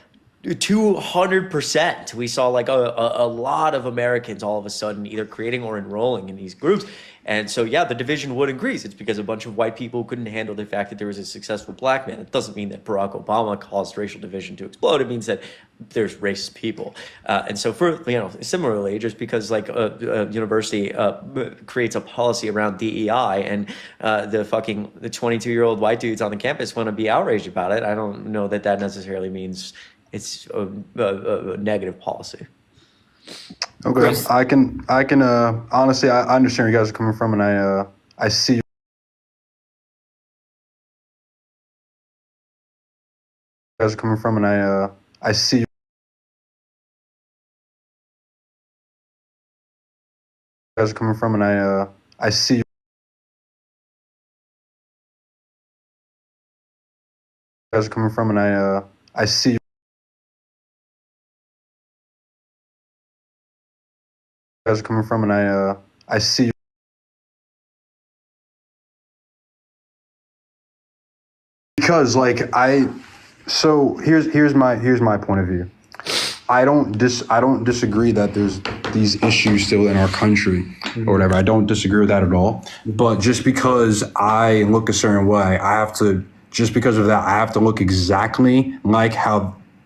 200%. We saw like a lot of Americans all of a sudden either creating or enrolling in these groups. And so, yeah, the division would increase. It's because a bunch of white people couldn't handle the fact that there was a successful black man. It doesn't mean that Barack Obama caused racial division to explode. It means that there's racist people. And so, similarly, just because like a university creates a policy around DEI and the 22-year-old white dudes on the campus want to be outraged about it, I don't know that necessarily means it's a negative policy. Okay, Chris. I can honestly, I understand where you guys are coming from, and I see you guys are coming from, and I see you guys are coming from, and I see you guys are coming from, and I see you guys are coming from, and I see you because like here's my point of view. I don't disagree that there's these issues still in our country or whatever. I don't disagree with that at all. But just because I look a certain way, just because of that, I have to look exactly like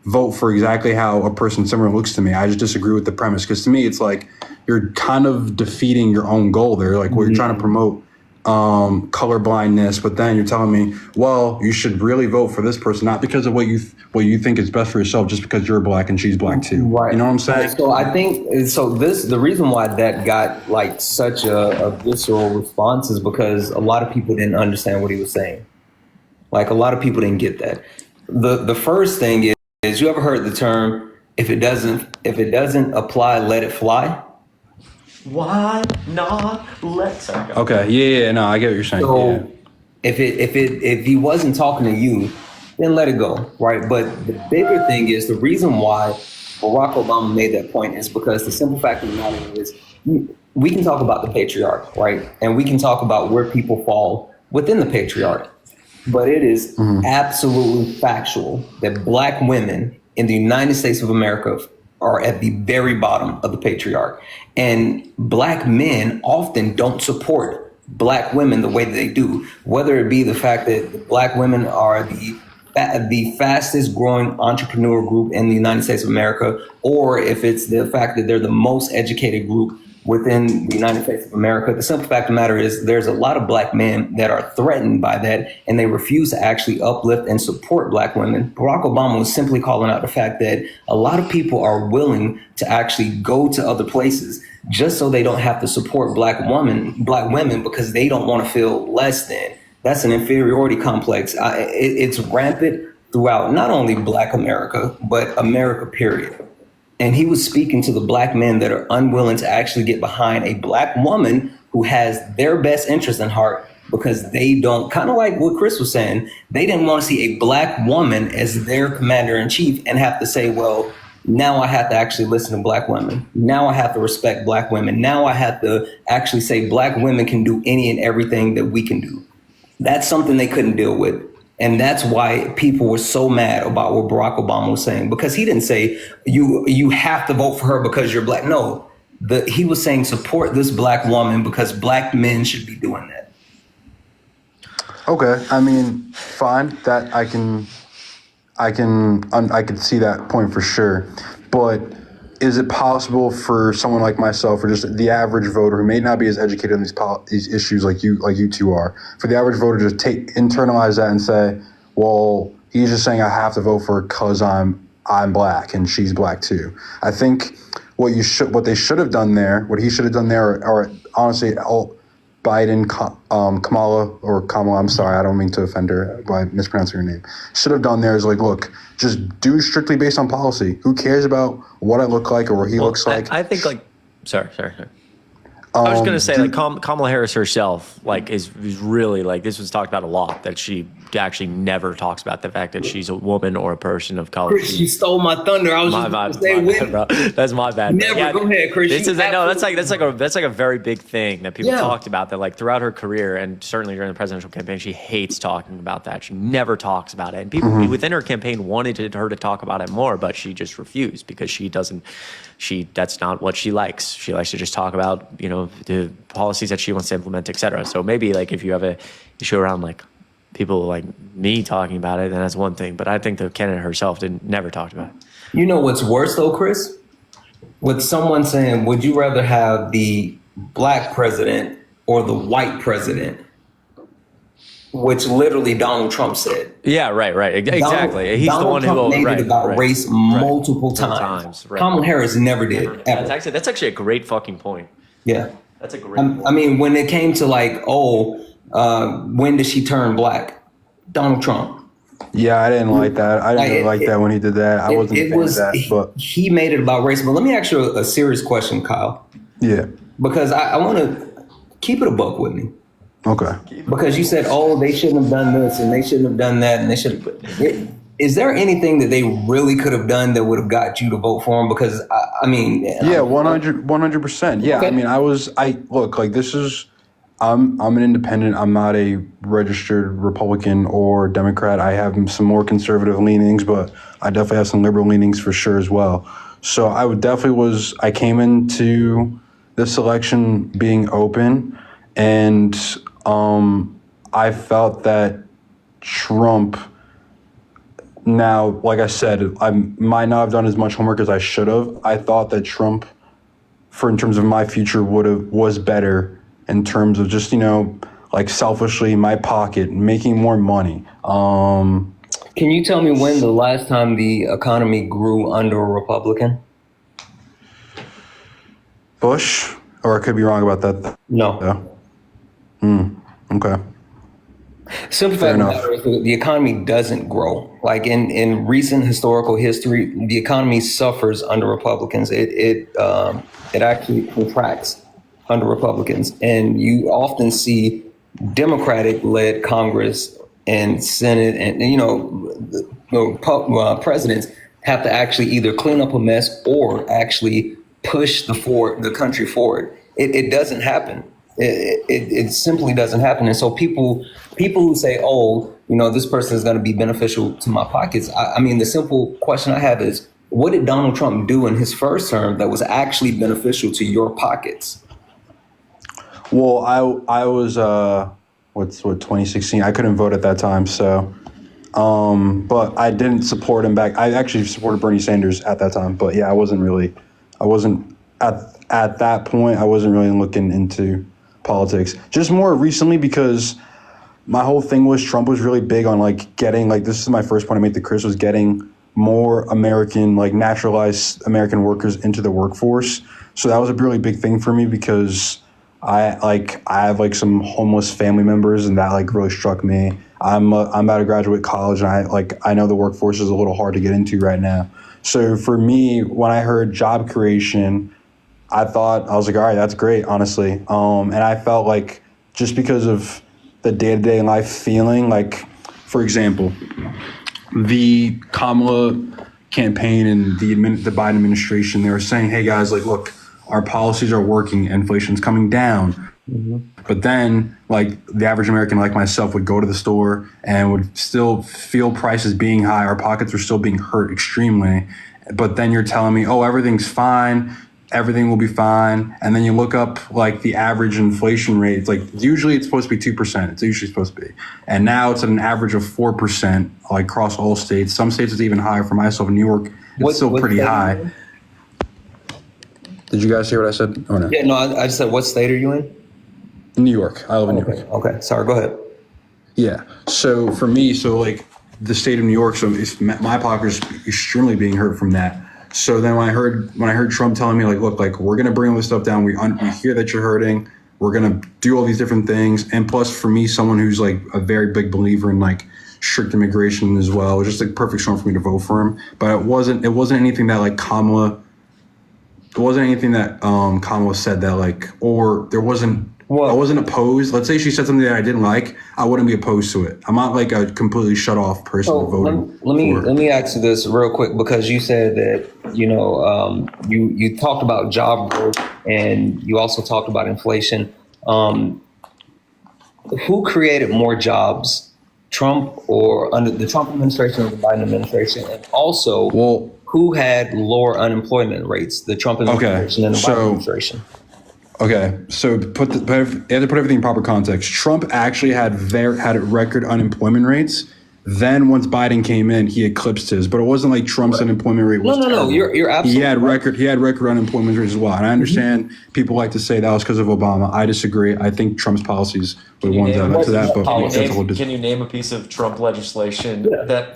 vote for exactly how a person similar looks to me. I just disagree with the premise, because to me, it's like you're kind of defeating your own goal there. Like, we're trying to promote color blindness, but then you're telling me, well, you should really vote for this person, not because of what you think is best for yourself, just because you're black and she's black too. Right. You know what I'm saying? So I think the reason why that got like such a visceral response is because a lot of people didn't understand what he was saying. Like, a lot of people didn't get that. The first thing is, you ever heard the term, if it doesn't apply, let it fly? Why not Okay, yeah, no, I get what you're saying. So yeah. if he wasn't talking to you, then let it go, right? But the bigger thing is, the reason why Barack Obama made that point is because the simple fact of the matter is, we can talk about the patriarch, right? And we can talk about where people fall within the patriarch. But it is absolutely factual that black women in the United States of America are at the very bottom of the patriarch. And black men often don't support black women the way that they do, whether it be the fact that black women are the fastest growing entrepreneur group in the United States of America, or if it's the fact that they're the most educated group within the United States of America. The simple fact of the matter is there's a lot of black men that are threatened by that, and they refuse to actually uplift and support black women. Barack Obama was simply calling out the fact that a lot of people are willing to actually go to other places just so they don't have to support black women because they don't want to feel less than. That's an inferiority complex. It's rampant throughout not only black America, but America, period. And he was speaking to the black men that are unwilling to actually get behind a black woman who has their best interest in heart, because they don't, kind of like what Chris was saying, they didn't want to see a black woman as their commander in chief and have to say, well, now I have to actually listen to black women. Now I have to respect black women. Now I have to actually say black women can do any and everything that we can do. That's something they couldn't deal with. And that's why people were so mad about what Barack Obama was saying, because he didn't say you have to vote for her because you're black. No, he was saying support this black woman because black men should be doing that. Okay, I mean, fine. That I can see that point for sure. But is it possible for someone like myself, or just the average voter who may not be as educated on these issues like you two are, for the average voter to internalize that and say, well, he's just saying I have to vote for her because I'm black and she's black too. I think what they should have done there, what he should have done there, or honestly, Biden, Kamala, I'm sorry, I don't mean to offend her by mispronouncing her name, should have done there is like, look, just do strictly based on policy. Who cares about what I look like or what he looks like? I think sorry. I was going to say, like, Kamala Harris herself, like, is really, like, this was talked about a lot, that she actually never talks about the fact that she's a woman or a person of color. Chris, you stole my thunder. I was just going to say women. Bro. That's my bad. Never. Yeah, go ahead, Chris. That's like a very big thing that people talked about, that, like, throughout her career and certainly during the presidential campaign, she hates talking about that. She never talks about it. And people within her campaign wanted her to talk about it more, but she just refused because that's not what she likes. She likes to just talk about, the policies that she wants to implement, et cetera. So maybe, like, if you have a issue around, like, people like me talking about it, then that's one thing. But I think the candidate herself never talked about it. You know what's worse, though, Chris? With someone saying, would you rather have the black president or the white president? Which literally Donald Trump said. Yeah, right. Exactly. He's Donald the one Trump who made it about race multiple times. Right. Kamala Harris never did. Ever. That's actually a great fucking point. Yeah. That's a great point. I mean, when it came to like, when did she turn black? Donald Trump. Yeah, I didn't like that. I didn't like that when he did that. I wasn't a fan of that. But he made it about race. But let me ask you a serious question, Kyle. Yeah. Because I want to keep it a buck with me. Okay. Because you said, they shouldn't have done this and they shouldn't have done that and they should have. Is there anything that they really could have done that would have got you to vote for him? Because I mean, yeah, 100%. Yeah, okay. I'm an independent. I'm not a registered Republican or Democrat. I have some more conservative leanings, but I definitely have some liberal leanings for sure as well. So I came into this election being open, and I felt that Trump. Now, like I said, I might not have done as much homework as I should have. I thought that Trump, in terms of my future, was better in terms of just, like selfishly my pocket, making more money. Can you tell me when the last time the economy grew under a Republican? Bush, or I could be wrong about that. No. Okay. Simple fact of the matter is the economy doesn't grow. Like in recent historical history, the economy suffers under Republicans. It actually contracts under Republicans, and you often see Democratic-led Congress and Senate, and presidents have to actually either clean up a mess or actually push the country forward. It doesn't happen. It simply doesn't happen. And so people who say, this person is going to be beneficial to my pockets. I mean, the simple question I have is, what did Donald Trump do in his first term that was actually beneficial to your pockets? Well, I was 2016. I couldn't vote at that time, so but I didn't support him back. I actually supported Bernie Sanders at that time, but yeah, I wasn't at that point. I wasn't really looking into politics. Just more recently, because my whole thing was Trump was really big on like getting, like, this is my first point I made to Chris, was getting more American, like naturalized American workers into the workforce. So that was a really big thing for me, because I have like some homeless family members, and that like really struck me. I'm about to graduate college, and I know the workforce is a little hard to get into right now. So for me, when I heard job creation, I was like, all right, that's great, honestly. And I felt like, just because of the day-to-day life feeling, like, for example, the Kamala campaign and the Biden administration, they were saying, hey guys, like, look, our policies are working, inflation's coming down. Mm-hmm. But then, like, the average American like myself would go to the store and would still feel prices being high. Our pockets were still being hurt extremely. But then you're telling me, oh, everything's fine, everything will be fine. And then you look up like the average inflation rate. It's like, usually it's supposed to be 2%. It's usually supposed to be. And now it's at an average of 4%, like across all states. Some states it's even higher. For myself in New York, it's still pretty high. Did you guys hear what I said? Or no? Yeah, no, I just said, what state are you in? New York. I live in New York. Okay, sorry, go ahead. Yeah. So for me, like the state of New York, so my pocket is extremely being hurt from that. So then when I heard Trump telling me, like, look, like, we're going to bring all this stuff down. We hear that you're hurting. We're going to do all these different things. And plus, for me, someone who's like a very big believer in like strict immigration as well, it was just like perfect storm for me to vote for him. But it wasn't anything that like Kamala said that like, or there wasn't, I wasn't opposed. Let's say she said something that I didn't like, I wouldn't be opposed to it. I'm not like a completely shut off person to vote. Let me ask you this real quick, because you said that, you talked about job growth and you also talked about inflation. Who created more jobs, Trump or under the Trump administration or the Biden administration? And also, who had lower unemployment rates, the Trump administration and the Biden administration? Okay, so you have to put everything in proper context. Trump actually had record unemployment rates. Then once Biden came in, he eclipsed his. But it wasn't like Trump's unemployment rate was terrible. You're absolutely He had record unemployment rates as well. And I understand people like to say that was because of Obama. I disagree. I think Trump's policies were the ones that led to that. But can you name a piece of Trump legislation that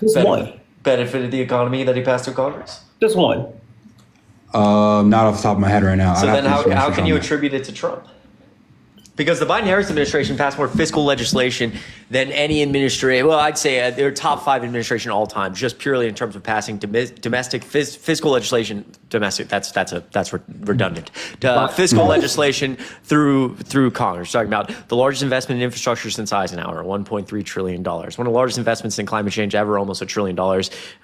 benefited the economy that he passed through Congress? Just one. Not off the top of my head right now. So then how can you attribute it to Trump? Because the Biden-Harris administration passed more fiscal legislation than any administration. Well, I'd say they're top 5 administration all time, just purely in terms of passing domestic fiscal legislation. Domestic, that's redundant. Fiscal legislation through Congress. Talking about the largest investment in infrastructure since Eisenhower, $1.3 trillion. One of the largest investments in climate change ever, almost $1 trillion.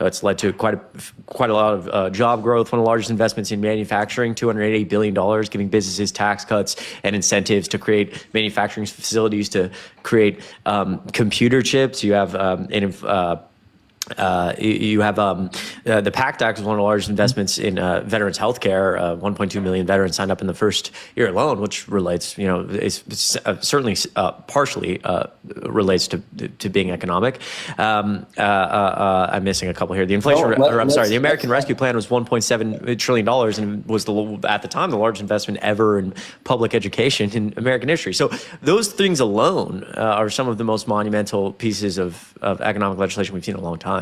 It's led to quite a lot of job growth. One of the largest investments in manufacturing, $280 billion, giving businesses tax cuts and incentives to create manufacturing facilities, to create computer chips. You have the PACT Act is one of the largest investments in veterans healthcare. 1.2 million veterans signed up in the first year alone, which relates, certainly partially relates to being economic. I'm missing a couple here. The inflation, the American Rescue Plan was $1.7 trillion and was at the time the largest investment ever in public education in American history. So those things alone are some of the most monumental pieces of economic legislation we've seen in a long time.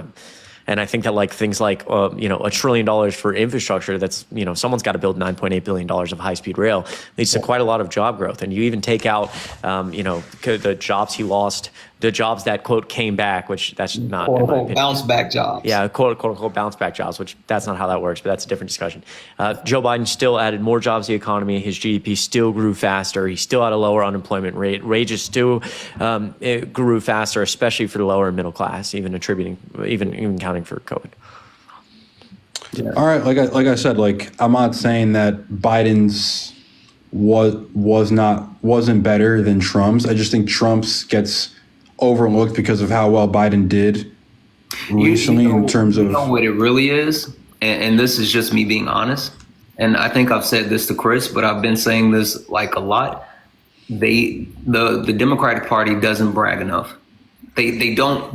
And I think that like things like, $1 trillion for infrastructure, that's, someone's got to build $9.8 billion of high-speed rail, leads to quite a lot of job growth. And you even take out, the jobs he lost, the jobs that, quote, came back, which that's not, in my opinion, bounce back jobs. Yeah, quote unquote bounce back jobs, which that's not how that works, but that's a different discussion. Joe Biden still added more jobs to the economy. His GDP still grew faster. He still had a lower unemployment rate. Wages still it grew faster, especially for the lower and middle class, even counting for COVID. Yeah. All right, like I said, like I'm not saying that Biden's wasn't better than Trump's. I just think Trump's gets overlooked because of how well Biden did recently in terms of. You know what it really is? and this is just me being honest, and I think I've said this to Chris, but I've been saying this like a lot. The Democratic Party doesn't brag enough. They don't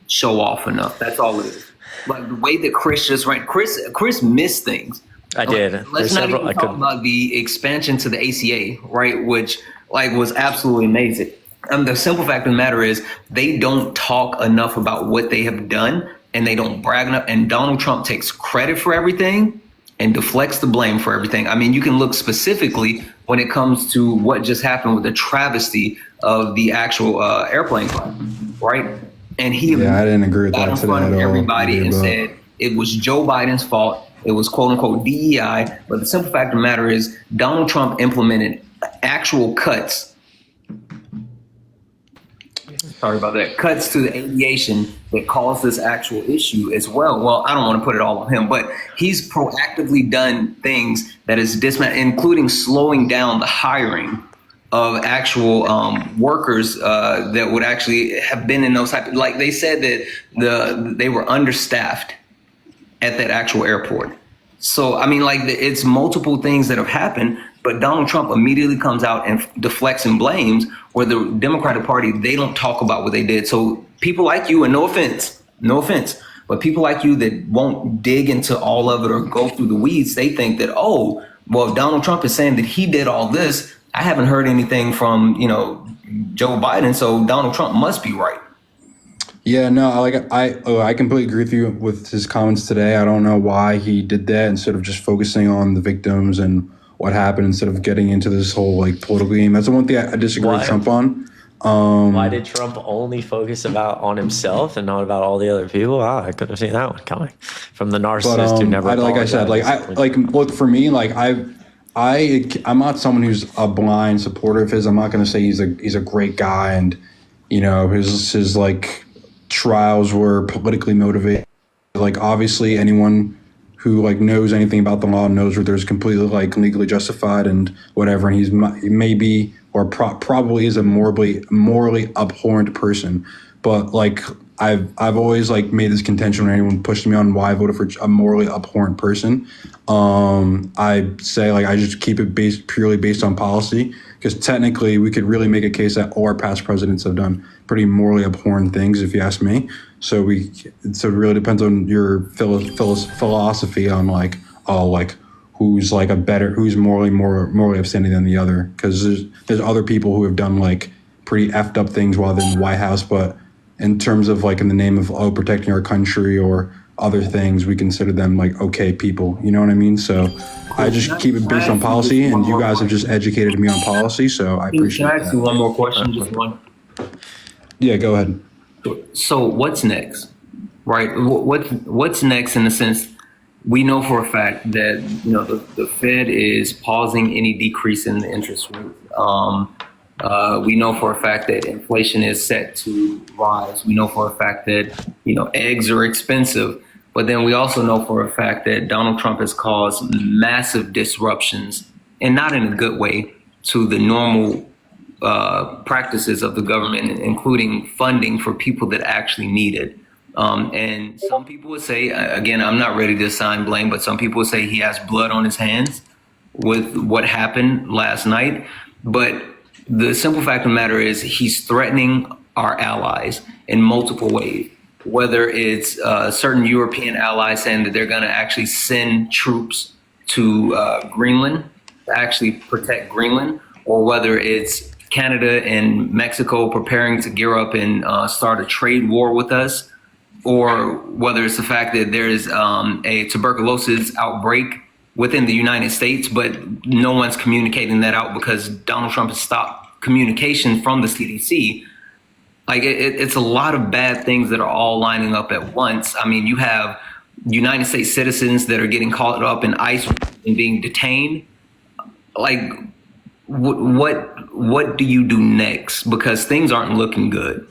show off enough. That's all it is. Like the way that Chris just ran, Chris missed things. I did. Let's not even talk about the expansion to the ACA, right? Which like was absolutely amazing. The simple fact of the matter is they don't talk enough about what they have done, and they don't brag enough. And Donald Trump takes credit for everything and deflects the blame for everything. I mean, you can look specifically when it comes to what just happened with the travesty of the actual airplane crash, right? And he I didn't agree with got that in today front of at all. everybody and said it was Joe Biden's fault. It was quote unquote DEI. But the simple fact of the matter is Donald Trump implemented actual cuts. Sorry about that. Cuts to the aviation that caused this actual issue as well. Well, I don't want to put it all on him, but he's proactively done things that is including slowing down the hiring of actual workers that would actually have been in those type. Like they said that they were understaffed at that actual airport. So I mean, like it's multiple things that have happened. But Donald Trump immediately comes out and deflects and blames, where the Democratic Party, they don't talk about what they did. So people like you, and no offense, but people like you that won't dig into all of it or go through the weeds, they think that, oh, well, if Donald Trump is saying that he did all this, I haven't heard anything from, Joe Biden, so Donald Trump must be right. Yeah, no, I completely agree with you with his comments today. I don't know why he did that instead of just focusing on the victims and what happened instead of getting into this whole like political game. That's the one thing I disagree with Trump on. Why did Trump only focus on himself and not about all the other people? Wow, I couldn't have seen that one coming from the narcissist who never. Look, for me, like I'm not someone who's a blind supporter of his. I'm not going to say he's a great guy, and his like trials were politically motivated. Like obviously anyone who like knows anything about the law knows that there's completely like legally justified and whatever, and he may be or probably is a morally abhorrent person. But like I've always like made this contention when anyone pushed me on why I voted for a morally abhorrent person. I say like I just keep it purely based on policy, because technically we could really make a case that all our past presidents have done pretty morally abhorrent things, if you ask me. So it really depends on your philosophy on like, who's like who's morally upstanding than the other. Because there's other people who have done like pretty effed up things while they're in the White House, but in terms of like in the name of protecting our country or other things, we consider them like okay people. You know what I mean? So I just keep it based on policy, and you guys have just educated me on policy, so I appreciate that. Can I ask you one more question? Just one. Yeah, go ahead. So what's next, right? What's next in the sense we know for a fact that the Fed is pausing any decrease in the interest rate. We know for a fact that inflation is set to rise. We know for a fact that eggs are expensive, but then we also know for a fact that Donald Trump has caused massive disruptions, and not in a good way, to the normal practices of the government, including funding for people that actually need it. And some people would say, again, I'm not ready to assign blame, but some people would say he has blood on his hands with what happened last night. But the simple fact of the matter is he's threatening our allies in multiple ways, whether it's certain European allies saying that they're going to actually send troops to Greenland to actually protect Greenland, or whether it's Canada and Mexico preparing to gear up and start a trade war with us, or whether it's the fact that there's a tuberculosis outbreak within the United States, but no one's communicating that out because Donald Trump has stopped communication from the CDC. Like it's a lot of bad things that are all lining up at once. I mean, you have United States citizens that are getting caught up in ICE and being detained. Like, what do you do next? Because things aren't looking good.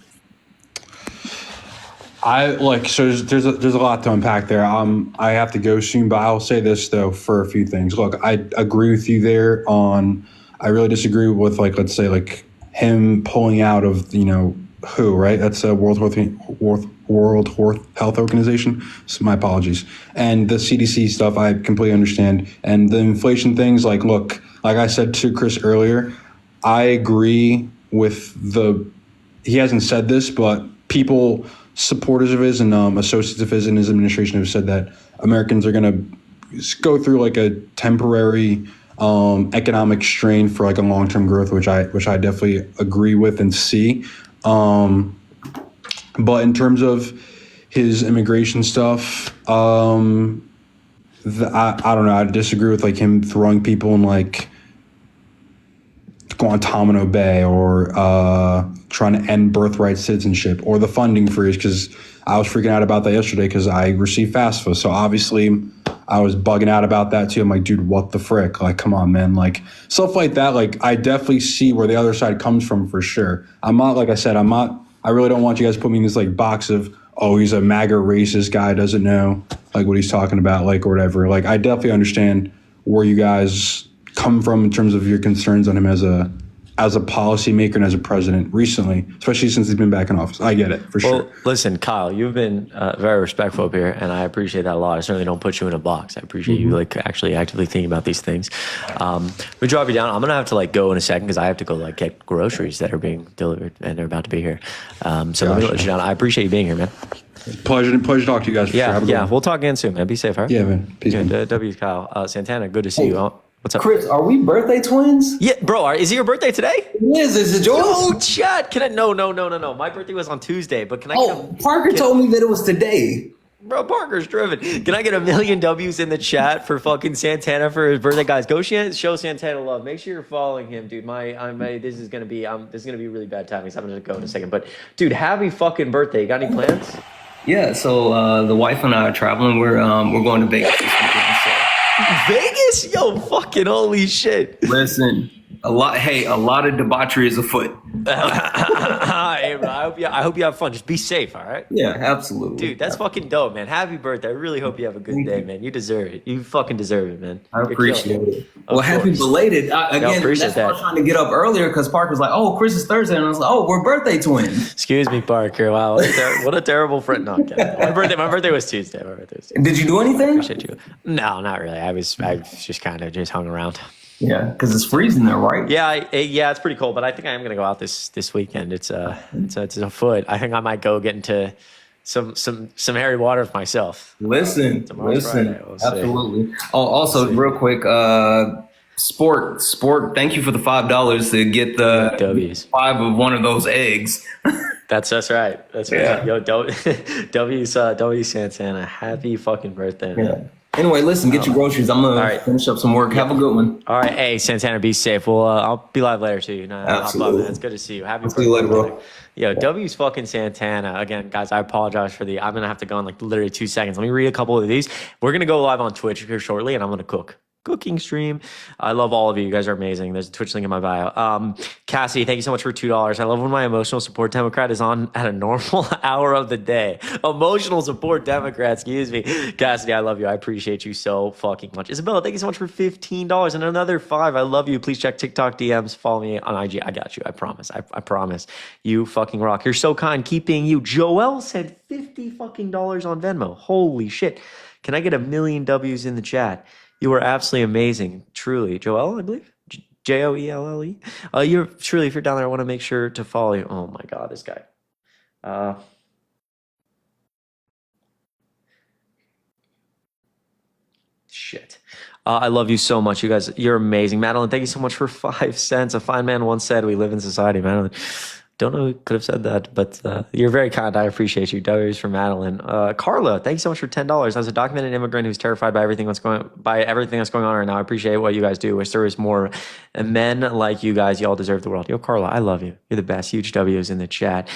So there's a lot to unpack there. I have to go soon, but I'll say this though for a few things. Look, I agree with you there on. I really disagree with let's say him pulling out of WHO, right? That's a World Health Organization. So my apologies. And the CDC stuff, I completely understand. And the inflation things, like, look, like I said to Chris earlier, I agree with he hasn't said this, but people, supporters of his and associates of his in his administration have said that Americans are going to go through like a temporary economic strain for like a long-term growth, which I definitely agree with and see. But in terms of his immigration stuff, I don't know. I disagree with like him throwing people in like Guantanamo Bay or trying to end birthright citizenship or the funding freeze, because I was freaking out about that yesterday because I received FAFSA. So obviously I was bugging out about that too. I'm like, dude, what the frick? Like, come on, man. Like, stuff like that. Like, I definitely see where the other side comes from for sure. I'm not, like I said, I really don't want you guys to put me in this like box of, oh, he's a MAGA racist guy, doesn't know like what he's talking about, like, or whatever. Like, I definitely understand where you guys come from in terms of your concerns on him as a policymaker and as a president recently, especially since he's been back in office. I get it, for sure. Well, listen, Kyle, you've been very respectful up here, and I appreciate that a lot. I certainly don't put you in a box. I appreciate you like actually actively thinking about these things. We drop you down. I'm gonna have to like go in a second because I have to go like get groceries that are being delivered, and they're about to be here. So let me let you down. I appreciate you being here, man. Pleasure to talk to you guys. For sure. Yeah. We'll talk again soon, man. Be safe, all right? Yeah, man. Peace. W. Kyle Santana. Good to see you. What's up, Chris? Are we birthday twins? Yeah, bro. Is it your birthday today? It is. Is it yours? Oh, chat. Can I? No. My birthday was on Tuesday, but can I? Parker told me that it was today. Bro, Parker's driven. Can I get a million W's in the chat for fucking Santana for his birthday, guys? Go show Santana love. Make sure you're following him, dude. This is gonna be really bad timing. So I'm gonna go in a second, but dude, happy fucking birthday. You got any plans? Yeah. So the wife and I are traveling. We're going to Vegas this weekend. So. Vegas? Yo, fucking holy shit. Listen, a lot of debauchery is afoot. Hey, bro, I hope you have fun. Just be safe, all right? Yeah, absolutely. Dude, that's fucking dope, man. Happy birthday. I really hope you have a good day, man. You deserve it. You fucking deserve it, man. I appreciate it. Well, happy belated. Again, that's why I was trying to get up earlier because Parker was like, oh, Chris is Thursday. And I was like, oh, we're birthday twins. Excuse me, Parker. Wow, what a terrible friend. No, I'm kidding. My birthday was Tuesday. Did you do anything? Appreciate you. No, not really. I just kind of just hung around. Yeah, because it's freezing there, right? Yeah, it's pretty cold, but I think I am gonna go out this weekend. It's a foot. I think I might go get into some hairy water with myself. Listen, Friday, absolutely. Oh, also, real quick, sport. Thank you for the $5 to get the W's. 5 of one of those eggs. That's right. Yeah. Yo, W Santana, happy fucking birthday, man. Yeah. Anyway, listen, get your groceries. I'm gonna finish up some work. Have a good one. All right, hey Santana, be safe. Well, I'll be live later too. Absolutely. It's good to see you. Happy birthday. See you later, bro. Yo, W's fucking Santana. Again, guys, I apologize for I'm gonna have to go in like literally 2 seconds. Let me read a couple of these. We're gonna go live on Twitch here shortly, and I'm gonna cooking stream. I love all of you. You guys are amazing. There's a Twitch link in my bio. Cassie, thank you so much for $2. I love when my emotional support Democrat is on at a normal hour of the day. Emotional support Democrat, excuse me. Cassidy, I love you. I appreciate you so fucking much. Isabella, thank you so much for $15 and another $5. I love you. Please check TikTok DMs. Follow me on IG. I got you. I promise. I promise. You fucking rock. You're so kind. Keep being you. Joel said $50 fucking on Venmo. Holy shit. Can I get a million W's in the chat? You are absolutely amazing. Truly. Joelle, I believe? Joelle. You're truly, if you're down there, I want to make sure to follow you. Oh my God, this guy. Shit. I love you so much. You guys, you're amazing. Madeline, thank you so much for 5 cents. A fine man once said, we live in society, Madeline. Don't know who could have said that, but you're very kind. I appreciate you. W's for Madeline. Carla, thank you so much for $10. As a documented immigrant who's terrified by everything that's going on right now, I appreciate what you guys do. Wish there was more men like you guys. You all deserve the world. Yo, Carla, I love you. You're the best. Huge W's in the chat.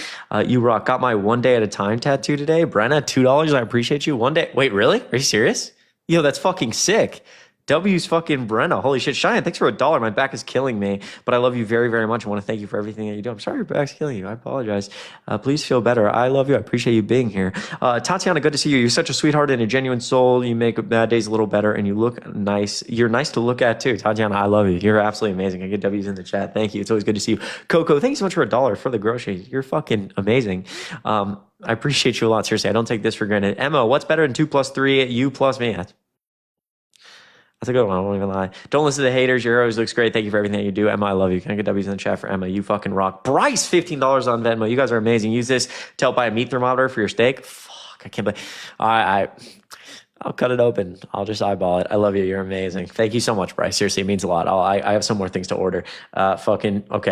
You rock. Got my 1 day at a time tattoo today. Brenna, $2. I appreciate you. 1 day. Wait, really? Are you serious? Yo, that's fucking sick. W's fucking Brenna. Holy shit. Cheyenne, thanks for $1. My back is killing me, but I love you very, very much. I want to thank you for everything that you do. I'm sorry your back's killing you. I apologize. Please feel better. I love you. I appreciate you being here. Tatiana, good to see you. You're such a sweetheart and a genuine soul. You make bad days a little better and you look nice. You're nice to look at too. Tatiana, I love you. You're absolutely amazing. I get W's in the chat. Thank you. It's always good to see you. Coco, thank you so much for $1 for the groceries. You're fucking amazing. I appreciate you a lot. Seriously, I don't take this for granted. Emma, what's better than 2 plus 3? You plus me. That's a good one. I won't even lie. Don't listen to the haters. Your always looks great. Thank you for everything that you do. Emma, I love you. Can I get W's in the chat for Emma? You fucking rock. Bryce, $15 on Venmo. You guys are amazing. Use this to help buy a meat thermometer for your steak. Fuck, I can't believe. I'll cut it open. I'll just eyeball it. I love you. You're amazing. Thank you so much, Bryce. Seriously, it means a lot. I have some more things to order. Okay.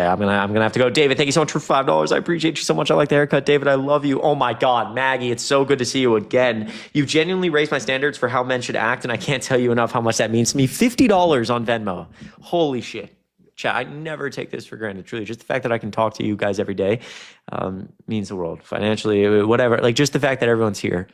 I'm gonna have to go. David, thank you so much for $5. I appreciate you so much. I like the haircut, David. I love you. Oh my God, Maggie, it's so good to see you again. You've genuinely raised my standards for how men should act, and I can't tell you enough how much that means to me. $50 on Venmo. Holy shit. Chat, I never take this for granted. Truly, just the fact that I can talk to you guys every day means the world. Financially, whatever. Like just the fact that everyone's here.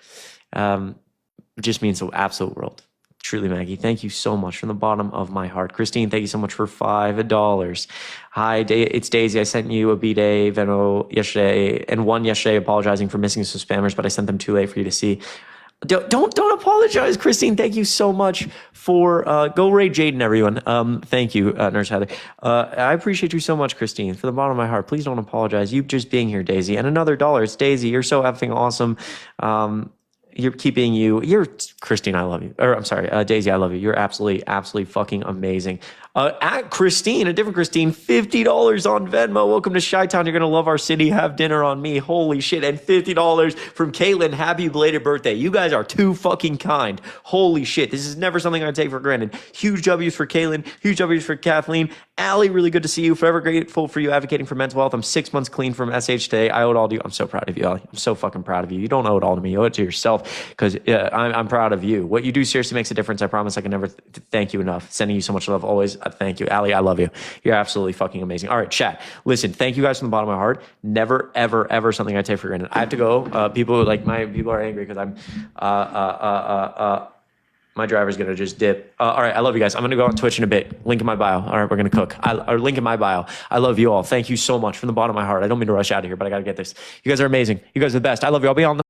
Just means the absolute world. Truly, Maggie, thank you so much from the bottom of my heart. Christine, thank you so much for $5. Hi, it's Daisy. I sent you a B-Day Venmo yesterday and one yesterday apologizing for missing some spammers, but I sent them too late for you to see. Don't apologize, Christine. Thank you so much for go raid Jaden, everyone. Thank you, Nurse Heather. I appreciate you so much, Christine, for the bottom of my heart. Please don't apologize. You just being here, Daisy. And another $1. It's Daisy. You're so effing awesome. You're Christine, I love you. Or I'm sorry, Daisy, I love you. You're absolutely fucking amazing. At Christine, a different Christine, $50 on Venmo. Welcome to Chi-Town. You're going to love our city. Have dinner on me. Holy shit. And $50 from Caitlin. Happy belated birthday. You guys are too fucking kind. Holy shit. This is never something I take for granted. Huge W's for Caitlin. Huge W's for Kathleen. Allie, really good to see you. Forever grateful for you advocating for mental health. I'm 6 months clean from SH today. I owe it all to you. I'm so proud of you, Allie. I'm so fucking proud of you. You don't owe it all to me. You owe it to yourself because I'm proud of you. What you do seriously makes a difference. I promise I can never thank you enough. Sending you so much love always. Thank you. Allie, I love you. You're absolutely fucking amazing. All right, chat. Listen, thank you guys from the bottom of my heart. Never, ever, ever something I take for granted. I have to go. People are angry because I'm my driver's gonna just dip. All right, I love you guys. I'm gonna go on Twitch in a bit. Link in my bio. All right, we're gonna cook. Or link in my bio. I love you all. Thank you so much from the bottom of my heart. I don't mean to rush out of here, but I gotta get this. You guys are amazing. You guys are the best. I love you. I'll be on the